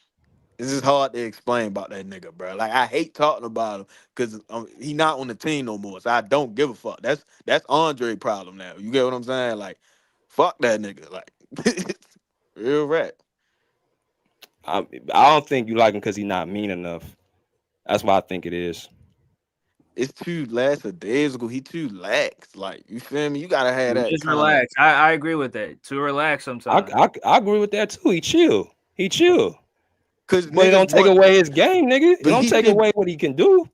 It's just hard to explain about that nigga, bro. Like I hate talking about him because he not on the team no more. So I don't give a fuck. That's Andre problem now. You get what I'm saying? Like, fuck that nigga. Like, real rap. I don't think you like him because he's not mean enough. That's why I think it is. It's too last a days ago. He too lax. Like, you feel me? You gotta have that Just kind of. relax. I agree with that. To relax sometimes. I agree with that too. He chill. He chill. Cause But it niggas don't take want, away his game, nigga. It but don't he take can, away what he can do.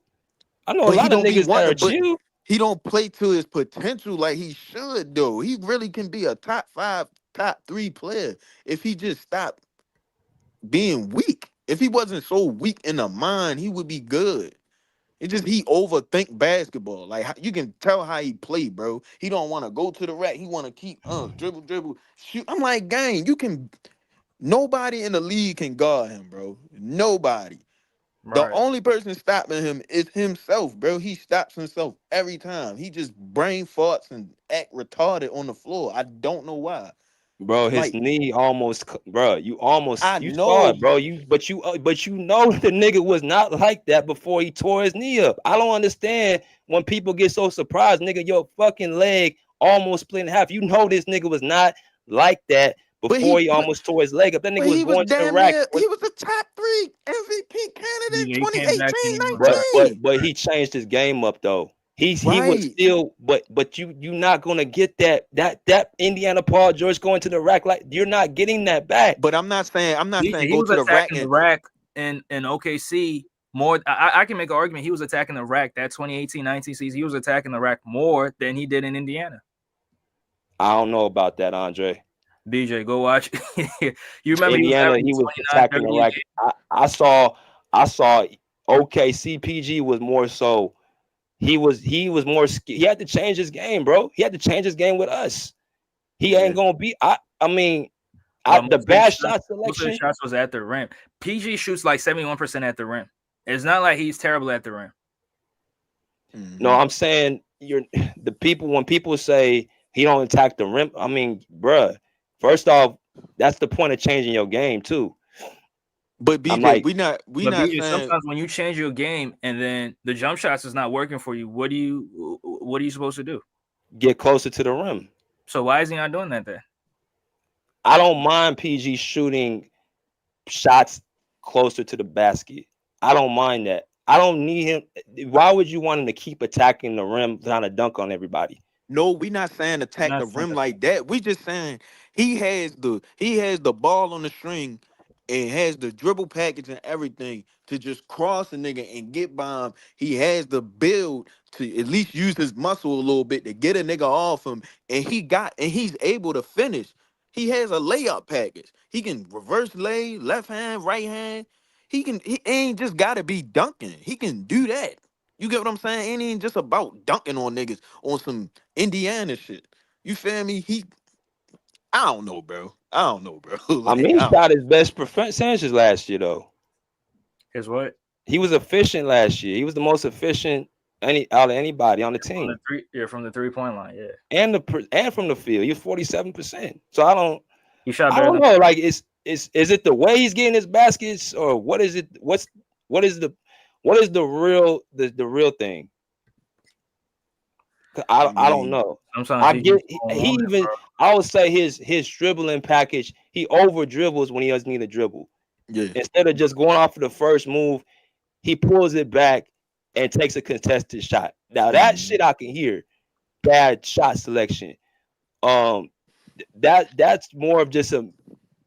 I know a but he lot of don't be niggas that are wanting. But chill. he don't play to his potential like he should. Though he really can be a top 5, top 3 player if he just stopped being weak. If he wasn't so weak in the mind, he would be good. It's just he overthink basketball. Like you can tell how he play, bro. He don't want to go to the rack. He want to keep dribble, shoot. I'm like, gang, you can. Nobody in the league can guard him, bro. Nobody. The Right. only person stopping him is himself, bro. He stops himself every time. He just brain farts and act retarded on the floor. I don't know why. Bro, his Like knee almost, bro. I You saw know, it, bro. but But you know the nigga was not like that before he tore his knee up. I don't understand when people get so surprised, nigga. Your fucking leg almost split in half. You know this nigga was not like that but before he almost tore his leg up. That nigga was he was going to the damn rack. near. He was a top 3 MVP candidate He came back and he was But right. 2018, 19. but he changed his game up though. He was Right. still, but you not gonna get that Indiana Paul George going to the rack, like you're not getting that back. But I'm not saying He go was to the rack attacking the and rack in OKC more. I can make an argument. He was attacking the rack that 2018-19 season. He was attacking the rack more than he did in Indiana. I don't know about that, Andre. BJ, go watch. You remember he was Indiana, averaging he was 29, attacking the 30 a rack. game? I saw okay, CPG was more so he was more he had to change his game, bro. He had to change his game with us. He yeah. ain't gonna be I mean the Most of bad shot his selection. shots was at the rim. PG shoots like 71% at the rim. It's not like he's terrible at the rim. No, I'm saying you're the people when people say he don't attack the rim. I mean, bruh, first off, that's the point of changing your game too. But I'm BJ, like, we But not BJ, saying. sometimes when you change your game and then the jump shots is not working for you, what are you supposed to do? get closer to the rim. So why is he not doing that then? I don't mind PG shooting shots closer to the basket. I don't mind that. I don't need him. Why would you want him to keep attacking the rim, trying to dunk on everybody? No, we not saying attack the rim like that. We just saying he has the ball on the string and has the dribble package and everything to just cross a nigga and get by him. He has the build to at least use his muscle a little bit to get a nigga off him, and he's able to finish. He has a layup package. He can reverse lay, left hand, right hand. He ain't just gotta be dunking. He can do that. You get what I'm saying? It ain't just about dunking on niggas on some Indiana shit. You feel me? I don't know, bro. I don't know, bro. I Like, mean, he shot his best percentages last year, though. His what? He was efficient last year. He was the most efficient out of anybody on the team. From the 3-point line, yeah. And from the field, he was 47%. So I don't know. Like, is it the way he's getting his baskets, or what is it? What is the real thing? I don't know. Sometimes I would say his dribbling package, he over dribbles when he doesn't need to dribble. Yeah. Instead of just going off of the first move, he pulls it back and takes a contested shot. Now that shit I can hear. Bad shot selection. That's more of just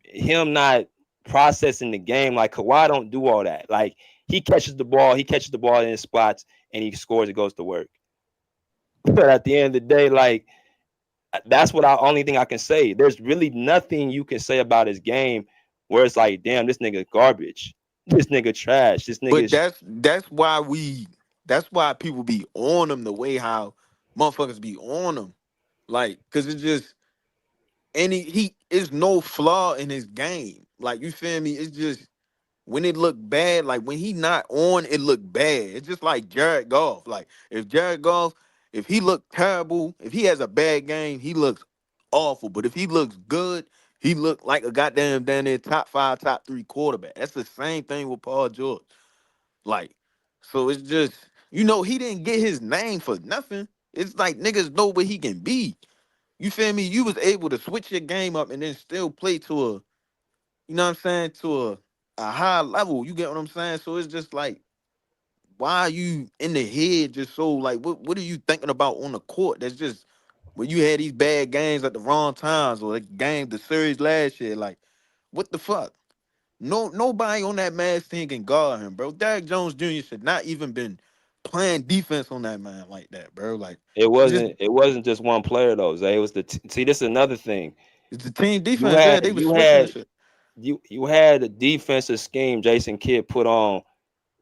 him not processing the game. Like, Kawhi don't do all that. Like, he catches the ball in spots and he scores. It goes to work. But at the end of the day, like, that's what only thing I can say. There's really nothing you can say about his game where it's like, damn, this nigga garbage. This nigga trash. This nigga. But that's why people be on him the way how motherfuckers be on him. Like, cause it's just he is no flaw in his game. Like, you feel me? It's just when it look bad, like when he not on, it look bad. It's just like Jared Goff. Like, if Jared Goff, if he look terrible, if he has a bad game, he looks awful. But if he looks good, he look like a goddamn down there top 5, top 3 quarterback. That's the same thing with Paul George. Like, so it's just, he didn't get his name for nothing. It's like niggas know what he can be. You feel me? You was able to switch your game up and then still play to a, you know what I'm saying, to a high level. You get what I'm saying? So it's just like, why are you in the head just so like, what are you thinking about on the court? That's just when you had these bad games at the wrong times, or the series last year. Like, what the fuck? Nobody on that Mavs team can guard him, bro. Derrick Jones Jr. should not even been playing defense on that man like that, bro. Like, it wasn't just one player though, Zay. It was see, this is another thing. It's the team defense. They was switching and shit. You had a defensive scheme Jason Kidd put on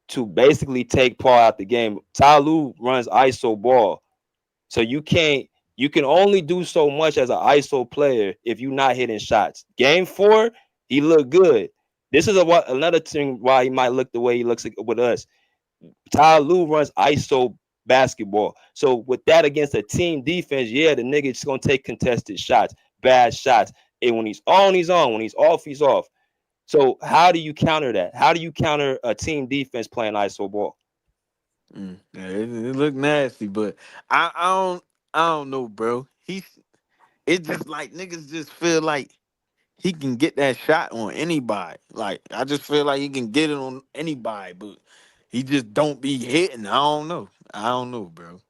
to basically take Paul out the game. Ty Lue runs ISO ball, so you can only do so much as an ISO player if you're not hitting shots. Game 4, he looked good. This is another thing why he might look the way he looks with us. Ty Lue runs ISO basketball. So with that against a team defense, yeah, the nigga just gonna take contested shots, bad shots. And when he's on, he's on. When he's off, he's off. So how do you counter that? How do you counter a team defense playing ISO ball? Yeah, it look nasty, but I don't know, bro. It's just like niggas just feel like he can get that shot on anybody. Like, I just feel like he can get it on anybody, but he just don't be hitting. I don't know, bro.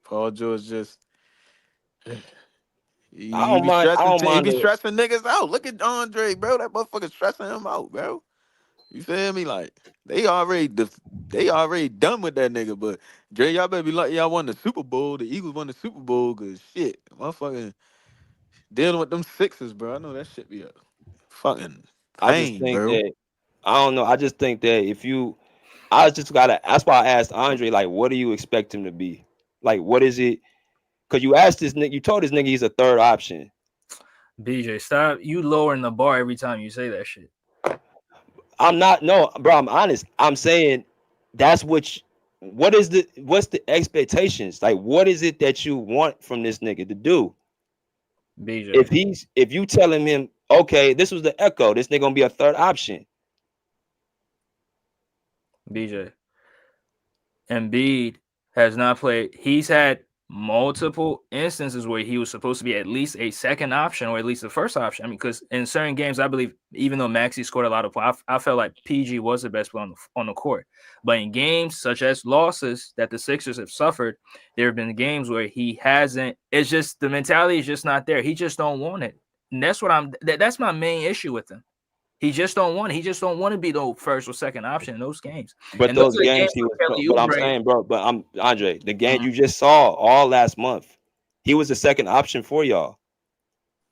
Paul George just he be stressing niggas out. Look at Andre, bro. That motherfucker stressing him out, bro. You feel me? Like, they already done with that nigga. But Dre, y'all better be lucky y'all won the Super Bowl. The Eagles won the Super Bowl, cause shit, motherfucking dealing with them Sixers, bro. I know that shit be a fucking pain, I just think bro. that I don't know. I just think that that's why I asked Andre, like, what do you expect him to be? Like, what is it? Because you asked this nigga, you told this nigga he's a third option. BJ, stop. You lowering the bar every time you say that shit. I'm not, no, bro, I'm honest. I'm saying that's what's the expectations? Like, what is it that you want from this nigga to do? BJ. If you telling him, okay, this was the echo, this nigga gonna be a third option. BJ. Embiid has not played. He's had multiple instances where he was supposed to be at least a second option or at least the first option. I mean, because in certain games, I believe even though Maxey scored a lot of points, I felt like PG was the best player on the court. But in games such as losses that the Sixers have suffered, there have been games where he hasn't. It's just the mentality is just not there. He just don't want it, and that's what that's my main issue with him. He just don't want it. He just don't want to be the first or second option in those games. But And those those are the games games he was, where Kelly but I'm Oubre. saying, bro, but I'm Andre, the game you just saw all last month, he was the second option for y'all.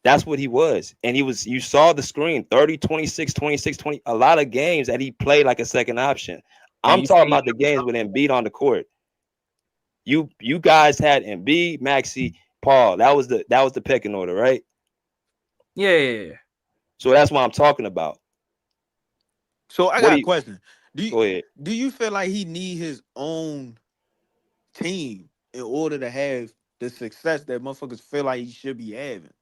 That's what he was. And you saw the screen 30, 26, 26, 20, a lot of games that he played like a second option. I'm talking about the games with Embiid on the court. You guys had Embiid, Maxey, Paul. That was the pecking order, right? Yeah. So that's what I'm talking about. So I got a question. Go ahead. Do you feel like he need his own team in order to have the success that motherfuckers feel like he should be having?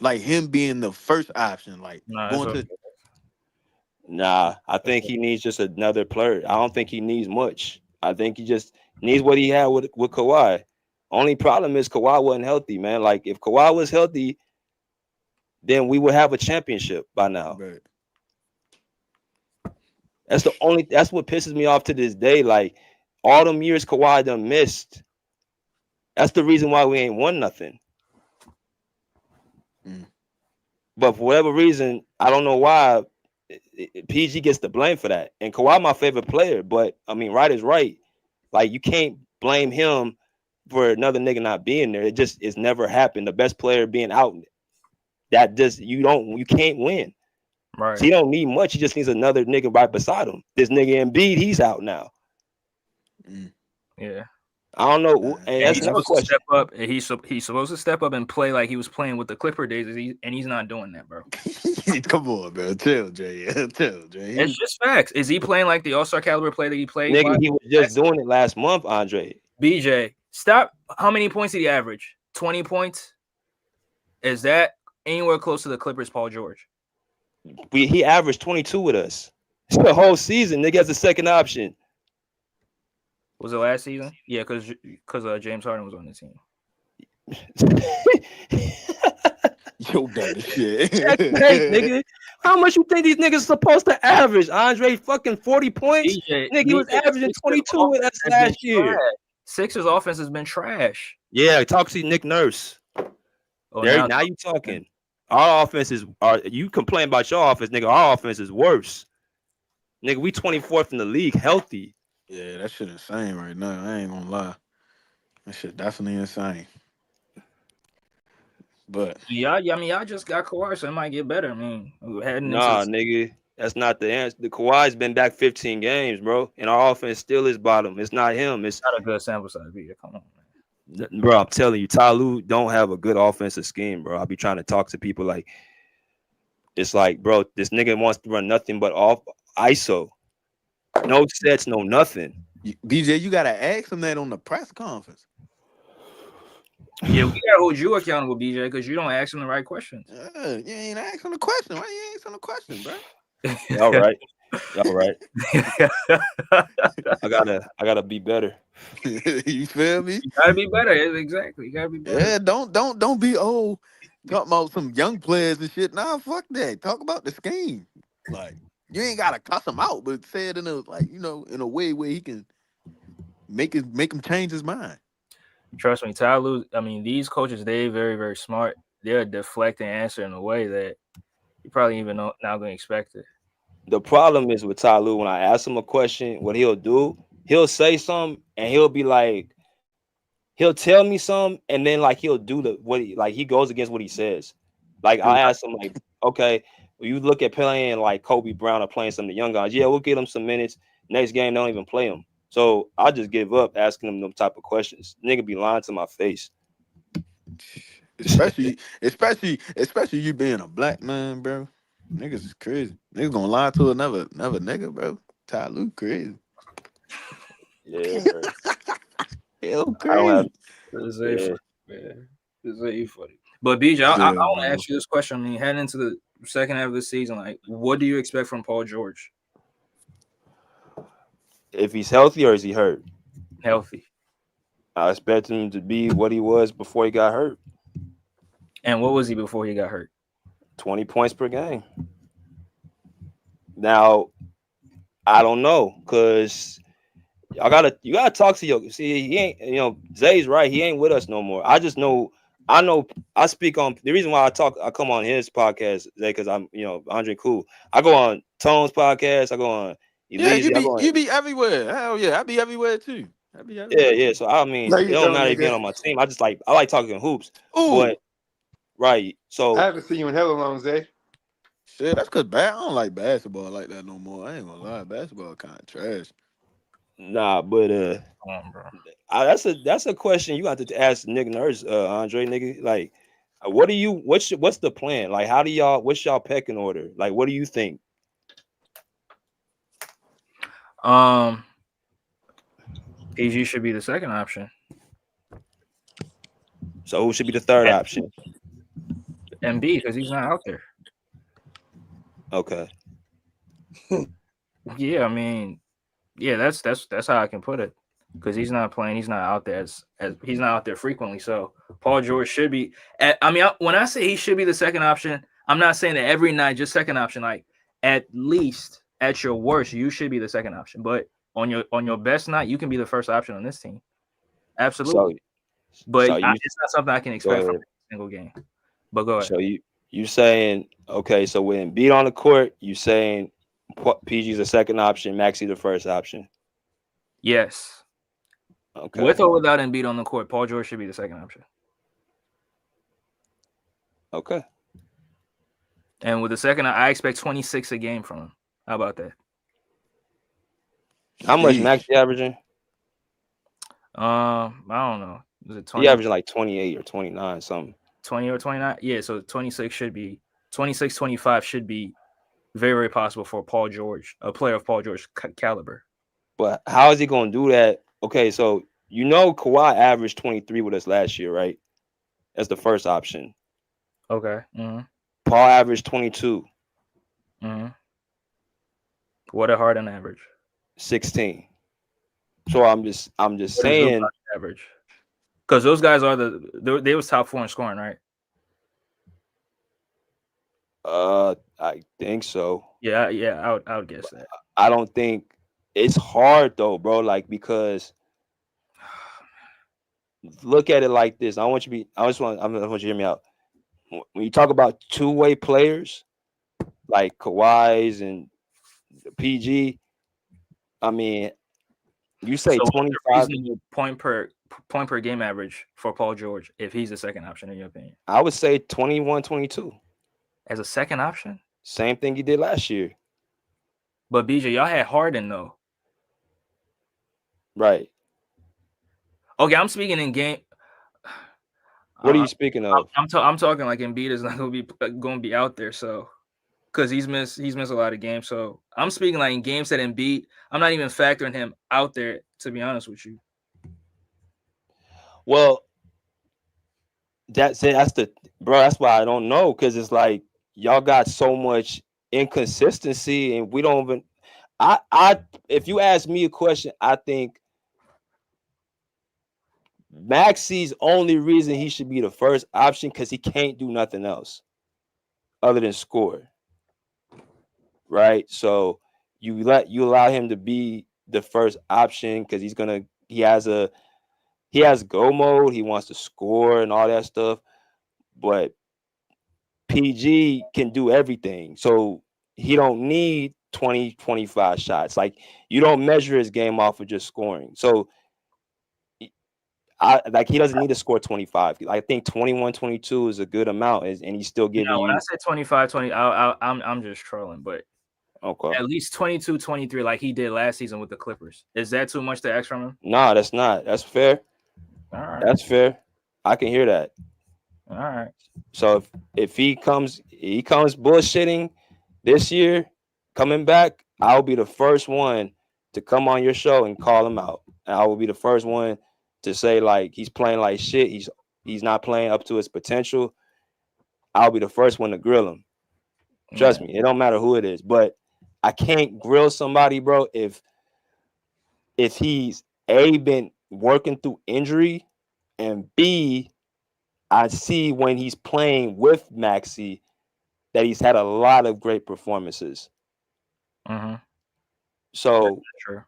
Like him being the first option, like Nah, I think he needs just another player. I don't think he needs much. I think he just needs what he had with Kawhi. Only problem is Kawhi wasn't healthy, man. Like if Kawhi was healthy, then we would have a championship by now. Right. That's what pisses me off to this day. Like all them years Kawhi done missed. That's the reason why we ain't won nothing. But for whatever reason, I don't know why PG gets the blame for that. And Kawhi my favorite player, but I mean, right is right. Like you can't blame him for another nigga not being there. It's never happened. The best player being out, that just you can't win. Right. So he don't need much. He just needs another nigga right beside him. This nigga Embiid, he's out now. Yeah. I don't know. And that's he's supposed to step up. He's supposed to step up and play like he was playing with the Clipper days, and he's not doing that, bro. Come on, bro. Chill, Jay. Chill, Jay. It's just facts. Is he playing like the All-Star caliber player that he played? Nigga, he was just doing it last month, Andre. BJ, stop. How many points did he average? 20 points? Is that anywhere close to the Clippers' Paul George? He averaged 22 with us. It's the whole season. Nigga has a second option. Was it last season? Yeah, because James Harden was on the team. Yo, that shit. Hey, nigga. How much you think these niggas supposed to average? Andre fucking 40 points? Nigga, he was averaging 22 with us last year. Sixers offense has been trash. Yeah, talk to Nick Nurse. Now you talking. Our offense you complain about your offense, nigga. Our offense is worse. Nigga, we 24th in the league, healthy. Yeah, that shit insane right now. I ain't gonna lie. That shit definitely insane. But y'all just got Kawhi, so it might get better. I mean, nigga, that's not the answer. The Kawhi's been back 15 games, bro, and our offense still is bottom. It's not him. It's not a good sample size. Come on, man. Bro, I'm telling you, Ty Lue don't have a good offensive scheme, bro. I'll be trying to talk to people like, it's like, bro, this nigga wants to run nothing but off ISO. No sets, no nothing. BJ, you gotta ask him that on the press conference. Yeah, we gotta hold you accountable, BJ, because you don't ask him the right questions. You ain't asking the question. Why you ain't asking the question, bro? All right. I gotta be better. You feel me? You gotta be better. Exactly. You gotta be better. Yeah, don't be talking about some young players and shit. Nah, fuck that. Talk about the scheme. Like you ain't gotta cuss him out, but say it in a way where he can make him change his mind. Trust me, Ty Lue. I mean, these coaches, they're very, very smart. They're deflecting answer in a way that you probably even not going to expect it. The problem is with Ty Lue, when I ask him a question, what he'll do, he'll say something and he'll be like, he'll tell me something and then like he'll do he goes against what he says. Like I ask him like, okay, well, you look at playing like Kobe Brown or playing some of the young guys. Yeah, we'll get them some minutes. Next game, they don't even play them. So I just give up asking them type of questions. Nigga be lying to my face. Especially you being a black man, bro. Niggas is crazy. Niggas gonna lie to another nigga, bro. Ty Lue crazy. Yeah, bro. Hell crazy. This is funny. But BJ, I want to ask you this question. I mean, heading into the second half of the season, like, what do you expect from Paul George? If he's healthy or is he hurt? Healthy. I expect him to be what he was before he got hurt. And what was he before he got hurt? 20 points per game. Now, I don't know, because you gotta talk to your. See, he ain't. Zay's right. He ain't with us no more. I just know. I speak on the reason why I come on his podcast, Zay, because I'm Andre Cool. I go on Tone's podcast. I go on Yeah, Elysi. you be everywhere. Hell yeah, I be everywhere too. I be Yeah, everywhere. yeah. So I mean, No, it you don't don't, matter if being nigga. on my team. I like talking hoops. Ooh, But right. I So haven't seen you in hella long, Zay. shit, that's because I don't like basketball like that no more. I ain't gonna lie, basketball kind of trash. nah, but Come on, bro. that's a question you got to ask Nick Nurse, Andre, nigga. Like, what's the plan? Like, what's y'all pecking order? Like, what do you think? PG should be the second option. So who should be the third option? MB, because he's not out there. Okay. Yeah, I mean, yeah, that's how I can put it. Because he's not playing, he's not out there as he's not out there frequently. So Paul George should be. When I say he should be the second option, I'm not saying that every night just second option. Like at least at your worst, you should be the second option. But on your best night, you can be the first option on this team. Absolutely. But so it's not something I can expect from every single game. But go ahead. So you saying, okay? So when Embiid on the court, you saying PG's the second option, Maxey the first option? Yes. Okay. With or without Embiid on the court, Paul George should be the second option. Okay. And with the second, I expect 26 a game from him. How about that? How much Maxey averaging? I don't know. Was it 20? He averaging like 28 or 29 something. 20 or 29? Yeah, so 26 should be 26, 25 should be very, very possible for Paul George, a player of Paul George's caliber. But how is he going to do that? Okay, so Kawhi averaged 23 with us last year, right? That's the first option. Okay. Mm-hmm. Paul averaged 22. Mm-hmm. What a Harden average? 16. So I'm just saying average. Because those guys are they was top 4 in scoring, right? I think so. Yeah, I would guess that. I don't think it's hard though, bro. Like, because look at it like this. I want you to hear me out. When you talk about two-way players like Kawhi's and PG, I mean, you say 25 point per game average for Paul George if he's the second option in your opinion. I would say 21, 22. As a second option? Same thing he did last year. But BJ, y'all had Harden though. Right. Okay, I'm speaking in game. What are you speaking of? I'm talking like Embiid is not going to be out there, so because he's missed a lot of games. So I'm speaking like in games that Embiid, I'm not even factoring him out there, to be honest with you. Well, that's why I don't know, because it's like y'all got so much inconsistency, and we don't even. If you ask me a question, I think Maxey's only reason he should be the first option because he can't do nothing else other than score. Right? So you allow him to be the first option because he has go mode, he wants to score and all that stuff, but PG can do everything. So he don't need 20, 25 shots. Like, you don't measure his game off of just scoring. So he doesn't need to score 25. I think 21, 22 is a good amount, and he's still giving you. When I say 25, 20, I'm just trolling, but okay, at least 22, 23 like he did last season with the Clippers. Is that too much to ask from him? No, that's not. That's fair. All right. That's fair. I can hear that. All right. So if he comes bullshitting this year, coming back, I'll be the first one to come on your show and call him out. And I will be the first one to say, like, he's playing like shit. He's not playing up to his potential. I'll be the first one to grill him. Trust me, it don't matter who it is. But I can't grill somebody, bro, if he's been working through injury, and B, I see when he's playing with Maxey that he's had a lot of great performances. Mm-hmm. So Sure.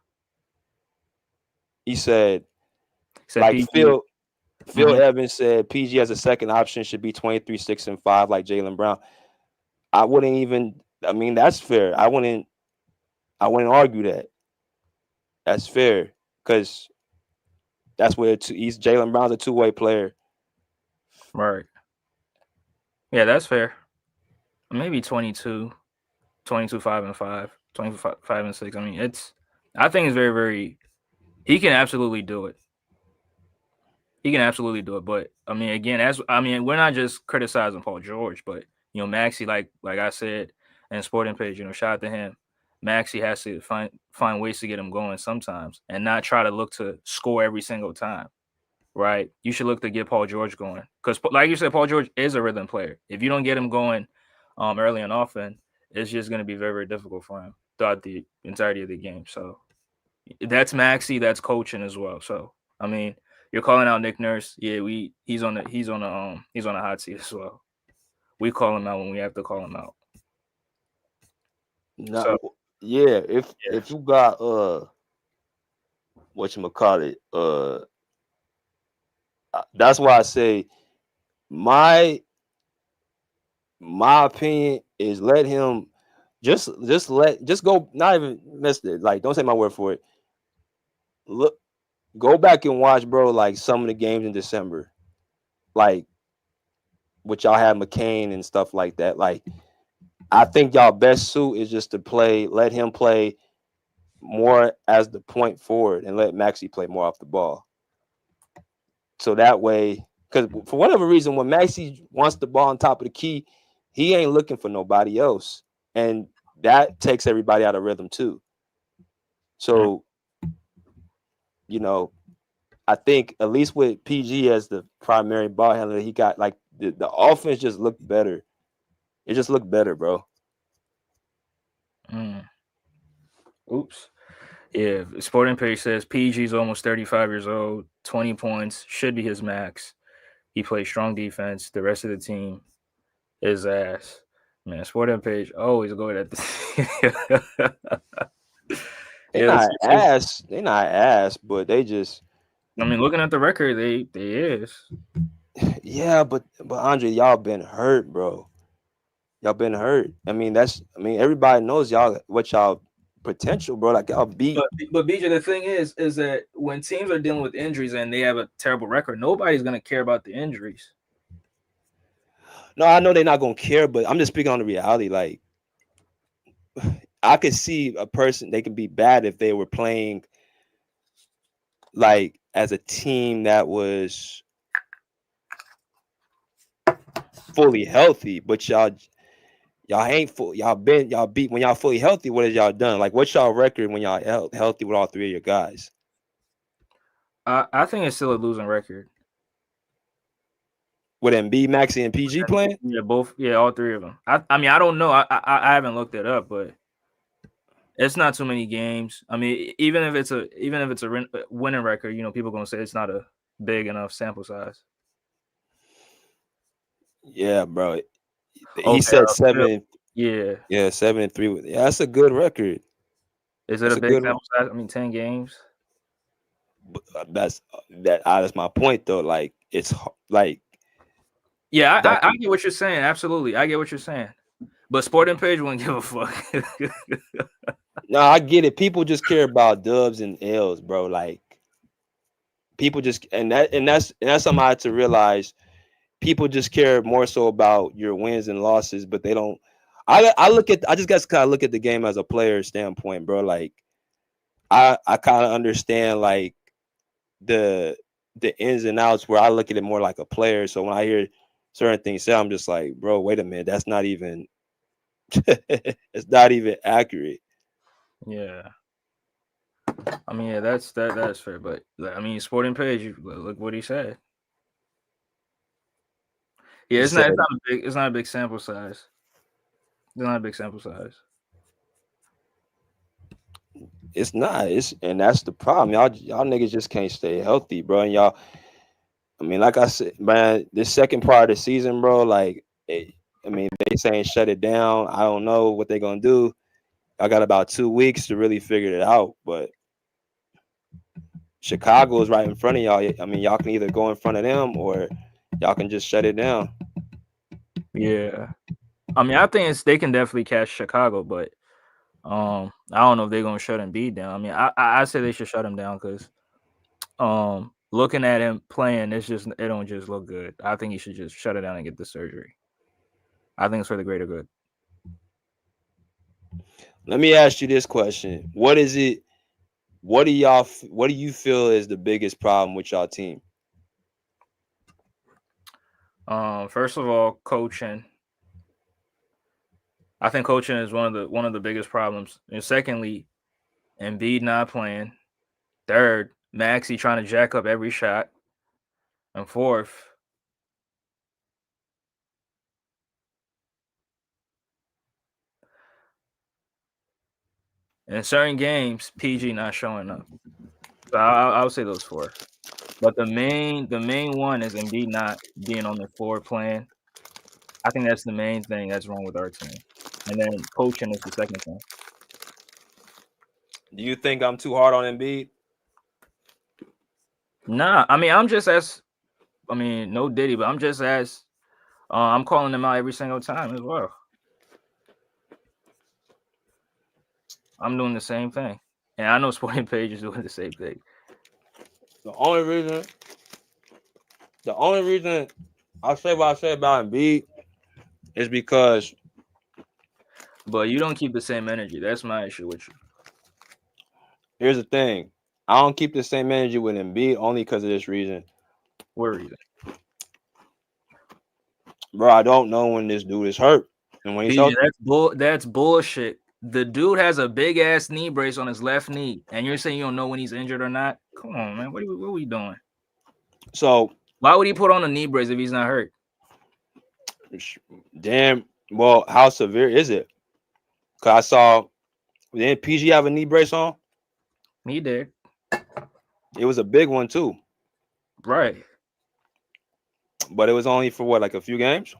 he said, Said like PG. Phil Evans said, PG as a second option should be 23, 6, and 5, like Jaylen Brown. I wouldn't even. I mean, that's fair. I wouldn't argue that. That's fair because that's where he's Jaylen Brown's a two-way player. Right. Yeah, that's fair. Maybe 22, 5 and 5, 25, 5 and 6. I mean, I think it's very, very. He can absolutely do it. He can absolutely do it. But I mean, again, we're not just criticizing Paul George, but Maxey, like I said, and Sporting Page, shout out to him. Maxey has to find ways to get him going sometimes, and not try to look to score every single time. Right? You should look to get Paul George going because, like you said, Paul George is a rhythm player. If you don't get him going early and often, it's just going to be very, very difficult for him throughout the entirety of the game. So that's Maxey, that's coaching as well. So I mean, you're calling out Nick Nurse. Yeah, he's on a hot seat as well. We call him out when we have to call him out. So yeah, if you got whatchamacallit, that's why I say my opinion is let him just go, not even miss it. Like, don't say my word for it. Look, go back and watch, bro, like some of the games in December. Like what y'all had McCain and stuff like that. Like, I think y'all best suit is just to let him play more as the point forward and let Maxey play more off the ball. So that way, because for whatever reason, when Maxey wants the ball on top of the key, he ain't looking for nobody else. And that takes everybody out of rhythm too. So, I think at least with PG as the primary ball handler, he got like the offense just looked better. It just looked better, bro. Oops. Yeah, Sporting Page says PG's almost 35 years old, 20 points, should be his max. He plays strong defense. The rest of the team is ass. Man, Sporting Page always going at the. They're not ass. They're not ass, but they just. I mean, looking at the record, they is. Yeah, but Andre, y'all been hurt, bro. Y'all been hurt. I mean, everybody knows what y'all potential, bro. Like y'all beat. But BJ, the thing is that when teams are dealing with injuries and they have a terrible record, nobody's gonna care about the injuries. No, I know they're not gonna care, but I'm just speaking on the reality. Like, I could see a person, they could be bad if they were playing like as a team that was fully healthy, but y'all ain't full. Y'all beat when y'all fully healthy. What has y'all done? Like, what's y'all record when y'all healthy with all three of your guys? I think it's still a losing record. With Embiid, Maxey, and PG playing? Yeah, both. Yeah, all three of them. I mean, I don't know. I haven't looked it up, but it's not too many games. I mean, even if it's a winning record, people gonna say it's not a big enough sample size. Yeah, bro. He said 7. Yeah. 7-3. Yeah, that's a good record. Is it a big sample size? I mean, 10 games. That's my point, though. Like, it's like. Yeah, I get what you're saying. Absolutely, I get what you're saying. But Sporting Page wouldn't give a fuck. No, I get it. People just care about dubs and L's, bro. Like, people just that's something I had to realize. People just care more so about your wins and losses, but they don't. I just guess kind of look at the game as a player standpoint, bro. Like, I kind of understand like the ins and outs where I look at it more like a player. So when I hear certain things said, I'm just like, bro, wait a minute, that's not even it's not even accurate. Yeah. I mean, yeah, that's fair, but I mean, Sporting Page, look what he said. Yeah, it's not a big sample size. It's not a big sample size. It's not. And that's the problem. Y'all niggas just can't stay healthy, bro. And y'all, I mean, like I said, man, this second part of the season, bro, like, I mean, they saying shut it down. I don't know what they're gonna do. I got about 2 weeks to really figure it out, but Chicago is right in front of y'all. I mean, y'all can either go in front of them or y'all can just shut it down. Yeah, I mean, I think they can definitely catch Chicago, but I don't know if they're gonna shut Embiid down. I mean, I say they should shut him down because looking at him playing, it don't just look good. I think he should just shut it down and get the surgery. I think it's for the greater good. Let me ask you this question: What is it? What do you feel is the biggest problem with y'all team? First of all, coaching. I think coaching is one of the biggest problems. And secondly, Embiid not playing. Third, Maxey trying to jack up every shot. And fourth, in certain games, PG not showing up. So I would say those four. But the main one is Embiid not being on the floor playing. I think that's the main thing that's wrong with our team. And then coaching is the second thing. Do you think I'm too hard on Embiid? Nah, I mean, no Diddy, but I'm just as I'm calling him out every single time as well. I'm doing the same thing. And I know Sporting Page is doing the same thing. The only reason I say what I say about Embiid is because. But you don't keep the same energy. That's my issue with you. Here's the thing. I don't keep the same energy with Embiid only because of this reason. What reason? Bro, I don't know when this dude is hurt. And when he's BJ, healthy. that's bullshit. The dude has a big ass knee brace on his left knee, and you're saying you don't know when he's injured or not? Come on, man. What are we doing? So why would he put on a knee brace if he's not hurt? Damn. Well, how severe is it? Cause I saw, didn't PG have a knee brace on? He did. It was a big one too. Right. But it was only for what, like a few games?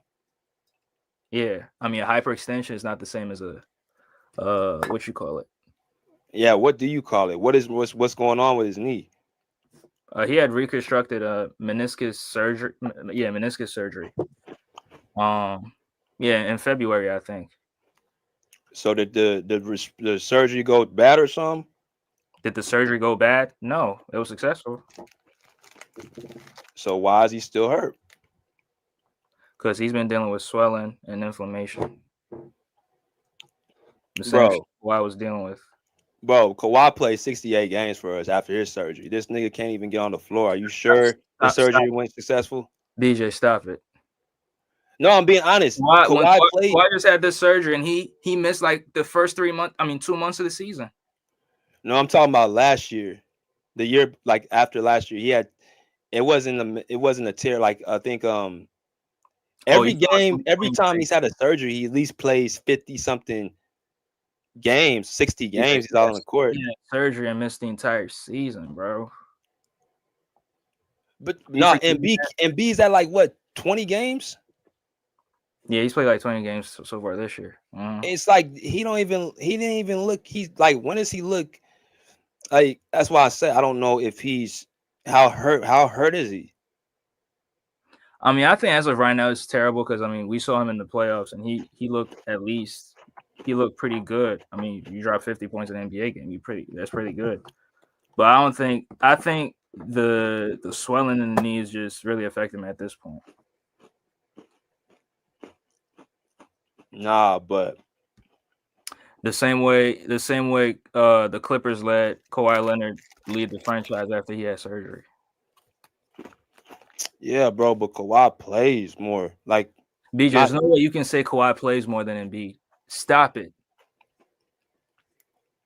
Yeah. I mean, a hyperextension is not the same as a what you call it? Yeah, what do you call it? What's going on with his knee? He had reconstructed meniscus surgery. Yeah, meniscus surgery. Yeah, in February, I think. So did the surgery go bad or something? Did the surgery go bad? No, it was successful. So why is he still hurt? Because he's been dealing with swelling and inflammation. The same Bro, shit Kawhi was dealing with. Bro, Kawhi played 68 games for us after his surgery. This nigga can't even get on the floor. Are you sure the surgery went successful? DJ, stop it. No, I'm being honest. Kawhi played. Kawhi just had this surgery and he missed like the first 2 months of the season. No, I'm talking about last year. The year like after last year, he had it wasn't a tear. Like I think every time he's had a surgery, he at least plays 50 something games, 60 games. He's out on the court. He had surgery and missed the entire season, bro. But no, Embiid's at like what, 20 games? Yeah, he's played like 20 games so far this year. It's like he didn't even look. He's like, when does he look? Like, that's why I said I don't know if he's how hurt is he? I mean, I think as of right now it's terrible because I mean we saw him in the playoffs and he looked pretty good. I mean, you drop 50 points in an NBA game, that's pretty good. But I think the swelling in the knees just really affect him at this point. Nah, but the same way the Clippers let Kawhi Leonard lead the franchise after he had surgery. Yeah, bro, but Kawhi plays more. Like, BJ, there's no way you can say Kawhi plays more than Embiid. Stop it.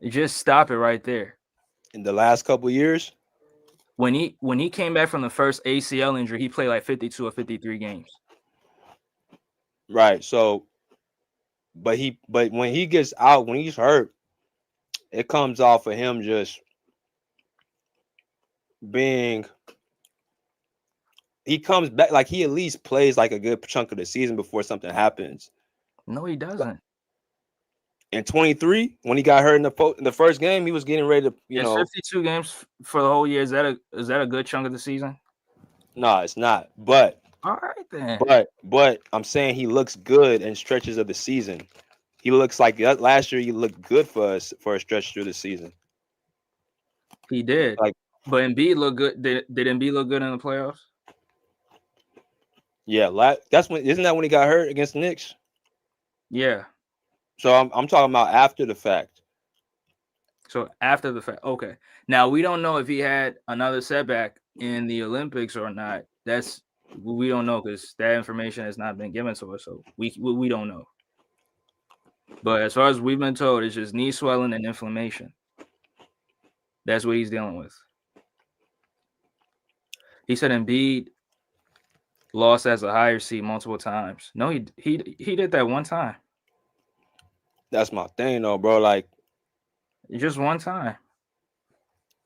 Just stop it right there. In the last couple of years, when he came back from the first ACL injury, he played like 52 or 53 games. Right. So, but when he gets out, when he's hurt, it comes off of him just being. He comes back like he at least plays like a good chunk of the season before something happens. No, he doesn't. In 23, when he got hurt in the first game, he was getting ready to, 52 games for the whole year. Is that a good chunk of the season? No, it's not. But all right then. But I'm saying he looks good in stretches of the season. He looks like last year. He looked good for us for a stretch through the season. He did. But Embiid looked good. Did Embiid look good in the playoffs? Yeah, that's when. Isn't that when he got hurt against the Knicks? Yeah. So I'm talking about after the fact. So after the fact, okay. Now we don't know if he had another setback in the Olympics or not. We don't know because that information has not been given to us. So we don't know. But as far as we've been told, it's just knee swelling and inflammation. That's what he's dealing with. He said Embiid lost as a higher seed multiple times. No, he did that one time. That's my thing, though, bro. Like, just one time.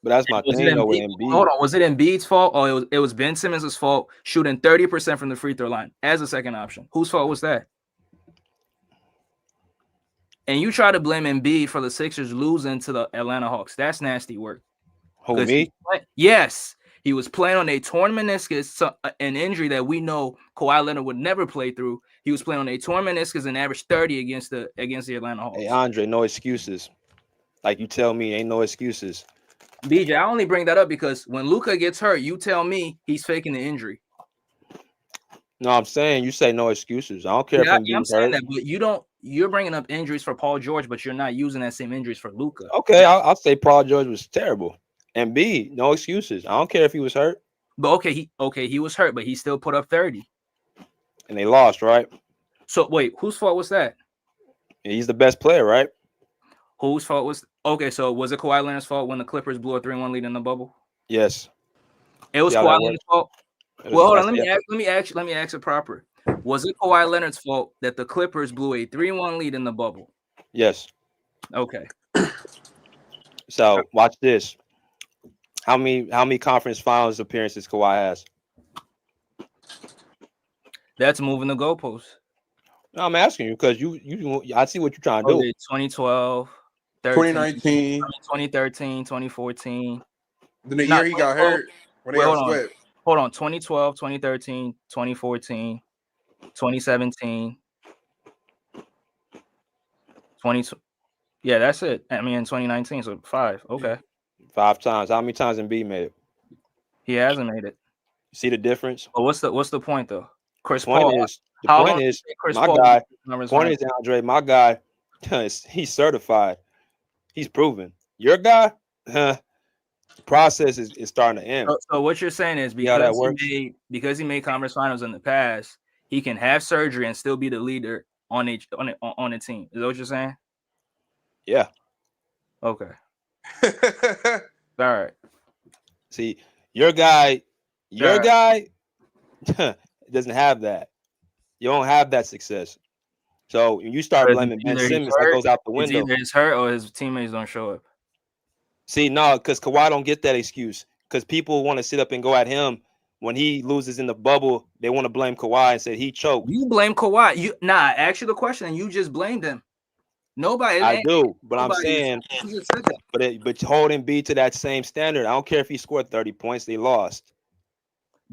But that's my thing, though, with Embiid. Hold on, was it Embiid's fault or it was Ben Simmons' fault shooting 30% from the free throw line as a second option? Whose fault was that? And you try to blame Embiid for the Sixers losing to the Atlanta Hawks. That's nasty work. Who, me? Yes. He was playing on a torn meniscus, an injury that we know Kawhi Leonard would never play through. He was playing on a torn meniscus and averaged 30 against the Atlanta Hawks. Hey, Andre, no excuses. Like you tell me, ain't no excuses. BJ, I only bring that up because when Luka gets hurt, you tell me he's faking the injury. No, I'm saying you say no excuses. I don't care if Embiid's I'm saying hurt. that, but you're bringing up injuries for Paul George, but you're not using that same injuries for Luka. Okay, I'll say Paul George was terrible. Embiid, no excuses. I don't care if he was hurt. But he was hurt, but he still put up 30. And they lost, right? So wait, whose fault was that? He's the best player, right? Whose fault was so was it Kawhi Leonard's fault when the Clippers blew a 3-1 lead in the bubble? Yes. It was Kawhi Leonard's fault. Well, hold on, let me ask it proper. Was it Kawhi Leonard's fault that the Clippers blew a 3-1 lead in the bubble? Yes. Okay. So watch this. How many conference finals appearances Kawhi has? That's moving the goalposts. No, I'm asking you because I see what you're trying to do. 2012, 2019, 2013, 2014. Then the year he got hurt when they got swept. Hold on, 2012, 2013, 2014, 2017, 20. Yeah, that's it. I mean, in 2019, so 5. Okay. 5 times. How many times Embiid made it? He hasn't made it. See the difference? But what's the point though? The point is, Andre, my guy, he's certified. He's proven. Your guy, process is starting to end. So what you're saying is because he made conference finals in the past, he can have surgery and still be the leader on a team. Is that what you're saying? Yeah. Okay. All right. See, your guy doesn't have that. You don't have that success. So when you start blaming Ben Simmons, that goes out the window. Either he's hurt or his teammates don't show up. See, no, because Kawhi don't get that excuse. Because people want to sit up and go at him when he loses in the bubble. They want to blame Kawhi and say he choked. You blame Kawhi. I asked you the question and you just blamed him. Nobody. I do, but I'm saying, but hold Embiid to that same standard. I don't care if he scored 30 points. They lost.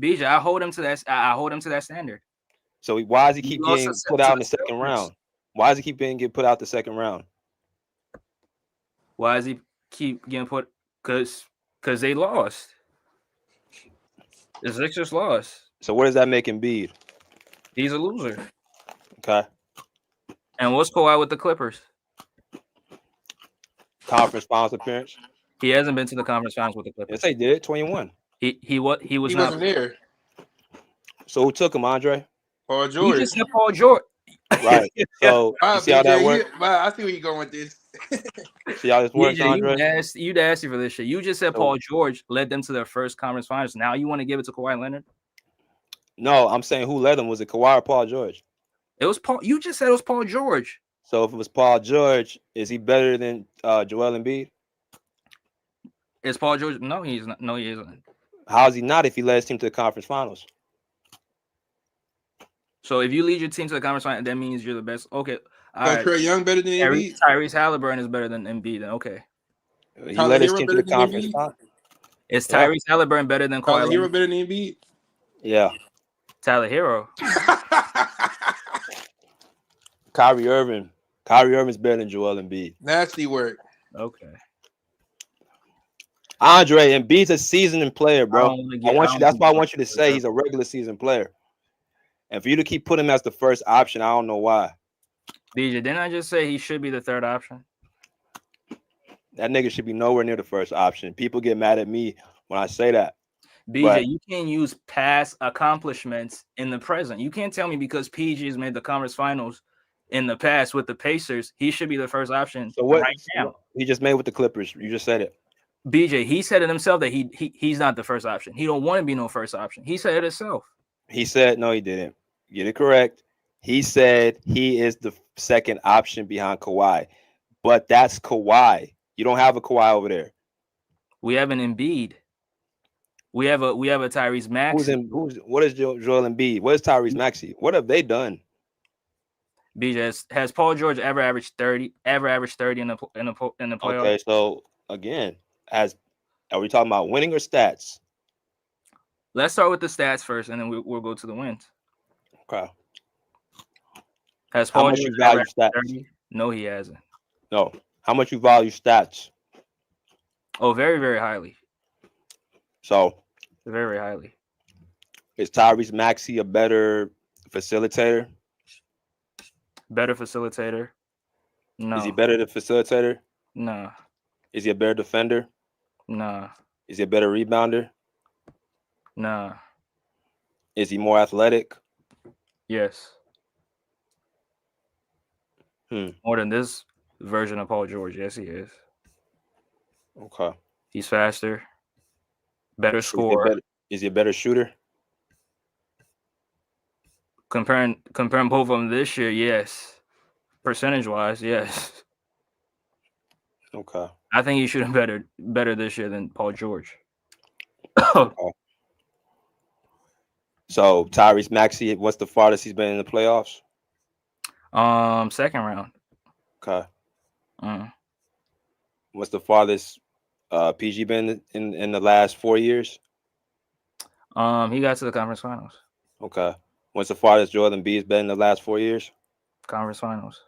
BJ, I hold him to that standard. So why does he keep getting put out in the second round? Why does he keep getting put out the second round? Why does he keep getting put? Because they lost. The Sixers lost. So what does that make Embiid? He's a loser. Okay. And what's Kawhi with the Clippers? Conference finals appearance. He hasn't been to the conference finals with the Clippers. Yes, they did. 21. He wasn't there. So who took him, Andre? Paul George. You just said Paul George. Right. So you see how that works? I see where you're going with this. See how this works, Andre? You'd ask you for this shit. You just said Paul George led them to their first conference finals. Now you want to give it to Kawhi Leonard? No, I'm saying who led them. Was it Kawhi or Paul George? It was Paul. You just said it was Paul George. So if it was Paul George, is he better than Joel Embiid? Is Paul George? No, he's not. No, he isn't. How is he not if he led his team to the conference finals? So if you lead your team to the conference final, that means you're the best. Okay, all right. Trae Young better than Embiid? Tyrese Halliburton is better than Embiid. Then okay. He led his team to the conference finals. Is Tyrese Halliburton better than Kawhi? Tyler Hero better than Embiid? Yeah. Tyler Hero. Kyrie Irving. Kyrie Irving's better than Joel Embiid. Nasty work. Okay. Andre, Embiid's a seasoned player, bro. That's why I want you to say he's a regular season player. And for you to keep putting him as the first option, I don't know why. BJ, didn't I just say he should be the third option? That nigga should be nowhere near the first option. People get mad at me when I say that. BJ, you can't use past accomplishments in the present. You can't tell me because PG has made the conference finals in the past with the Pacers, he should be the first option right now. He just made with the Clippers. You just said it. BJ, he said it himself that he's not the first option. He don't want to be no first option. He said it himself. He said, no, he didn't. Get it correct. He said he is the second option behind Kawhi. But that's Kawhi. You don't have a Kawhi over there. We have an Embiid. We have a Tyrese Maxey. What is Joel Embiid? What is Tyrese Maxey? What have they done? BJ, has Paul George ever averaged 30 in the playoffs? Okay, so again, are we talking about winning or stats? Let's start with the stats first, and then we'll go to the wins. Okay. Has Paul George value stats? 30? No, he hasn't. No. How much you value stats? Oh, very, very highly. So very highly. Is Tyrese Maxey a better facilitator? Better facilitator? No. Is he better than facilitator? No. Is he a better defender? No. Is he a better rebounder? No. Is he more athletic? Yes. More than this version of Paul George. Yes, he is. Okay. He's faster. Better scorer. Is he a better shooter? Comparing both of them this year, yes. Percentage-wise, yes. Okay. I think he's shooting better this year than Paul George. Okay. So Tyrese Maxey, what's the farthest he's been in the playoffs? Second round. Okay. What's the farthest PG been in the last 4 years? He got to the conference finals. Okay. What's the farthest Joel Embiid's been in the last 4 years? Conference finals.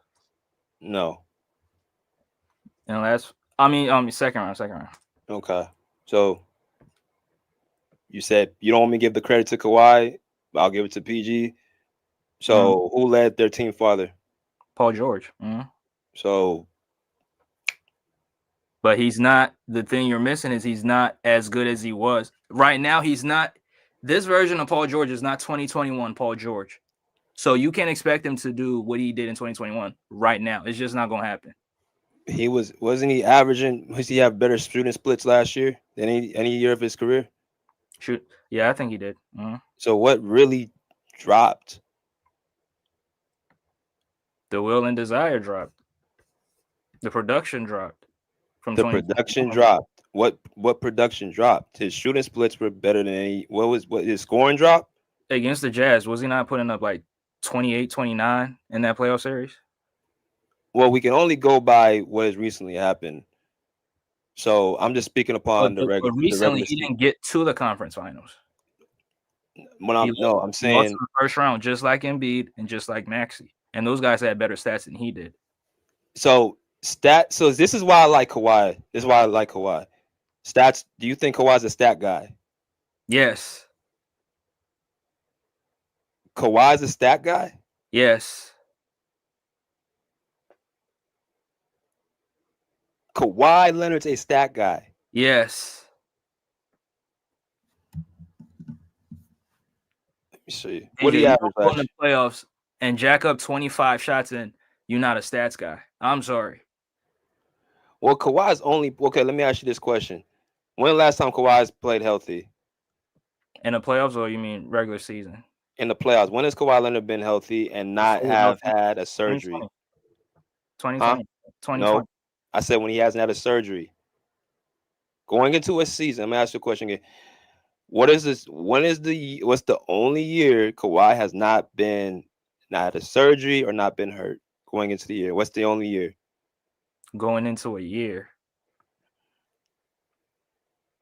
No. In the second round. Okay. So you said you don't want me to give the credit to Kawhi, but I'll give it to PG. So who led their team farther? Paul George. So, but he's not. The thing you're missing is he's not as good as he was right now. He's not. This version of Paul George is not 2021 Paul George. So you can't expect him to do what he did in 2021 right now. It's just not gonna happen. Wasn't he averaging? Was he have better shooting splits last year than any year of his career? Yeah, I think he did. So what really dropped? The will and desire dropped. The production dropped. The production dropped. What production dropped? His shooting splits were better than any. What his scoring dropped? Against the Jazz, was he not putting up like 28, 29 in that playoff series? Well, we can only go by what has recently happened. So I'm just speaking upon the regular. Recently, he didn't get to the conference finals. I'm saying the first round, just like Embiid and just like Maxey, and those guys had better stats than he did. So this is why I like Kawhi. This is why I like Kawhi. Stats. Do you think Kawhi's a stat guy? Yes. Kawhi's a stat guy? Yes. Kawhi Leonard's a stat guy. Yes. Let me see. What do you average in the playoffs and jack up 25 shots in? You're not a stats guy. I'm sorry. Well, Kawhi's only okay. Let me ask you this question: when the last time Kawhi's played healthy? In the playoffs, or you mean regular season? In the playoffs, when has Kawhi Leonard been healthy and not have had a surgery? 2020. 2020. No, I said when he hasn't had a surgery. Going into a season, I'm gonna ask you a question again. What's the only year Kawhi has not had a surgery or not been hurt going into the year? What's the only year? Going into a year.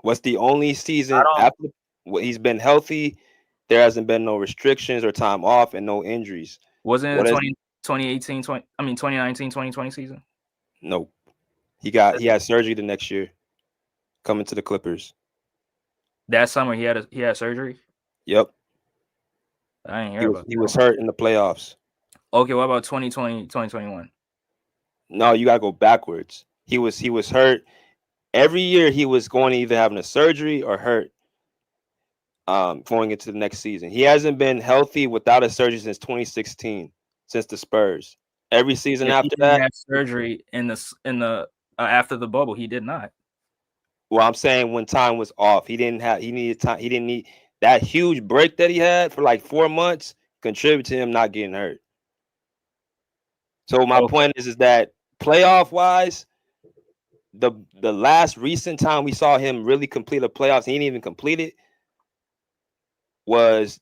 What's the only season after he's been healthy? There hasn't been no restrictions or time off and no injuries. Wasn't it 2019, 2020 season? No. He had surgery the next year coming to the Clippers. That summer he had surgery? Yep. I didn't hear about that. He was hurt in the playoffs. Okay, what about 2020, 2021? No, you gotta go backwards. He was hurt. Every year he was going to either having a surgery or hurt. Going into the next season. He hasn't been healthy without a surgery since 2016, since the Spurs. Every season after that, had surgery in the after the bubble. He did not. Well, I'm saying when time was off, he needed time. He didn't need that huge break that he had for like 4 months contribute to him not getting hurt. So my point is that playoff wise, the last recent time we saw him really complete a playoffs, he didn't even complete it, was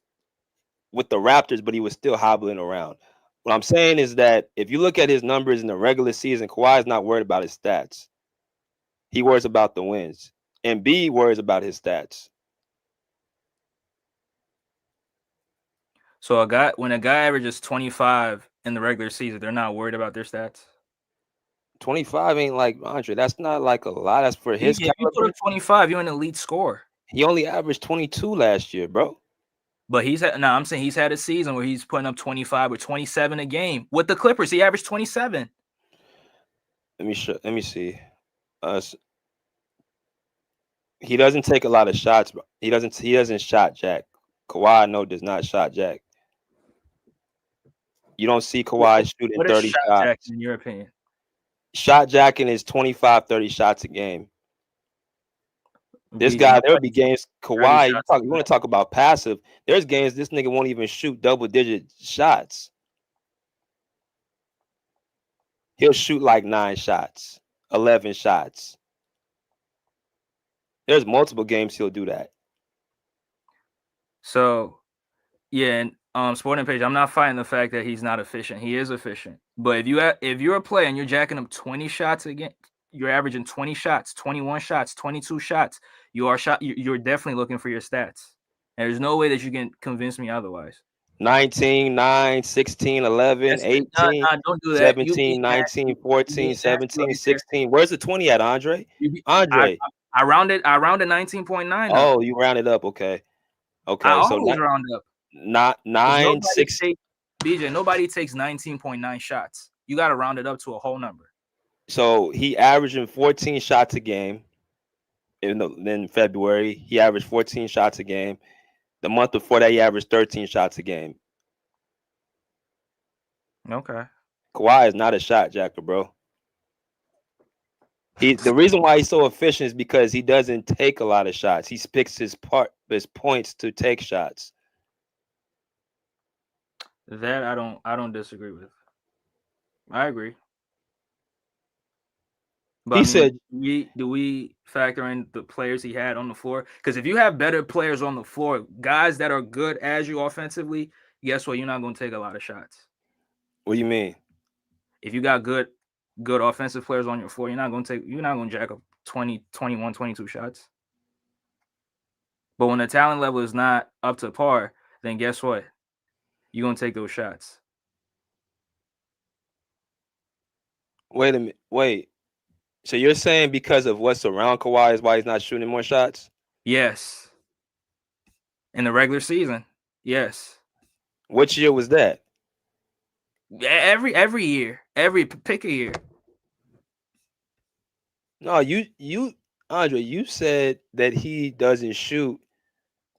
with the Raptors, but he was still hobbling around. What I'm saying is that if you look at his numbers in the regular season, Kawhi is not worried about his stats. He worries about the wins. And B worries about his stats. So when a guy averages 25 in the regular season, they're not worried about their stats. 25 ain't like Andre. That's not like a lot. That's for his caliber. If you put up 25, you're an elite scorer. He only averaged 22 last year, bro. But I'm saying he's had a season where he's putting up 25 or 27 a game. With the Clippers, he averaged 27. Let me see. He doesn't take a lot of shots, bro. He doesn't shot jack. Kawhi, no, does not shot jack. You don't see Kawhi shooting 30 shots. In your opinion? Shot jacking is 25, 30 shots a game. This guy, there'll be games. Kawhi, you want to talk about passive. There's games this nigga won't even shoot double-digit shots. He'll shoot like 9 shots, 11 shots. There's multiple games he'll do that. So, yeah, and Sporting Page, I'm not fighting the fact that he's not efficient. He is efficient. But if you're a player and you're jacking up 20 shots again, you're averaging 20 shots, 21 shots, 22 shots. You're definitely looking for your stats. And there's no way that you can convince me otherwise. 19, 9, 16, 11, 18, don't do that. 17, 19, 14, 17, 16. Where's the 20 at, Andre? Andre. I rounded 19.9. Oh, you rounded up. Okay. I always round up. Not 9, 6. BJ, nobody takes 19.9 shots. You got to round it up to a whole number. So he averaging 14 shots a game. In February, he averaged 14 shots a game. The month before that, he averaged 13 shots a game. Okay. Kawhi is not a shot jacker, bro. The reason why he's so efficient is because he doesn't take a lot of shots. He picks his points to take shots. That I don't disagree with. I agree. But He said, do we factor in the players he had on the floor? Because if you have better players on the floor, guys that are good as you offensively, guess what? You're not going to take a lot of shots. What do you mean? If you got good offensive players on your floor, you're not going to jack up 20, 21, 22 shots. But when the talent level is not up to par, then guess what? You're going to take those shots. Wait a minute. Wait. So you're saying because of what's around Kawhi is why he's not shooting more shots? Yes. In the regular season, yes. Which year was that? Every year, pick a year. No, you Andre, you said that he doesn't shoot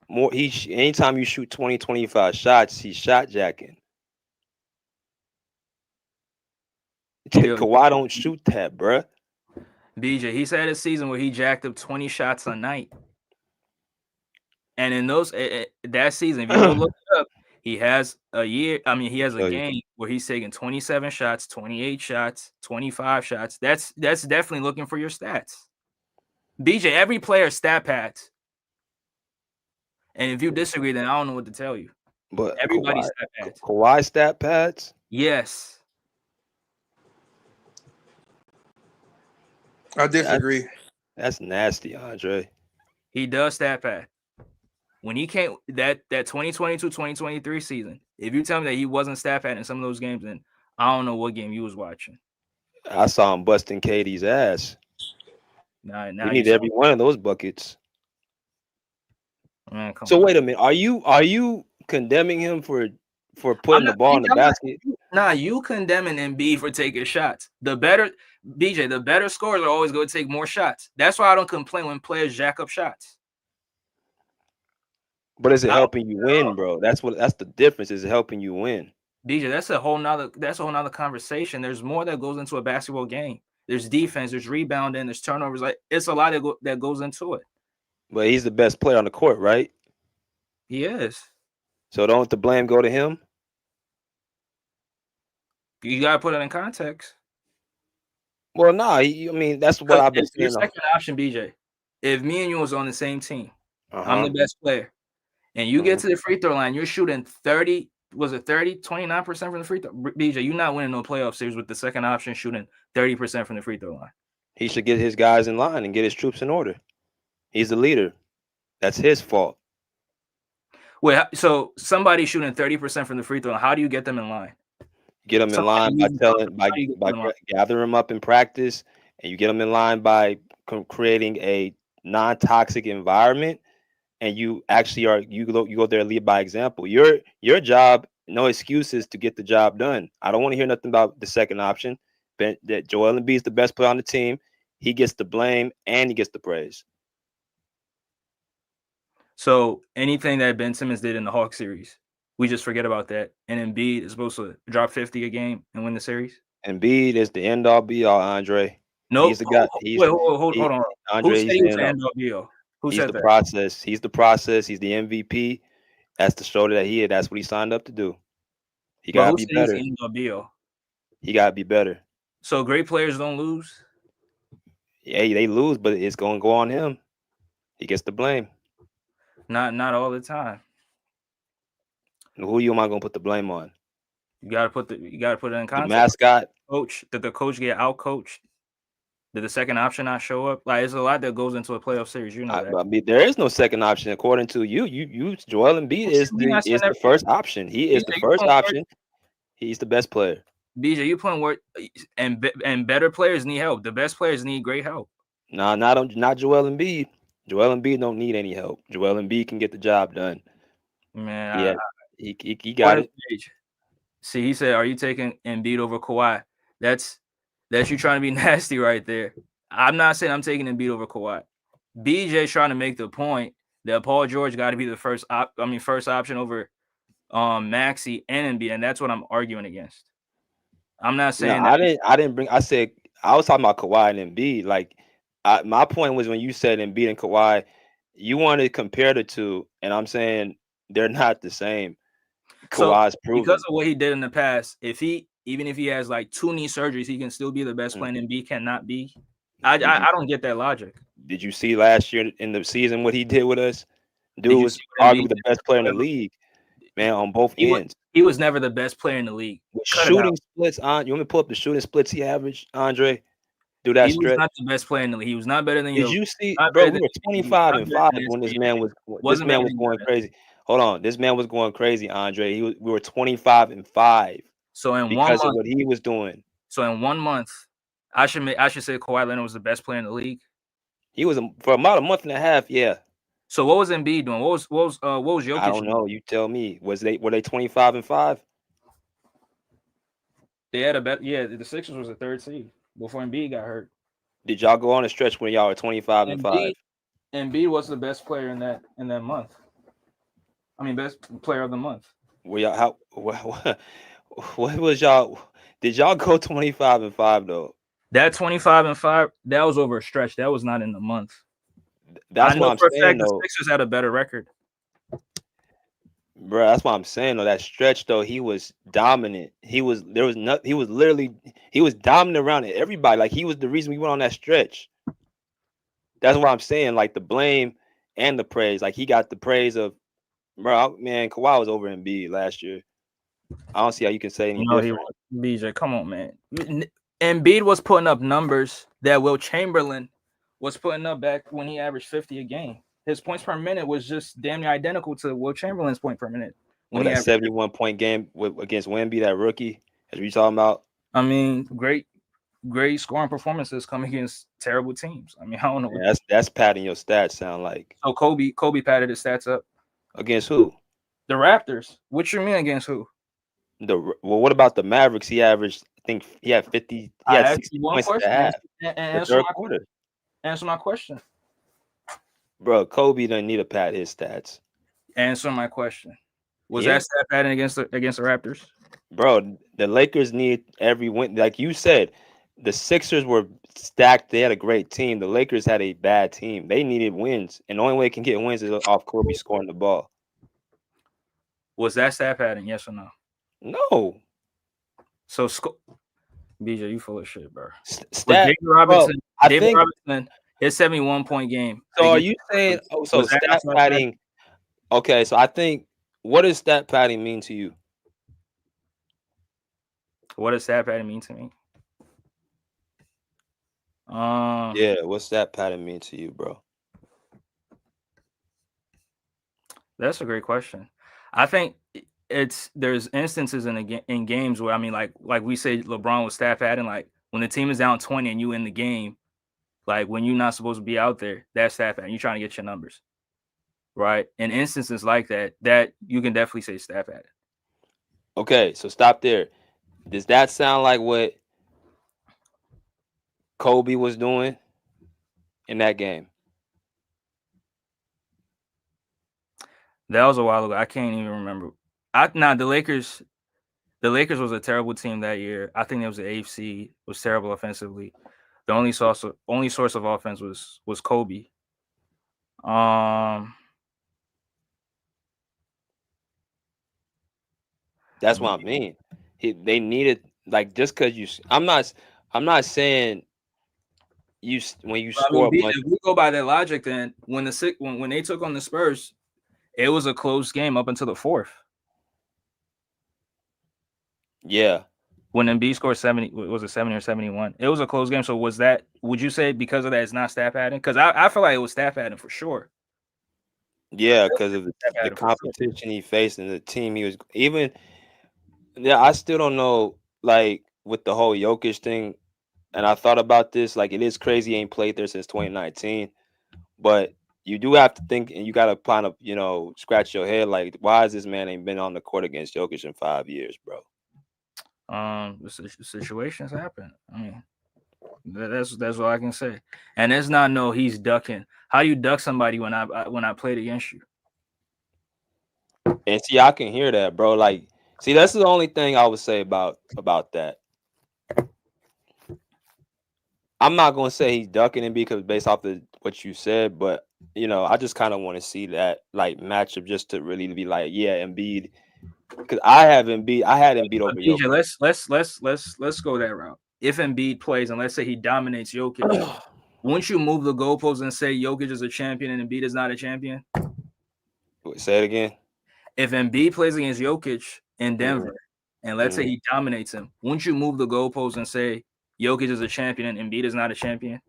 more. Anytime you shoot 20, 25 shots, he's shot jacking. Kawhi don't shoot that, bruh. BJ, he's had a season where he jacked up 20 shots a night. And in that season, if you go look it up, He has a year. I mean, he has a game where he's taking 27 shots, 28 shots, 25 shots. That's definitely looking for your stats. BJ, every player stat pads. And if you disagree, then I don't know what to tell you. But Everybody's stat pads. Kawhi stat pads? Yes. I disagree. That's nasty, Andre. He does stat pad. When he came that 2022-2023 season, if you tell me that he wasn't stat pad in some of those games, then I don't know what game you was watching. I saw him busting KD's ass. Now we need every one of those buckets. Man, so wait a minute. Are you condemning him for putting the ball in the basket? Nah, you condemning Embiid for taking shots. The better scorers are always going to take more shots. That's why I don't complain when players jack up shots. But is it helping you win, bro? That's the difference. Is it helping you win? DJ, that's a whole nother conversation. There's more that goes into a basketball game. There's defense, there's rebounding, there's turnovers. Like it's a lot that goes into it. But he's the best player on the court, right? He is. So don't the blame go to him? You gotta put it in context. Well, nah. I mean, that's what I've been saying. Your second option, BJ. If me and you was on the same team, I'm the best player, and you get to the free throw line, you're shooting 30. Was it 29% from the free throw? BJ, you're not winning no playoff series with the second option shooting 30% from the free throw line. He should get his guys in line and get his troops in order. He's the leader. That's his fault. Wait, so somebody shooting 30% from the free throw line, how do you get them in line? Get them in line by gathering them up in practice, and you get them in line by creating a non-toxic environment. And you actually you go there and lead by example. Your job, no excuses to get the job done. I don't want to hear nothing about the second option. That Joel Embiid is the best player on the team. He gets the blame and he gets the praise. So anything that Ben Simmons did in the Hawks series, we just forget about that. And Embiid is supposed to drop 50 a game and win the series. Embiid is the end all be all, Andre. No, he's the guy. Hold on. Andre, who said he was the end all be all? He's the process. He's the process. He's the MVP. That's the shoulder that he had. That's what he signed up to do. He gotta be better. He gotta be better. So great players don't lose. Yeah, they lose, but it's gonna go on him. He gets the blame. Not all the time. Who am I gonna put the blame on? You gotta put it in context. The mascot. Coach, did the coach get out coached? Did the second option not show up? Like, there's a lot that goes into a playoff series. You know that. I mean, there is no second option according to you. Joel Embiid is the first option. He is the first option. He's the best player. BJ, you putting work, and better players need help. The best players need great help. Nah, not Joel Embiid. Joel Embiid don't need any help. Joel Embiid can get the job done. Man, he got it. See, he said, "Are you taking Embiid over Kawhi?" That's you trying to be nasty right there. I'm not saying I'm taking Embiid over Kawhi. BJ's trying to make the point that Paul George got to be the first option over Maxey and Embiid, and that's what I'm arguing against. I'm not saying I said I was talking about Kawhi and Embiid. Like my point was when you said Embiid and Kawhi, you wanted to compare the two, and I'm saying they're not the same. Kawhi's proven because of what he did in the past. Even if he has like 2 knee surgeries, he can still be the best player. Embiid cannot be. I don't get that logic. Did you see last year in the season what he did with us? Dude was arguably the best player in the league, man, on both ends. He was never the best player in the league. Shooting splits, you want me to pull up the shooting splits he averaged, Andre? Do that stretch. He was not the best player in the league. He was not better than you. Did you see, bro? We were 25-5 when this man was going crazy. Hold on, this man was going crazy, Andre. We were 25-5. So in 1 because month, of what he was doing. So in 1 month, I should say Kawhi Leonard was the best player in the league. He was for about a month and a half, yeah. So what was Embiid doing? What was Jokic? I don't know. You tell me. Were they 25-5? They had a bet. Yeah, the Sixers was the 3rd seed before Embiid got hurt. Did y'all go on a stretch when y'all were 25-5? Embiid was the best player in that month. I mean, best player of the month. Well, y'all what was y'all? Did y'all go 25-5 though? That 25-5, that was over a stretch. That was not in the month. That's what I'm saying. The Sixers had a better record. Bro, that's what I'm saying. Though that stretch, though, he was dominant. He was dominant around everybody. Like he was the reason we went on that stretch. That's what I'm saying. Like the blame and the praise. Like he got the praise of, bro. Man, Kawhi was over Embiid last year. I don't see how you can say any different. He was. BJ, come on, man. Embiid was putting up numbers that Will Chamberlain was putting up back when he averaged 50 a game. His points per minute was just damn near identical to Will Chamberlain's point per minute. When that 71-point game against Wemby, that rookie, as we talking about. I mean, great scoring performances come against terrible teams. I mean, I don't know. Yeah, that's padding your stats sound like. So Kobe padded his stats up. Against who? The Raptors. What you mean against who? What about the Mavericks? He averaged, I think he had 50. He had 60 points at half. Answer my question. Bro, Kobe doesn't need to pad his stats. Answer my question. Was that stat padding against the Raptors? Bro, the Lakers need every win. Like you said, the Sixers were stacked. They had a great team. The Lakers had a bad team. They needed wins, and the only way they can get wins is off Kobe scoring the ball. Was that stat padding? Yes or no? No. So, BJ, you full of shit, bro. David Robinson, his 71-point game. So are you saying? Oh, so stat padding? Okay, so I think. What does stat padding mean to you? What does stat padding mean to me? Yeah, what's stat padding mean to you, bro? That's a great question. I think there's instances in games where, I mean, like we say LeBron was stat padding, like when the team is down 20 and you in the game, like when you're not supposed to be out there, that's stat padding. You're trying to get your numbers, right? In instances like that you can definitely say stat padding. Okay, so stop there. Does that sound like what Kobe was doing in that game? That was a while ago. I can't even remember. The Lakers was a terrible team that year. I think it was the AFC, was terrible offensively. The only source of offense was Kobe. That's what I mean. They needed, like, just because you. I'm not saying you when you score. If we go by that logic, then when they took on the Spurs, it was a close game up until the fourth. Yeah. When Embiid scored 70, was it 70 or 71? It was a close game. So would you say because of that it's not stat padding? Because I feel like it was stat padding for sure. Yeah, because of the competition he faced and the team he was even. Yeah, I still don't know, like, with the whole Jokic thing, and I thought about this, like, it is crazy he ain't played there since 2019, but you do have to think, and you got to kind of, scratch your head, like, why is this man ain't been on the court against Jokic in 5 years, bro? The situations happen. I mean, that's all I can say. And it's not he's ducking. How do you duck somebody when I played against you? And see, I can hear that, bro. Like, see, that's the only thing I would say about that. I'm not gonna say he's ducking him because based off of what you said, but I just kind of want to see that like matchup just to really be like, yeah, Embiid. Because I had Embiid over Jokic. Let's go that route. If Embiid plays and let's say he dominates Jokic, won't you move the goalposts and say Jokic is a champion and Embiid is not a champion? Say it again. If Embiid plays against Jokic in Denver, and let's say he dominates him, won't you move the goalposts and say Jokic is a champion and Embiid is not a champion?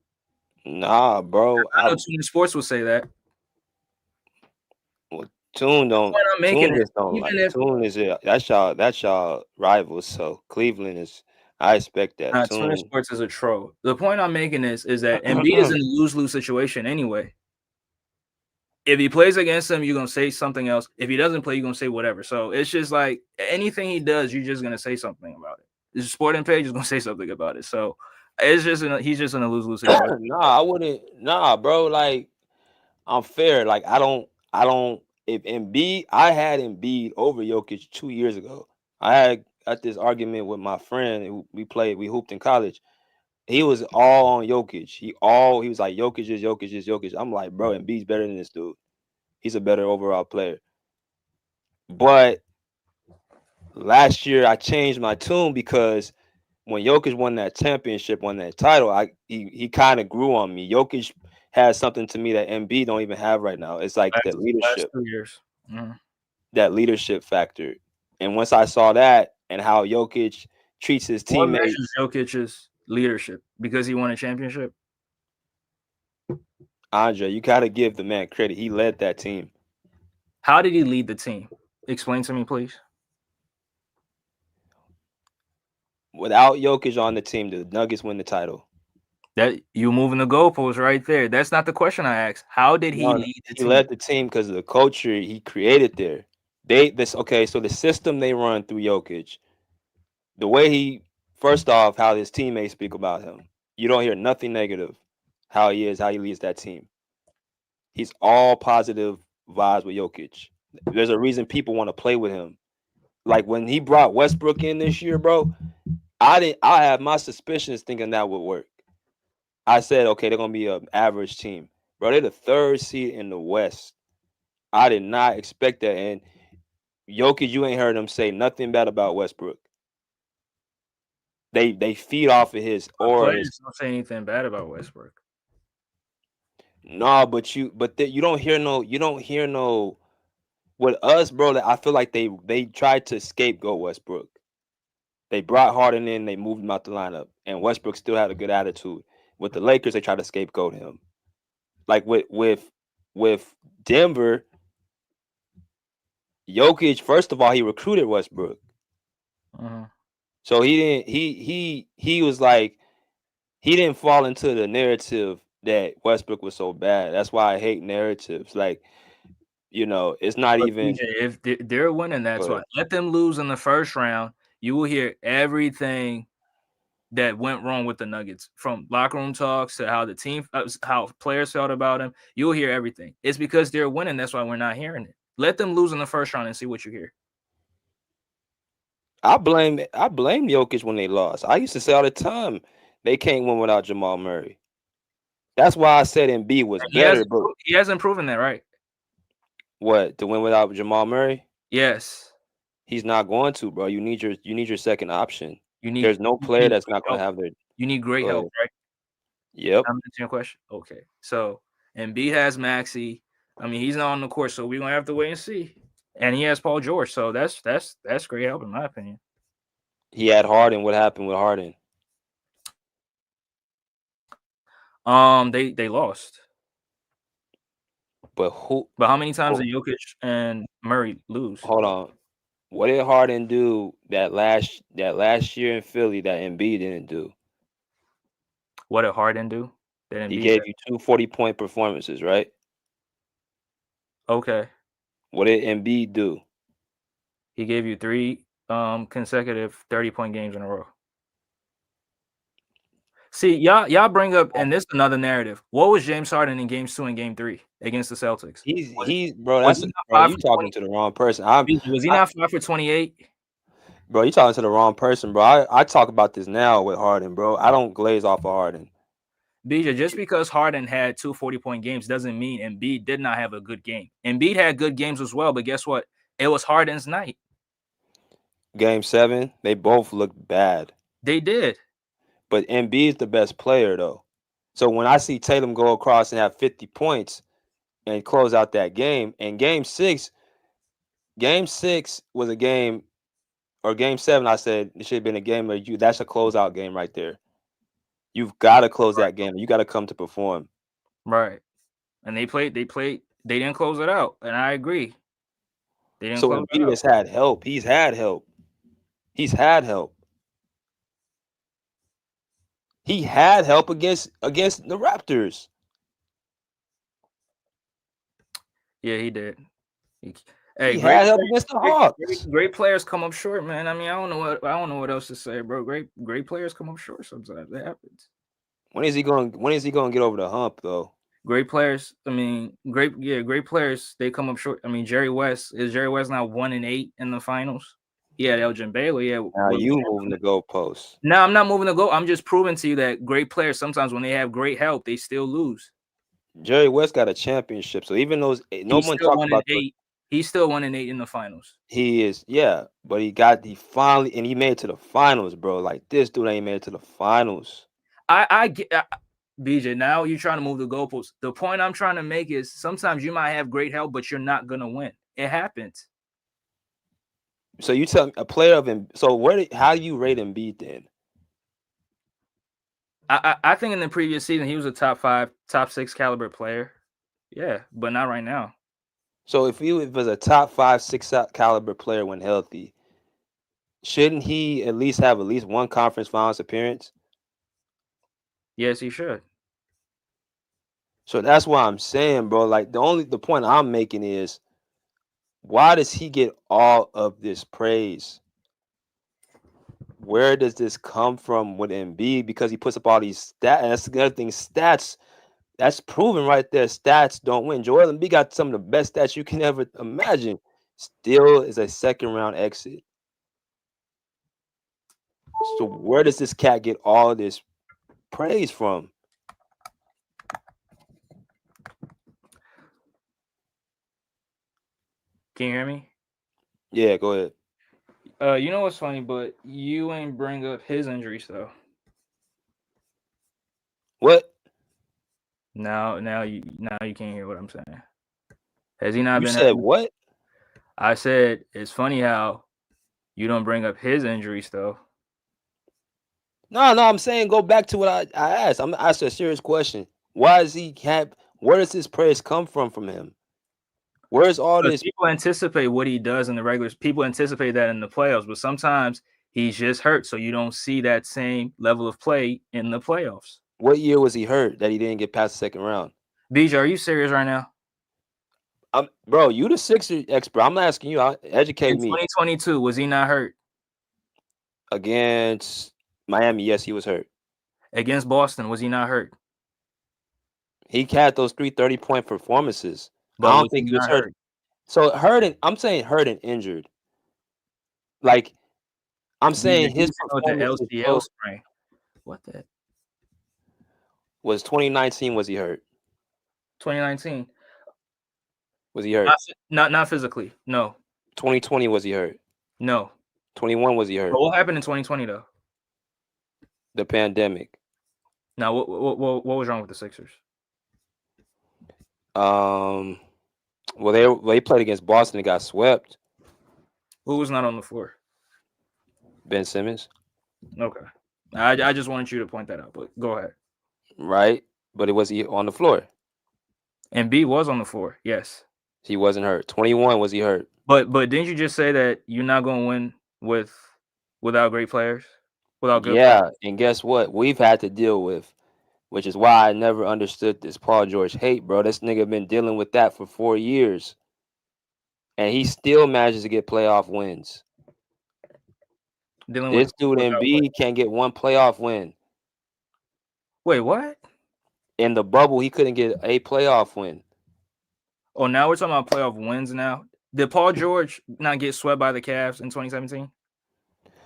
Nah, bro. I know Tune Sports will say that. Well, Tune don't. Tune just don't like. Tune is that's y'all rivals. So Cleveland is. I expect that. Tune Sports is a troll. The point I'm making is that Embiid is in a lose-lose situation anyway. If he plays against him, you're gonna say something else. If he doesn't play, you're gonna say whatever. So it's just like anything he does, you're just gonna say something about it. The sporting page is gonna say something about it. So it's just he's just in a lose-lose situation. Nah, I wouldn't. Nah, bro. Like, I'm fair. Like, I don't. If Embiid, I had Embiid over Jokic 2 years ago. I had this argument with my friend who we hooped in college. He was all on Jokic. He was like, Jokic is Jokic. I'm like, bro, Embiid's better than this dude. He's a better overall player. But last year I changed my tune because when Jokic won that championship, won that title, he kind of grew on me. Jokic has something to me that Embiid don't even have right now. It's like that last leadership, 2 years. that leadership factor. And once I saw that and how Jokic treats his What teammates, measures Jokic's leadership? Because he won a championship. Andre, you got to give the man credit. He led that team. How did he lead the team? Explain to me, please. Without Jokic on the team, the Nuggets win the title. That you moving the goalposts right there. That's not the question I asked. How did he lead the he team? led the team because of the culture he created there. So the system they run through Jokic, the way he, first off, how his teammates speak about him, you don't hear nothing negative. How he is, how he leads that team. He's all positive vibes with Jokic. There's a reason people want to play with him. Like when he brought Westbrook in this year, bro, I have my suspicions thinking that would work. I said, okay, they're gonna be an average team, bro. They're the 3rd seed in the West. I did not expect that. And Jokic, you ain't heard him say nothing bad about Westbrook. They feed off of his aura. Players don't say anything bad about Westbrook. No, but you don't hear no with us, bro. I feel like they tried to scapegoat Westbrook. They brought Harden in, they moved him out the lineup, and Westbrook still had a good attitude. With the Lakers, they tried to scapegoat him. Like with Denver, Jokic, first of all, he recruited Westbrook. So he didn't he was like he didn't fall into the narrative that Westbrook was so bad. That's why I hate narratives. Like, it's not But even. PJ, if they're winning, that's why. Let them lose in the first round. You will hear everything that went wrong with the Nuggets, from locker room talks to how the team, how players felt about him. You'll hear everything. It's because they're winning. That's why we're not hearing it. Let them lose in the first round and see what you hear. I blame Jokic when they lost. I used to say all the time they can't win without Jamal Murray. That's why I said Embiid was better. But he hasn't proven that, right? What, to win without Jamal Murray? Yes. He's not going to, bro. You need your second option. There's no player that's not going to have their. You need great help, right? Yep. I'm answering your question. Okay. So Embiid has Maxey. I mean, he's not on the court, so we're gonna have to wait and see. And he has Paul George, so that's great help in my opinion. He had Harden. What happened with Harden? They lost. But how many times did Jokic and Murray lose? Hold on. What did Harden do that last year in Philly that Embiid didn't do? What did Harden do? He gave you 2 40-point performances, right? Okay. What did Embiid do? He gave you 3 consecutive 30-point games in a row. See, y'all bring up, and this is another narrative. What was James Harden in games 2 and game 3 against the Celtics? Bro, you talking to the wrong person. Was he not 5 for 28? Bro, you talking to the wrong person, bro. I talk about this now with Harden, bro. I don't glaze off of Harden. BJ, just because Harden had 2 40-point games doesn't mean Embiid did not have a good game. Embiid had good games as well, but guess what? It was Harden's night. Game 7, they both looked bad. They did. But Embiid's the best player, though. So when I see Tatum go across and have 50 points and close out that game, and game 6 was a game, or game 7, I said it should have been a game of you. That's a closeout game right there. You've got to close that game. You got to come to perform. Right. And they didn't close it out. And I agree. They didn't close it out. Embiid has had help. He's had help. He had help against the Raptors. Yeah, he did. He had help against the Hawks. Great players come up short, man. I mean, I don't know what else to say, bro. Great players come up short sometimes. That happens. When is he going to get over the hump, though? Great players. I mean, great players. They come up short. I mean, Jerry West now 1-8 in the finals. He had Elgin Baylor. Yeah. Now you moving the goalposts. No, I'm not moving the goal. I'm just proving to you that great players, sometimes when they have great help, they still lose. Jerry West got a championship, so even those no one talks about. He's still 1-8 in the finals. He is, but he finally and he made it to the finals, bro. Like this dude ain't made it to the finals. I get BJ. Now you're trying to move the goalposts. The point I'm trying to make is sometimes you might have great help, but you're not gonna win. It happens. So you tell me a player of him. So how do you rate Embiid then? I think in the previous season he was a top 5, top 6 caliber player. Yeah, but not right now. So if he was a top 5, 6 caliber player when healthy, shouldn't he at least have one conference finals appearance? Yes, he should. So that's why I'm saying, bro. Like the point I'm making is, why does he get all of this praise? Where does this come from with Embiid? Because he puts up all these stats. And that's the other thing. Stats. That's proven right there. Stats don't win. Joel Embiid got some of the best stats you can ever imagine. Still is a second-round exit. So where does this cat get all this praise from? Can you hear me? Yeah, go ahead. You know what's funny, but you ain't bring up his injuries though. What? Now you can't hear what I'm saying. Has he not You been? said what? I said it's funny how you don't bring up his injuries though. No, I'm saying go back to what I asked. I'm gonna ask a serious question. Why does he have? Where does this praise come from him? Where's all this? People anticipate what he does in the regulars. People anticipate that in the playoffs, but sometimes he's just hurt, so you don't see that same level of play in the playoffs. What year was he hurt that he didn't get past the second round? BJ, are you serious right now? Bro, you the Sixers expert. I'm asking you. Educate me. In 2022, was he not hurt? Against Miami, yes, he was hurt. Against Boston, was he not hurt? He had those 3 30-point performances. But I don't think he was hurt. So I'm saying hurt and injured. Like I'm saying his performance the LCL sprain. What the? Was 2019? Was he hurt? 2019. Was he hurt? Not physically. No. 2020 was he hurt? No. 21 was he hurt? But what happened in 2020 though? The pandemic. Now what was wrong with the Sixers? Well, they played against Boston and got swept. Who was not on the floor? Ben Simmons. Okay. I just wanted you to point that out, but go ahead. Right, but was he on the floor? And B was on the floor. Yes. He wasn't hurt. 21 was he hurt? But didn't you just say that you're not going to win without great players? Without good players? And guess what? We've had to deal with, which is why I never understood this Paul George hate, bro. This nigga been dealing with that for 4 years. And he still manages to get playoff wins. This dude Embiid can't get one playoff win. Wait, what? In the bubble, he couldn't get a playoff win. Oh, now we're talking about playoff wins now. Did Paul George not get swept by the Cavs in 2017?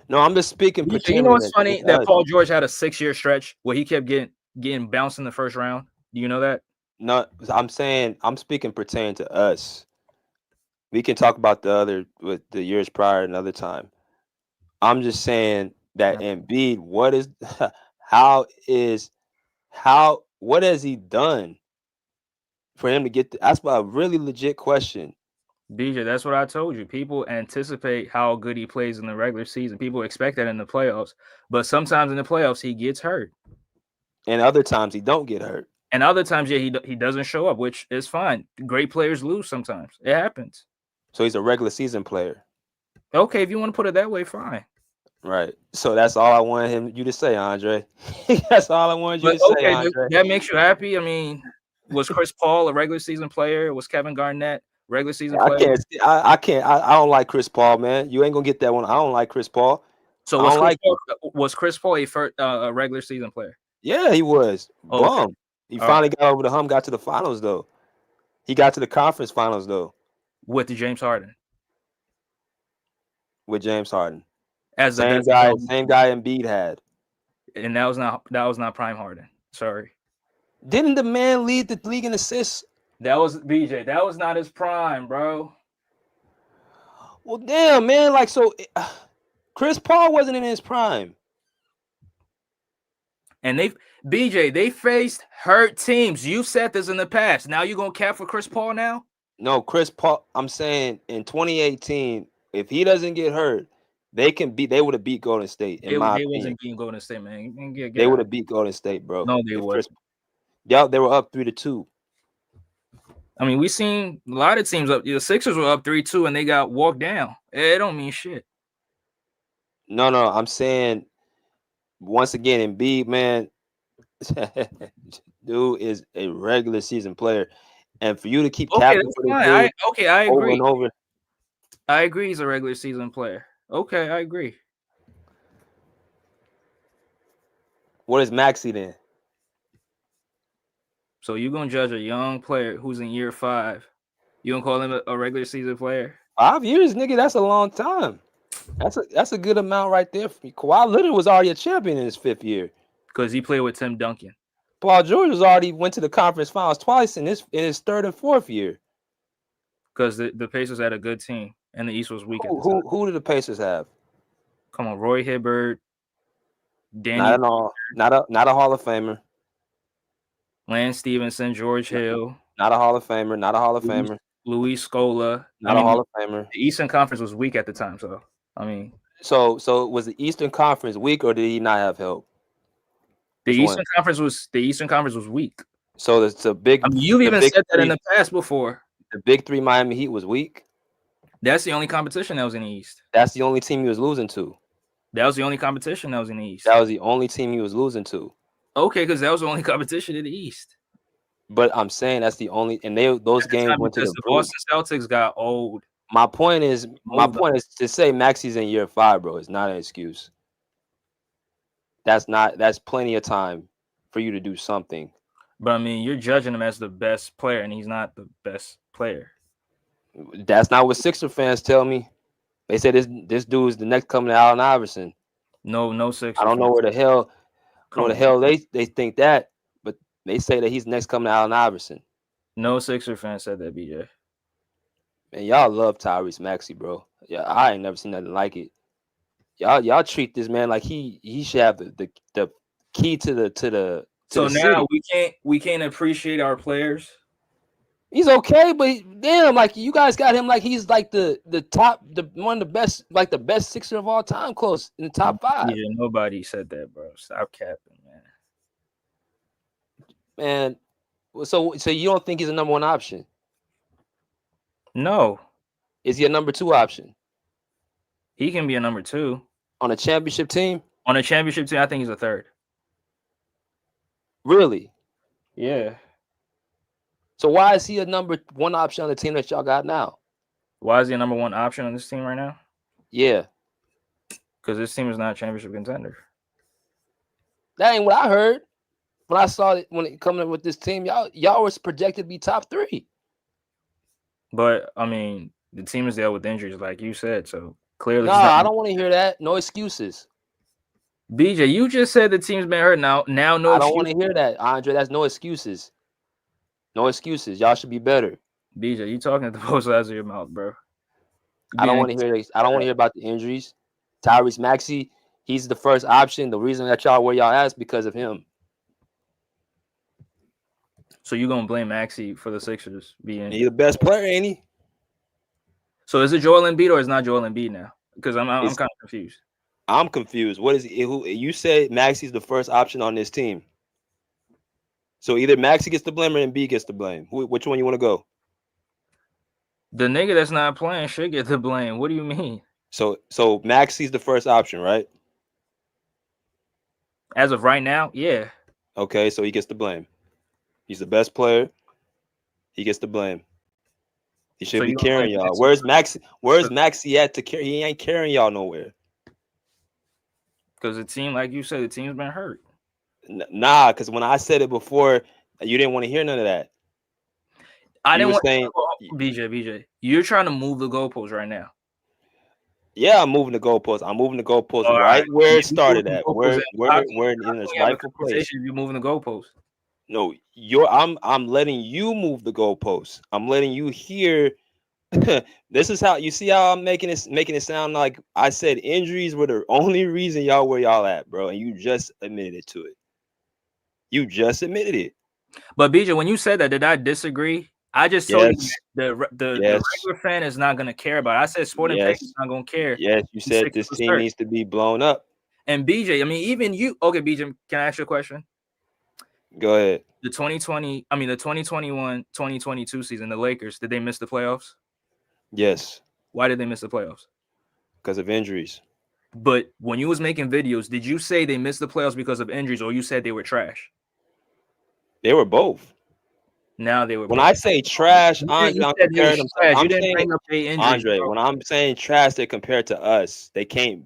No, I'm just speaking. You know what's funny? That Paul George had a 6-year stretch where he kept getting bounced in the first round. Do you know that? No, I'm speaking pertaining to us. We can talk about the years prior another time. I'm just saying that Embiid, what has he done for him to get that's a really legit question. BJ, that's what I told you. People anticipate how good he plays in the regular season. People expect that in the playoffs, but sometimes in the playoffs he gets hurt, and other times he don't get hurt, and other times he doesn't show up, which is fine. Great players lose sometimes. It happens. So he's a regular season player. Okay, if you want to put it that way, fine. Right. So that's all I wanted you to say, Andre. That's all I wanted you to say, Andre. That makes you happy. I mean, was Chris Paul a regular season player? Was Kevin Garnett regular season player? I don't like Chris Paul, man. You ain't gonna get that one. I don't like Chris Paul. So was Chris Paul a regular season player? Yeah, he was. Okay. Bum. He finally got over the hump, got to the finals though. He got to the conference finals though. With James Harden. With James Harden. Same guy Embiid had. And that was not prime Harden. Sorry. Didn't the man lead the league in assists? That was BJ. That was not his prime, bro. Well, damn, man. Like, so Chris Paul wasn't in his prime. And they faced hurt teams. You said this in the past. Now you gonna cap for Chris Paul now? No, Chris Paul. I'm saying in 2018, if he doesn't get hurt, they would have beat Golden State. In my opinion, wasn't beating Golden State, man. They would have beat Golden State, bro. No, they would. Yeah, they were up 3-2. I mean, we seen a lot of teams up. The Sixers were up 3-2 and they got walked down. It don't mean shit. No, I'm saying once again, Embiid, man, dude is a regular season player, and for you to keep capping for the dude, I agree. Over and over. I agree. He's a regular season player. Okay, I agree. What is Maxey then? So you're gonna judge a young player who's in year 5. You gonna call him a regular season player? 5 years, nigga. That's a long time. That's a good amount right there for me. Kawhi Leonard was already a champion in his 5th year because he played with Tim Duncan. Paul George was already went to the conference finals twice in his 3rd and 4th year. Because the Pacers had a good team and the East was weak. Who did the Pacers have? Come on, Roy Hibbert, Danny. Not a Hall of Famer. Lance Stevenson, George Hill. Not a Hall of Famer. Luis Scola. Not a Hall of Famer. The Eastern Conference was weak at the time, so I mean. So was the Eastern Conference weak, or did he not have help? The Eastern Conference was weak. So it's a big. I mean, you've even said that in the past before. The Big 3 Miami Heat was weak. That's the only competition that was in the East. That's the only team he was losing to. That was the only competition that was in the East. That was the only team he was losing to. Okay, because that was the only competition in the East. But I'm saying that's the only, and those games went to the Boston Celtics got old. My point is to say Maxey's in year 5, bro. It's not an excuse. That's plenty of time for you to do something. But I mean, you're judging him as the best player, and he's not the best player. That's not what Sixer fans tell me. They say this dude is the next coming to Allen Iverson. No Sixer. I don't know where the hell. They think that, but they say that he's next coming to Allen Iverson. No Sixer fan said that, BJ. Man, y'all love Tyrese Maxey, bro. Yeah, I ain't never seen nothing like it. Y'all treat this man like he should have the key to the. So now we can't appreciate our players. He's okay, but damn, like you guys got him like he's like the top, one of the best, like the best Sixer of all time, close in the top 5. Yeah, nobody said that, bro. Stop capping, man. So you don't think he's a number 1 option? No. Is he a number 2 option? He can be a number 2 on a championship team. On a championship team, I think he's a 3rd. Really? Yeah. So why is he a number 1 option on the team that y'all got now? Why is he a number 1 option on this team right now? Yeah. Because this team is not a championship contender. That ain't what I heard. When I saw it when it coming up with this team, y'all was projected to be top 3. But I mean, the team has dealt with injuries, like you said. So clearly, I don't want to hear that. No excuses. BJ, you just said the team's been hurt. Now no. I don't want to hear that, Andre. That's no excuses. No excuses. Y'all should be better. BJ, you talking at the both sides of your mouth, bro. I don't want to hear. I don't want to hear about the injuries. Tyrese Maxey, he's the first option. The reason that y'all where y'all at is because of him. So you gonna blame Maxey for the Sixers being? He's the best player, ain't he? So is it Joel Embiid or is not Joel Embiid now? Because I'm kind of confused. I'm confused. What is it? Who you said Maxey's the first option on this team? So either Maxey gets the blame or Embiid gets the blame. Which one you want to go? The nigga that's not playing should get the blame. What do you mean? So Maxey's the first option, right? As of right now, yeah. Okay, so he gets the blame. He's the best player. He gets the blame. He should be carrying y'all. Where's Maxey? Where's Maxey at to carry? He ain't carrying y'all nowhere. Because the team, like you said, the team's been hurt. Nah, because when I said it before, you didn't want to hear none of that. I didn't want to. BJ, you're trying to move the goalposts right now. Yeah, I'm moving the goalposts. I'm moving the goalposts right where it started at. Where in its rightful place. You're moving the goalposts. No, I'm letting you move the goalposts. I'm letting you hear This is how you see how I'm making it sound like I said injuries were the only reason y'all where y'all at, bro, and you just admitted to it. You just admitted it. But BJ, when you said that, did I disagree? I just told you the Yes. regular fan is not gonna care about it. I said Sporting Page is not gonna care. Yes, you said this team needs to be blown up. And BJ, I mean, even you. Okay, BJ, can I ask you a question? Go ahead. The 2021-2022 season, the Lakers, did they miss the playoffs? Yes. Why did they miss the playoffs? Because of injuries. But when you was making videos, did you say they missed the playoffs because of injuries, or you said they were trash? They were both. Now they were. When I say trash, Andre, I'm comparing them. You didn't bring up their injuries, Andre, when I'm saying trash, they're compared to us. They can't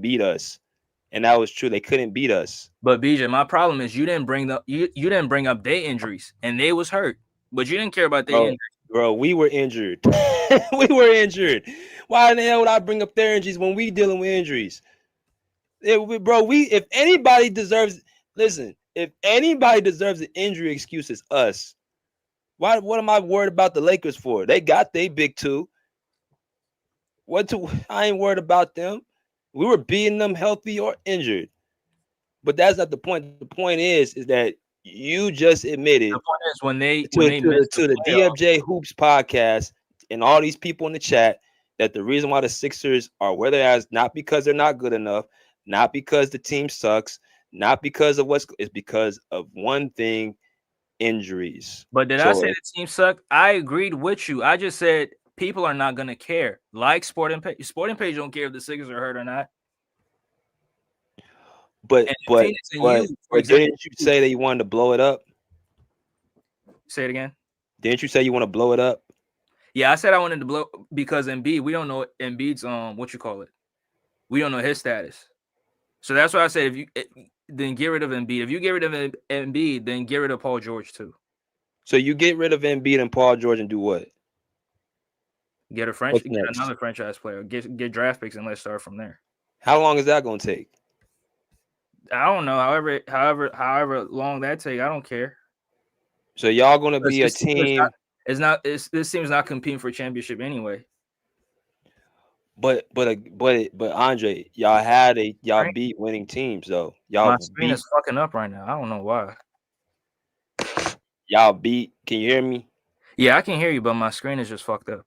beat us, and that was true. They couldn't beat us. But BJ, my problem is you didn't bring up their injuries, and they was hurt, but you didn't care about their injuries. Bro, we were injured. We were injured. Why in the hell would I bring up their injuries when we dealing with injuries? If anybody deserves an injury excuse, it's us. What am I worried about the Lakers for? They got they big two. I ain't worried about them. We were beating them healthy or injured. But that's not the point. The point is that you just admitted the point is when they to the DFJ Hoops podcast and all these people in the chat that the reason why the Sixers are where they're at, not because they're not good enough, not because the team sucks, not because of it's because of one thing, injuries. But did I say the team sucked? I agreed with you. I just said people are not gonna care. Like Sporting Page don't care if the Sixers are hurt or not. But didn't you say that you wanted to blow it up? Say it again. Didn't you say you want to blow it up? Yeah, I said I wanted to blow because Embiid, we don't know Embiid's we don't know his status. So that's why I said then get rid of Embiid. If you get rid of Embiid, then get rid of Paul George too. So you get rid of Embiid and Paul George and do what? Get another franchise player. Get draft picks and let's start from there. How long is that going to take? I don't know. However long that take, I don't care. So y'all going to be a team. This team's not competing for a championship anyway. But Andre, y'all beat winning teams though. My screen is fucking up right now. I don't know why. Y'all beat. Can you hear me? Yeah, I can hear you, but my screen is just fucked up.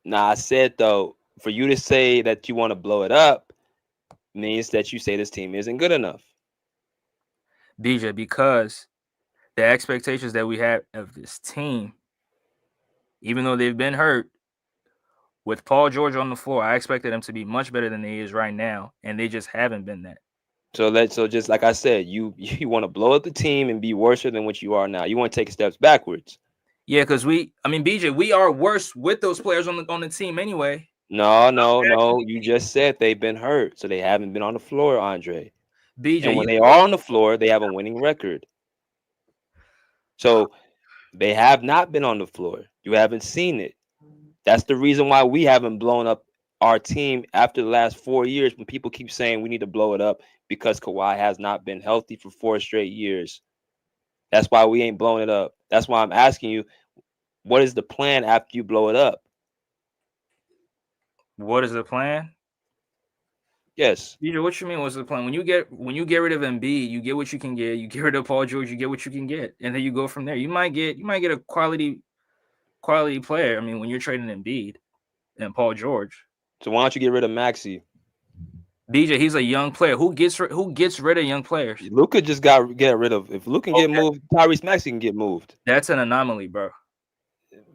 Nah, I said though, for you to say that you want to blow it up means that you say this team isn't good enough. BJ, because the expectations that we have of this team, even though they've been hurt, with Paul George on the floor, I expected them to be much better than they is right now, and they just haven't been that. So just like I said, you want to blow up the team and be worse than what you are now. You want to take steps backwards. Yeah, because BJ, we are worse with those players on the team anyway. No. You just said they've been hurt, so they haven't been on the floor, Andre. BJ, and when they are on the floor, they have a winning record. So they have not been on the floor. You haven't seen it. That's the reason why we haven't blown up our team after the last 4 years when people keep saying we need to blow it up because Kawhi has not been healthy for 4 straight years. That's why we ain't blowing it up. That's why I'm asking you, what is the plan after you blow it up? What is the plan? Yes. BJ, what you mean? What's the plan? When you get rid of Embiid, you get what you can get. You get rid of Paul George, you get what you can get, and then you go from there. You might get a quality player. I mean, when you're trading Embiid and Paul George. So why don't you get rid of Maxey? BJ, he's a young player. Who gets rid of young players? Luka just get rid of. If Luka can get moved, Tyrese Maxey can get moved. That's an anomaly, bro.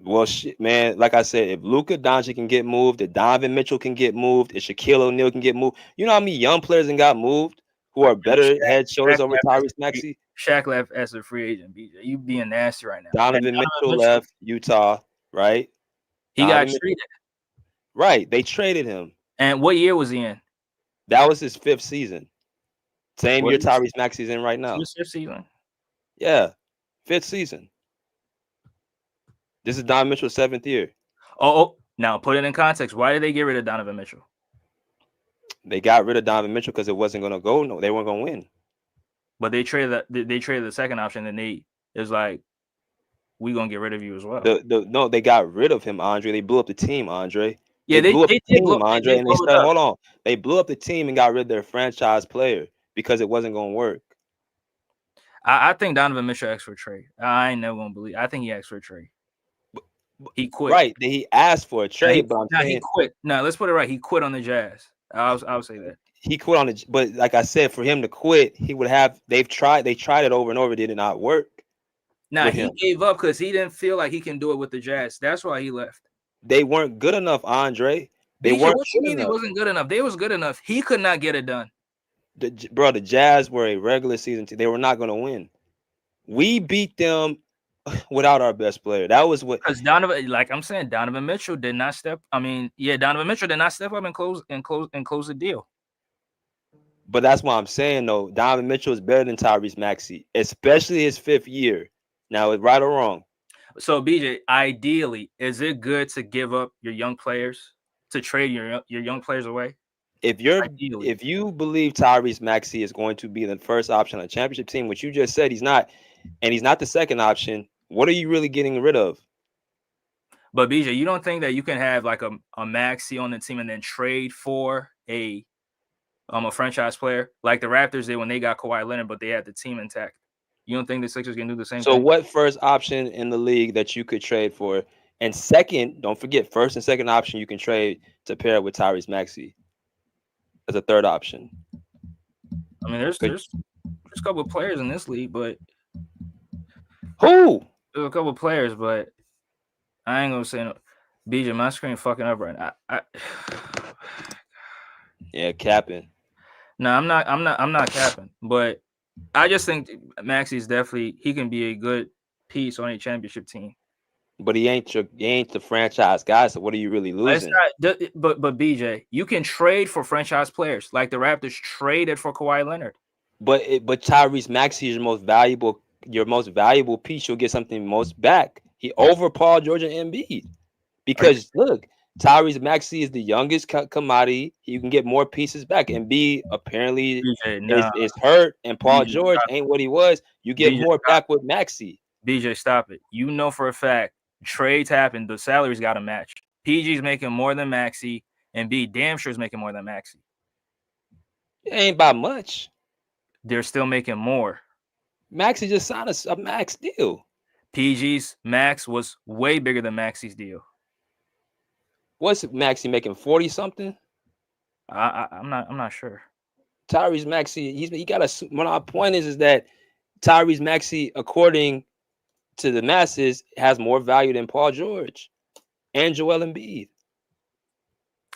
Well, shit, man. Like I said, if Luka Doncic can get moved, if Donovan Mitchell can get moved, if Shaquille O'Neal can get moved, you know how many young players got moved who are better head shoulders over Tyrese Maxey? Shaq left as a free agent, BJ. You being nasty right now. Donovan Mitchell left Utah, right? He got traded. Right. They traded him. And what year was he in? That was his 5th season. Same year Tyrese Maxey's in right now. His 5th season? Yeah. 5th season. This is Donovan Mitchell's 7th year. Oh, now put it in context. Why did they get rid of Donovan Mitchell? They got rid of Donovan Mitchell because it wasn't going to go. No, they weren't going to win. But they traded the second option, and it was like we gonna get rid of you as well. No, they got rid of him, Andre. They blew up the team, Andre. Yeah, They blew up the did team, Andre, and they blow it started. up. Hold on, they blew up the team and got rid of their franchise player because it wasn't going to work. I think Donovan Mitchell asked for a trade. I ain't never gonna believe. I think he asked for a trade. He quit. Right, he asked for a trade, but I'm saying he quit. No, let's put it right. He quit on the Jazz. I'll say that. He quit on it, but like I said, for him to quit, he would have. They tried it over and over. Did it not work? Nah, he gave up because he didn't feel like he can do it with the Jazz. That's why he left. They weren't good enough, Andre. They BJ, weren't. What you mean they wasn't good enough? They was good enough. He could not get it done. The Jazz were a regular season team. They were not going to win. We beat them without our best player. That was what. Because Donovan Mitchell did not step. Donovan Mitchell did not step up and close the deal. But that's why I'm saying though, Donovan Mitchell is better than Tyrese Maxey, especially his 5th year. Now, right or wrong? So BJ, ideally, is it good to give up your young players to trade your young players away? If you believe Tyrese Maxey is going to be the first option on a championship team, which you just said he's not, and he's not the second option, what are you really getting rid of? But BJ, you don't think that you can have like a Maxey on the team and then trade for a franchise player like the Raptors did when they got Kawhi Leonard, but they had the team intact? You don't think the Sixers can do the same thing? So what first option in the league that you could trade for? And second, don't forget, first and second option you can trade to pair it with Tyrese Maxey as a third option. I mean, there's a couple of players in this league, but who? There's a couple of players, but I ain't gonna say no. BJ, my screen fucking up right now. Yeah, capping. No, I'm not capping, but I just think Maxey's he can be a good piece on a championship team. But he ain't the franchise guy. So what are you really losing? But BJ, you can trade for franchise players like the Raptors traded for Kawhi Leonard. But Tyrese Maxey is your most valuable piece. You'll get something most back. He over Paul George and Embiid because look, Tyrese Maxey is the youngest commodity. You can get more pieces back. Embiid apparently is hurt, and Paul George ain't what he was. You get more back with Maxey. BJ, stop it. You know for a fact trades happen. The salaries got to match. PG's making more than Maxey, and B damn sure is making more than Maxey. It ain't by much. They're still making more. Maxey just signed a max deal. PG's max was way bigger than Maxey's deal. What's Maxey making? 40 something? I'm not sure. Tyrese Maxey, he got a. What our point is that Tyrese Maxey, according to the masses, has more value than Paul George and Joel Embiid.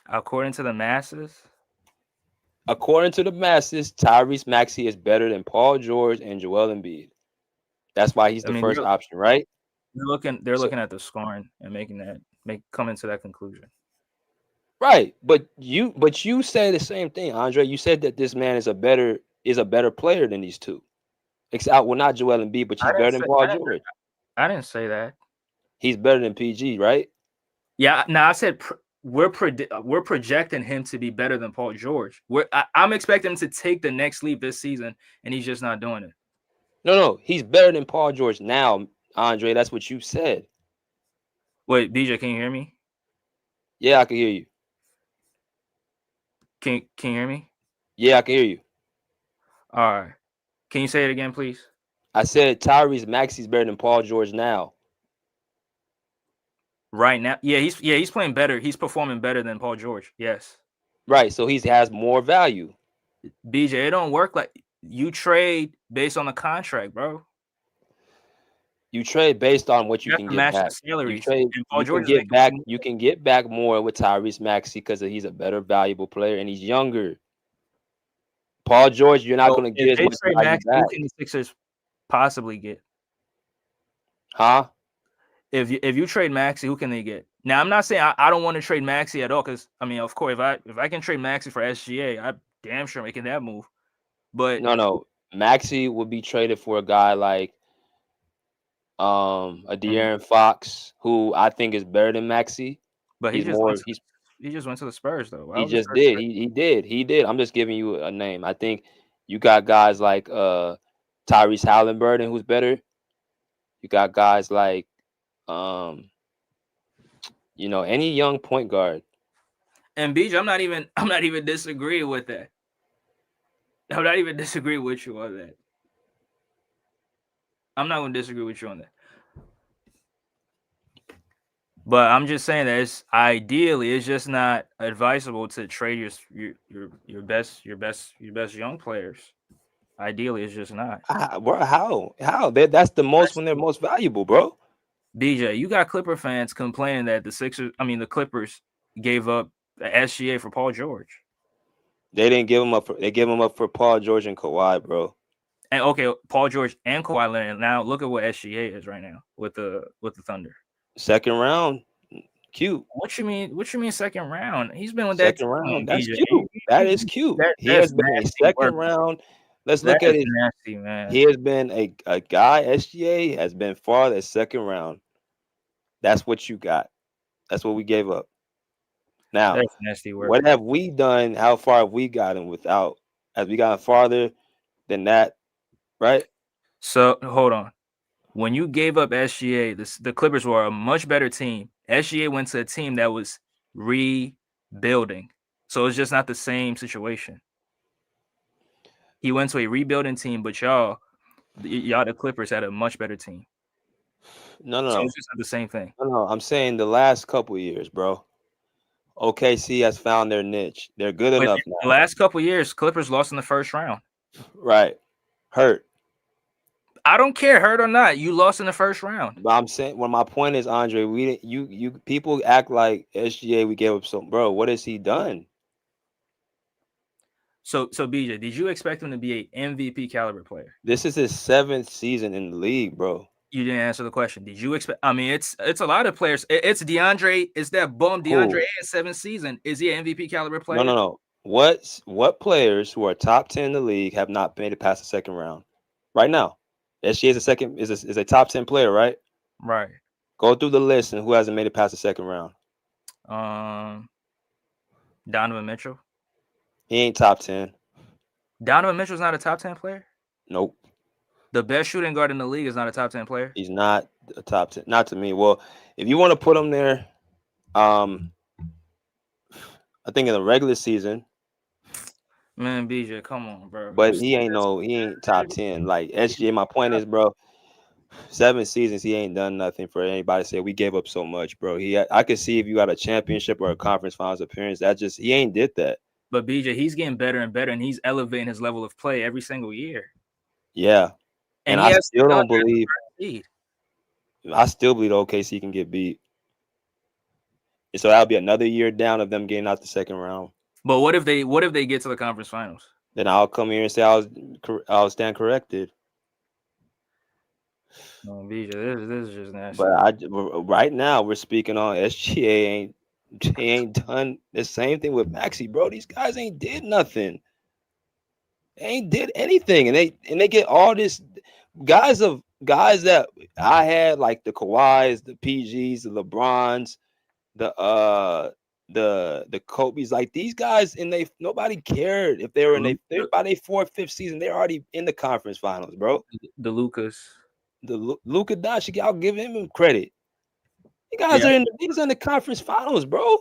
According to the masses? According to the masses, Tyrese Maxey is better than Paul George and Joel Embiid. That's why he's the first option, right? They're looking at the scoring and coming to that conclusion. Right, but you say the same thing, Andre. You said that this man is a better player than these two. Well, not Joel Embiid, but he's better than Paul George. I didn't say that. He's better than PG, right? Yeah. Now I said we're projecting him to be better than Paul George. I'm expecting him to take the next leap this season, and he's just not doing it. No, he's better than Paul George now, Andre. That's what you said. Wait, BJ, can you hear me? Yeah, I can hear you. Can you hear me? Yeah, I can hear you. All right. Can you say it again, please? I said Tyrese Maxey's better than Paul George now. Right now, he's playing better. He's performing better than Paul George. Yes. Right, so he has more value. BJ, it don't work like you trade based on the contract, bro. You trade based on what you can get back. You can get back more with Tyrese Maxey because he's a better valuable player and he's younger. Paul George, you're not going to get as much value back. Who can the Sixers possibly get? Huh? If you trade Maxey, who can they get? Now, I'm not saying I don't want to trade Maxey at all because, I mean, of course, if I can trade Maxey for SGA, I'm damn sure making that move. But no, Maxey would be traded for a guy like a De'Aaron Fox, who I think is better than Maxey. But he just went to the Spurs, though. He just did. He did. I'm just giving you a name. I think you got guys like Tyrese Halliburton, who's better. You got guys like any young point guard. And BJ, I'm not even disagreeing with that. I'm not even disagreeing with you on that. I'm not going to disagree with you on that. But I'm just saying that it's just not advisable to trade your best young players. Ideally, it's just not. How? That's the most when they're most valuable, bro. BJ, you got Clipper fans complaining that the Clippers gave up the SGA for Paul George. They didn't give him up for. They gave him up for Paul George and Kawhi, bro. And okay, Paul George and Kawhi Leonard. Now look at what SGA is right now with the Thunder. Second round, cute. What you mean second round? He's been with second that round. team, That's BJ. cute. That is cute. He has been a second round. Let's look at it. Nasty, man. He has been a guy. SGA has been far the second round. That's what you got. That's what we gave up. Now, that's nasty work. What have we done? How far have we gotten without? Have we gotten farther than that? Right. So hold on. When you gave up SGA, the Clippers were a much better team. SGA went to a team that was rebuilding. So it's just not the same situation. He went to a rebuilding team, but y'all, the Clippers, had a much better team. No. So it's just not the same thing. No. I'm saying the last couple of years, bro. OKC has found their niche. They're good enough now. The last couple of years, Clippers lost in the first round. Right. Hurt. I don't care, hurt or not. You lost in the first round. But I'm saying, my point is, Andre, you people act like SGA we gave up some, bro. What has he done? So BJ, did you expect him to be an MVP caliber player? This is his 7th season in the league, bro. You didn't answer the question. Did you expect? I mean, it's a lot of players. It's DeAndre. It's that bum DeAndre in 7th season. Is he an MVP caliber player? No. What players who are top 10 in the league have not made it past the second round? Right now, SGA is a top 10 player, right? Right. Go through the list and who hasn't made it past the second round. Donovan Mitchell. He ain't top 10. Donovan Mitchell's not a top 10 player? Nope. The best shooting guard in the league is not a top 10 player? He's not a top 10. Not to me. Well, if you want to put him there, I think in the regular season. Man, BJ, come on, bro. But he ain't top 10. Like SGA, my point is, bro, 7 seasons, he ain't done nothing for anybody to say we gave up so much, bro. I could see if you got a championship or a conference finals appearance, he ain't did that. But BJ, he's getting better and better, and he's elevating his level of play every single year. Yeah. And I still don't believe. I still believe OKC can get beat. And so that'll be another year down of them getting out the second round. But what if they get to the conference finals? Then I'll come here and say I'll stand corrected. No, BJ, this is just nasty. But right now we're speaking on SGA ain't done the same thing with Maxey, bro. These guys ain't did nothing. They ain't did anything, and they get all this guys that I had, like the Kawhis, the PGs, the LeBrons, the Kobe's, like these guys, and nobody cared if they were by their 4th, 5th season. They're already in the conference finals, bro. The Luka Doncic, I'll give him credit. You guys are he's in the conference finals, bro.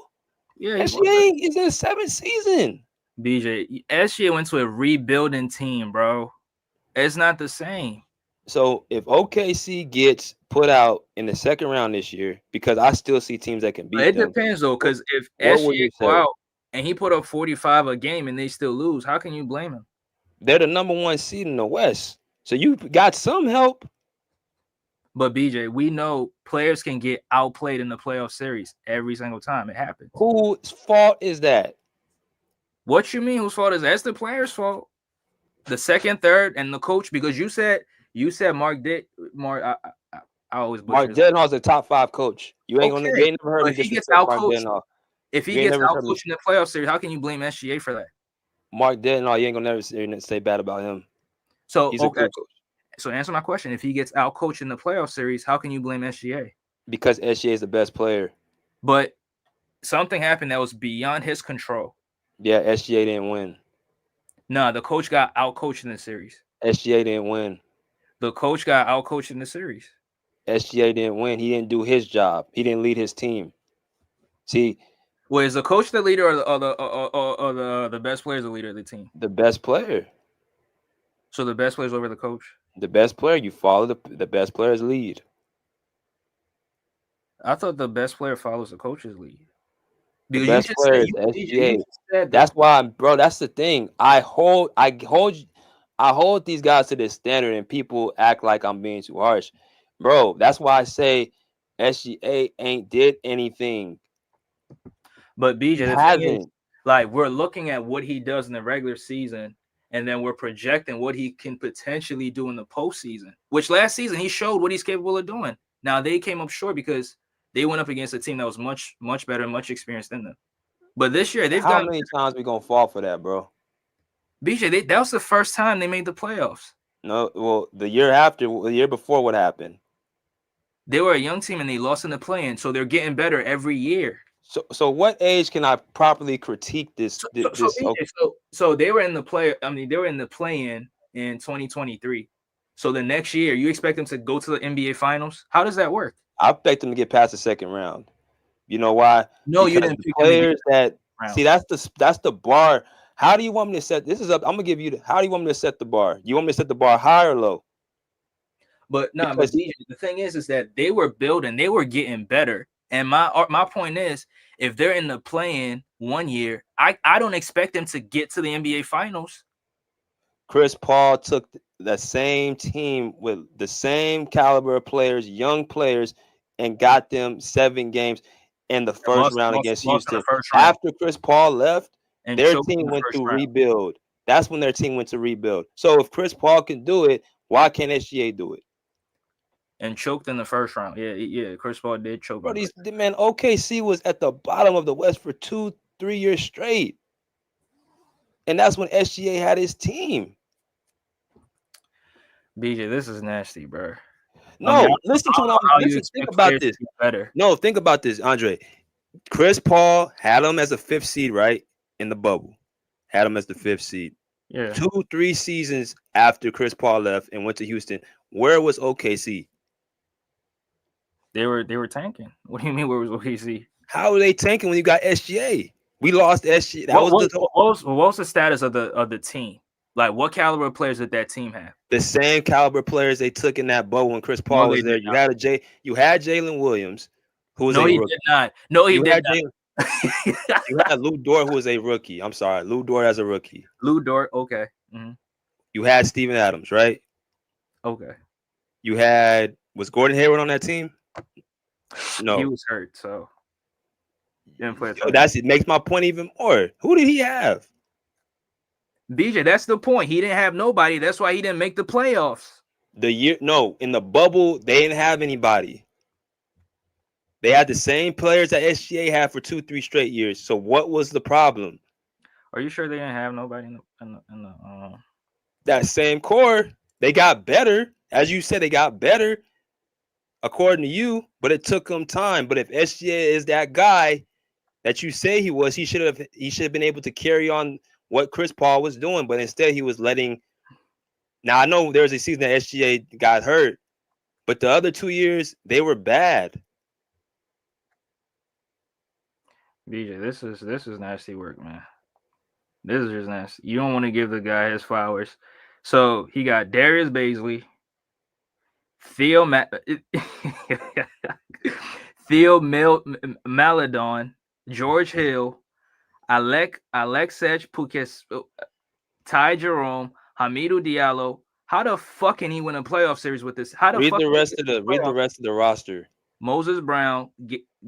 Yeah, SGA is in 7th season. BJ, SGA went to a rebuilding team, bro. It's not the same. So if OKC gets put out in the second round this year, because I still see teams that can beat them. It depends though, because if SGA go out and he put up 45 a game and they still lose, how can you blame him? They're the number 1 seed in the West, so you got some help. But BJ, we know players can get outplayed in the playoff series every single time. It happens. Whose fault is that? What you mean? Whose fault is that? It's the player's fault. The second, third, and the coach. Because you said Mark. I always Mark Dedenhoff is a top 5 coach. You ain't gonna never heard me. If he gets outcoached in the playoff series, how can you blame SGA for that? Mark Dedenhoff, you ain't gonna never say bad about him. So he's a good coach. So answer my question. If he gets outcoached in the playoff series, how can you blame SGA? Because SGA is the best player. But something happened that was beyond his control. Yeah, SGA didn't win. Nah, the coach got outcoached in the series. SGA didn't win. The coach got outcoached in the series. SGA didn't win. He didn't do his job. He didn't lead his team. See, well, is the coach the leader or the best player is the leader of the team? the best player. So the best player is over the coach? The best player, you follow the best player's lead. I thought the best player follows the coach's lead. The Dude, best player is SGA. That's why, bro. That's the thing. I hold these guys to this standard, and people act like I'm being too harsh, bro. That's why I say SGA ain't did anything. But BJ, the thing is, like, we're looking at what he does in the regular season, and then we're projecting what he can potentially do in the postseason. Which last season he showed what he's capable of doing. Now they came up short because they went up against a team that was much, much better and much experienced than them. But this year they've got. How many times we gonna fall for that, bro? BJ, that was the first time they made the playoffs. No, well, the year before, what happened? They were a young team and they lost in the play-in, so they're getting better every year. So what age can I properly critique this? So they were in the play. I mean, they were in the play-in in 2023. So the next year, you expect them to go to the NBA Finals? How does that work? I expect them to get past the second round. You know why? No, because you didn't pick players that see. That's the bar. How do you want me to set this? Is up. I'm gonna give you. How do you want me to set the bar? You want me to set the bar high or low? But no, but DJ, the thing is that they were building, they were getting better. And my point is, if they're in the play-in 1 year, I don't expect them to get to the NBA Finals. Chris Paul took the same team with the same caliber of players, young players, and got them 7 games in the first round against Houston. After Chris Paul left, their team went to rebuild. That's when their team went to rebuild. So if Chris Paul can do it, why can't SGA do it? And choked in the first round. Yeah. Chris Paul did choke. Bro, man, OKC was at the bottom of the West for 2-3 years straight. And that's when SGA had his team. BJ, this is nasty, bro. No, listen to what I'm think about this. Better. No, think about this, Andre. Chris Paul had him as a 5th seed, right? In the bubble. Had him as the 5th seed. Yeah. 2-3 seasons after Chris Paul left and went to Houston, where was OKC? They were tanking. What do you mean? Where was OKC? How were they tanking when you got SGA? We lost SGA. What was the status of the team? Like, what caliber of players did that team have? The same caliber players they took in that bubble when Chris Paul was there. You had Jalen Williams, who was a rookie. No, he did not. No, he did not. You had Lou Dort, who was a rookie. I'm sorry, Lou Dort as a rookie. Lou Dort, okay. Mm-hmm. You had Steven Adams, right? Okay. You had was Gordon Hayward on that team? No, he was hurt, so didn't play. It makes my point even more. Who did he have? BJ, that's the point. He didn't have nobody. That's why he didn't make the playoffs. In the bubble, they didn't have anybody. They had the same players that SGA had for 2-3 straight years. So what was the problem? Are you sure they didn't have nobody in the that same core? They got better, as you said. They got better, according to you, but it took them time. But if SGA is that guy that you say he was, he should have been able to carry on what Chris Paul was doing, but instead he was letting. Now I know there was a season that SGA got hurt, but the other 2 years they were bad. BJ, this is nasty work, man. This is just nasty. You don't want to give the guy his flowers. So he got Darius Baisley, Theo Maladon, George Hill, Alexej Pukes, Ty Jerome, Hamidou Diallo. How the fuck can he win a playoff series with this? Read the rest of the roster. Moses Brown,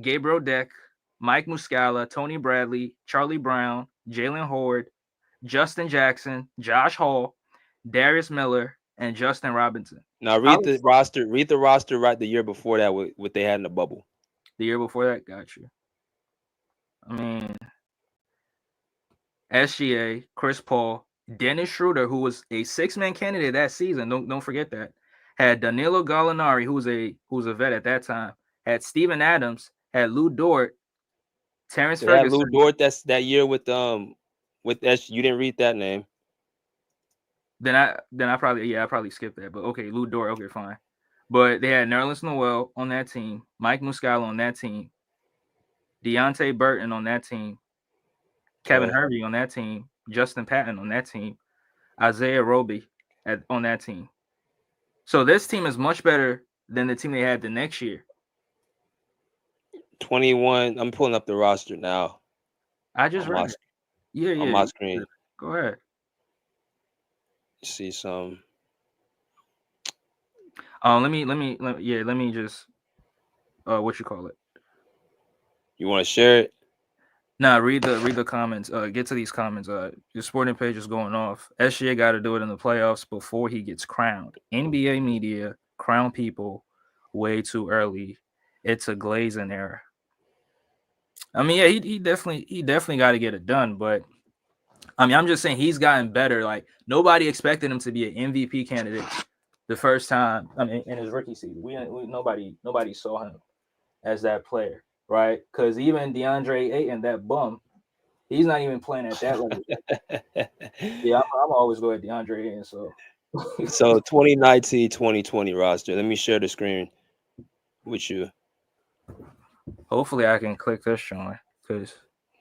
Gabriel Deck, Mike Muscala, Tony Bradley, Charlie Brown, Jalen Horde, Justin Jackson, Josh Hall, Darius Miller, and Justin Robinson. Now read the roster. Read the roster right the year before that, what they had in the bubble. The year before that, got you. I mean, SGA, Chris Paul, Dennis Schroeder, who was a 6-man candidate that season. Don't forget that. Had Danilo Gallinari, who was a vet at that time. Had Steven Adams. Had Lou Dort. Terrence Ferguson. Lou Dort. That's that year with S. You didn't read that name. Then I probably skipped that. But okay, Lou Dort. Okay, fine. But they had Nerlens Noel on that team, Mike Muscala on that team, Deontay Burton on that team, Kevin Hervey on that team, Justin Patton on that team, Isaiah Roby on that team. So this team is much better than the team they had the next year. 21. I'm pulling up the roster now. I just read it. Yeah. On my screen. Go ahead. See some. Let me just what you call it? You want to share it? Nah, read the comments. Get to these comments. Your sporting page is going off. SGA got to do it in the playoffs before he gets crowned. NBA media crown people way too early. It's a glazing era. I mean, yeah, he definitely got to get it done. But I mean, I'm just saying he's gotten better. Like nobody expected him to be an MVP candidate the first time. I mean, in his rookie season, nobody saw him as that player, right? Because even DeAndre Ayton, that bum, he's not even playing at that level. Yeah, I'm always go at DeAndre Ayton. So 2019, 2020 roster. Let me share the screen with you. Hopefully, I can click this showing. Cause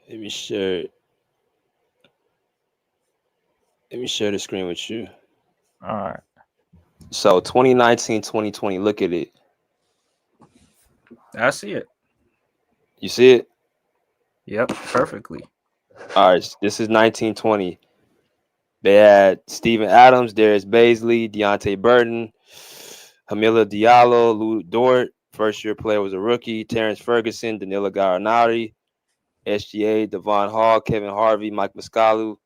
let me share the screen with you. All right. So 2019, 2020. Look at it. I see it. You see it? Yep, perfectly. All right, this is 1920. They had Steven Adams, Darius Baisley, Deontay Burton, Hamila Diallo, Lou Dort. First-year player was a rookie. Terrence Ferguson, Danilo Gallinari, SGA, Devon Hall, Kevin Harvey, Mike Muscala,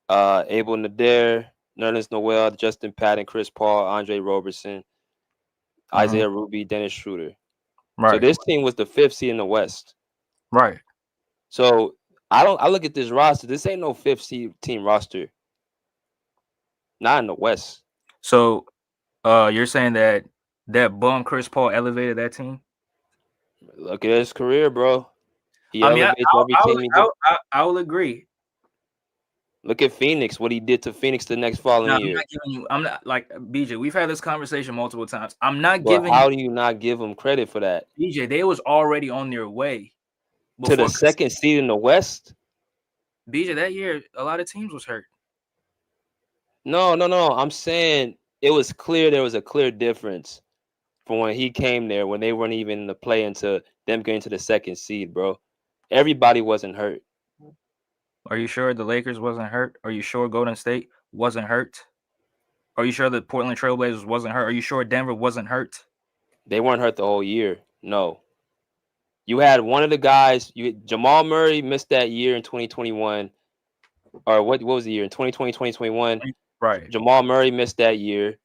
Abel Nader, Nerlens Noel, Justin Patton, Chris Paul, Andre Roberson, Isaiah Ruby, Dennis Schroeder. Right. So this team was the 5th seed in the West. Right. So I look at this roster. This ain't no 5th seed team roster. Not in the West. So you're saying that bum Chris Paul elevated that team? Look at his career, bro. He I mean, elevates every team. I will agree. Look at Phoenix, what he did to Phoenix the next following year. I'm not like BJ. We've had this conversation multiple times. I'm not giving. How do you not give him credit for that? BJ, they was already on their way to the 2nd seed in the West. BJ, that year a lot of teams was hurt. No. I'm saying it was clear there was a clear difference from when he came there, when they weren't even in the play into them getting to the 2nd seed, bro. Everybody wasn't hurt. Are you sure the Lakers wasn't hurt? Are you sure Golden State wasn't hurt? Are you sure the Portland Trailblazers wasn't hurt? Are you sure Denver wasn't hurt? They weren't hurt the whole year. No. You had one of the guys, Jamal Murray missed that year in 2021. Or what was the year? In 2020, 2021. Right. Jamal Murray missed that year.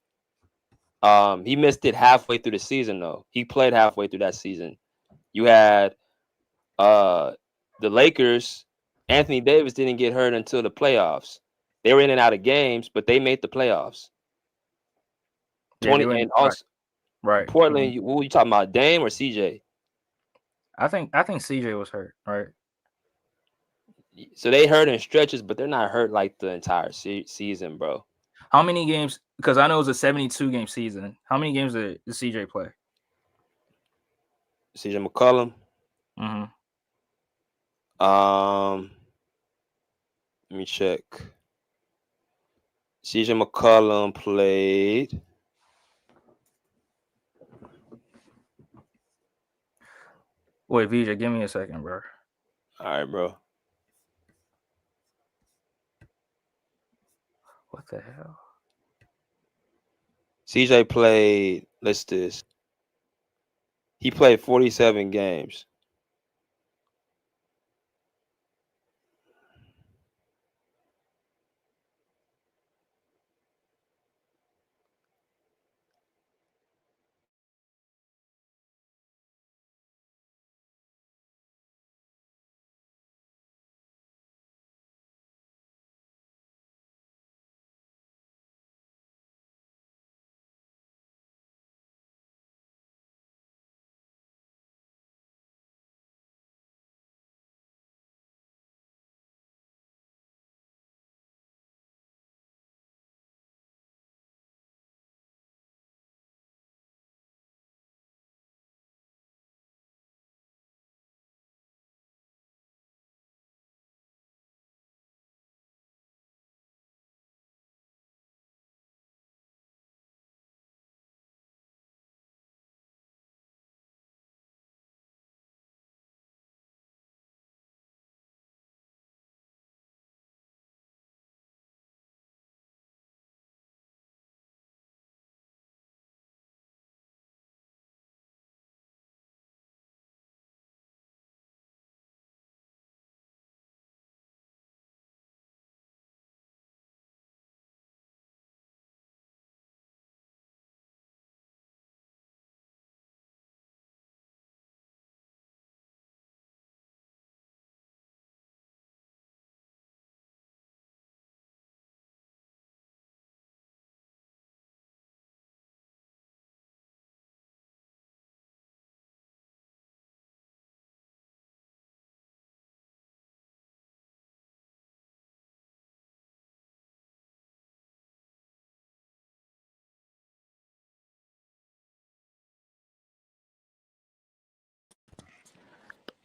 He missed it halfway through the season, though. He played halfway through that season. You had the Lakers. Anthony Davis didn't get hurt until the playoffs. They were in and out of games, but they made the playoffs. And also right. Portland. What were you talking about, Dame or CJ? I think CJ was hurt, right? So they hurt in stretches, but they're not hurt like the entire season, bro. How many games? Because I know it was a 72 game season. How many games did CJ play? CJ McCollum. Let me check. CJ McCollum played. Wait, VJ, give me a second, bro. All right, bro. What the hell? CJ played, he played 47 games.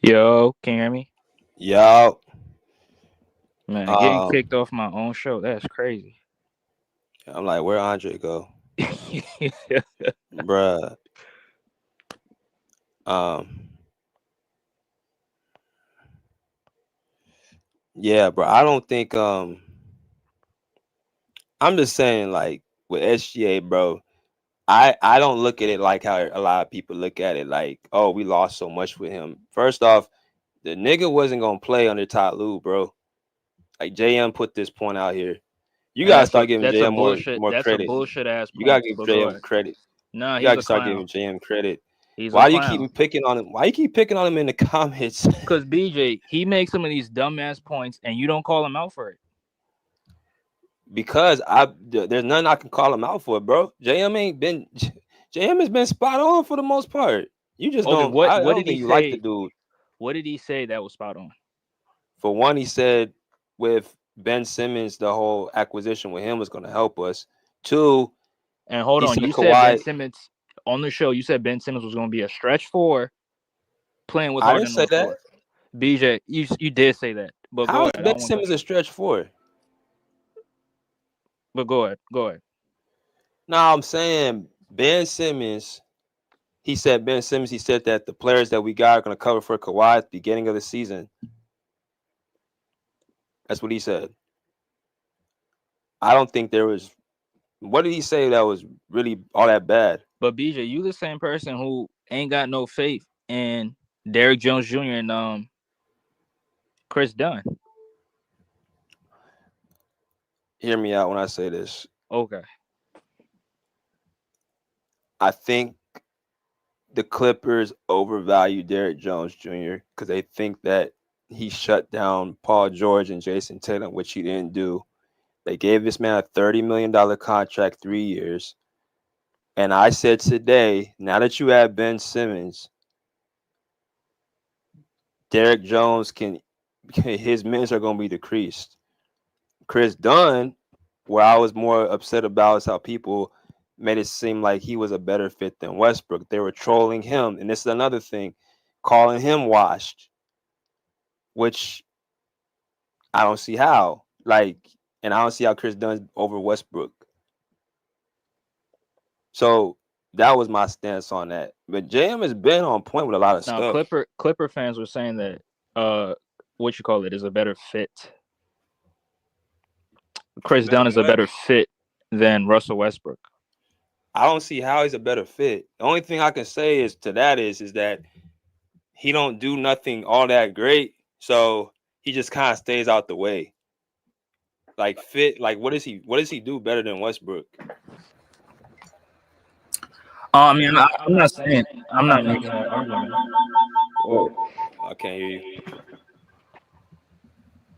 Yo, can you hear me? Yo. Man, getting kicked off my own show. That's crazy. I'm like, where Andre go? Bruh. Yeah, bro. I don't think I'm just saying, like, with SGA, bro, I don't look at it like how a lot of people look at it, like, oh, we lost so much with him. First off, the nigga wasn't gonna play under Ty Lue, bro. Like, JM put this point out here. You gotta start giving JM more that's credit. a bullshit ass point. You gotta give JM credit. Nah, you he's gotta a start clown. giving JM credit. He's Why a do clown. you keep picking on him? Why you keep picking on him in the comments? Because BJ, he makes some of these dumbass points, and you don't call him out for it. Because there's nothing I can call him out for, bro. JM has been spot on for the most part. You just don't. I don't think you like the dude. What did he say that was spot on? For one, he said with Ben Simmons, the whole acquisition with him was going to help us. Two, and hold on, you said Ben Simmons on the show. You said Ben Simmons was going to be a stretch four, playing with Harden. I didn't say that. BJ, you did say that. But how is Ben Simmons a stretch four? But go ahead. No, I'm saying Ben Simmons. He said that the players that we got are going to cover for Kawhi at the beginning of the season. That's what he said. I don't think there was. What did he say that was really all that bad? But BJ, you the same person who ain't got no faith in Derrick Jones Jr. and Chris Dunn. Hear me out when I say this. Okay. I think the Clippers overvalue Derrick Jones Jr. because they think that he shut down Paul George and Jason Tatum, which he didn't do. They gave this man a $30 million contract, 3 years. And I said today, now that you have Ben Simmons, Derrick Jones his minutes are going to be decreased. Chris Dunn, where I was more upset about is how people made it seem like he was a better fit than Westbrook. They were trolling him. And this is another thing, calling him washed, which I don't see how. And I don't see how Chris Dunn's over Westbrook. So that was my stance on that. But JM has been on point with a lot of stuff. Clipper fans were saying that is a better fit. Chris Dunn is a better fit than Russell Westbrook. I don't see how he's a better fit. The only thing I can say is that he don't do nothing all that great, so he just kind of stays out the way. Like fit, like what does he do better than Westbrook? I mean, I'm not saying I'm not making that argument. Whoa, I can't hear you.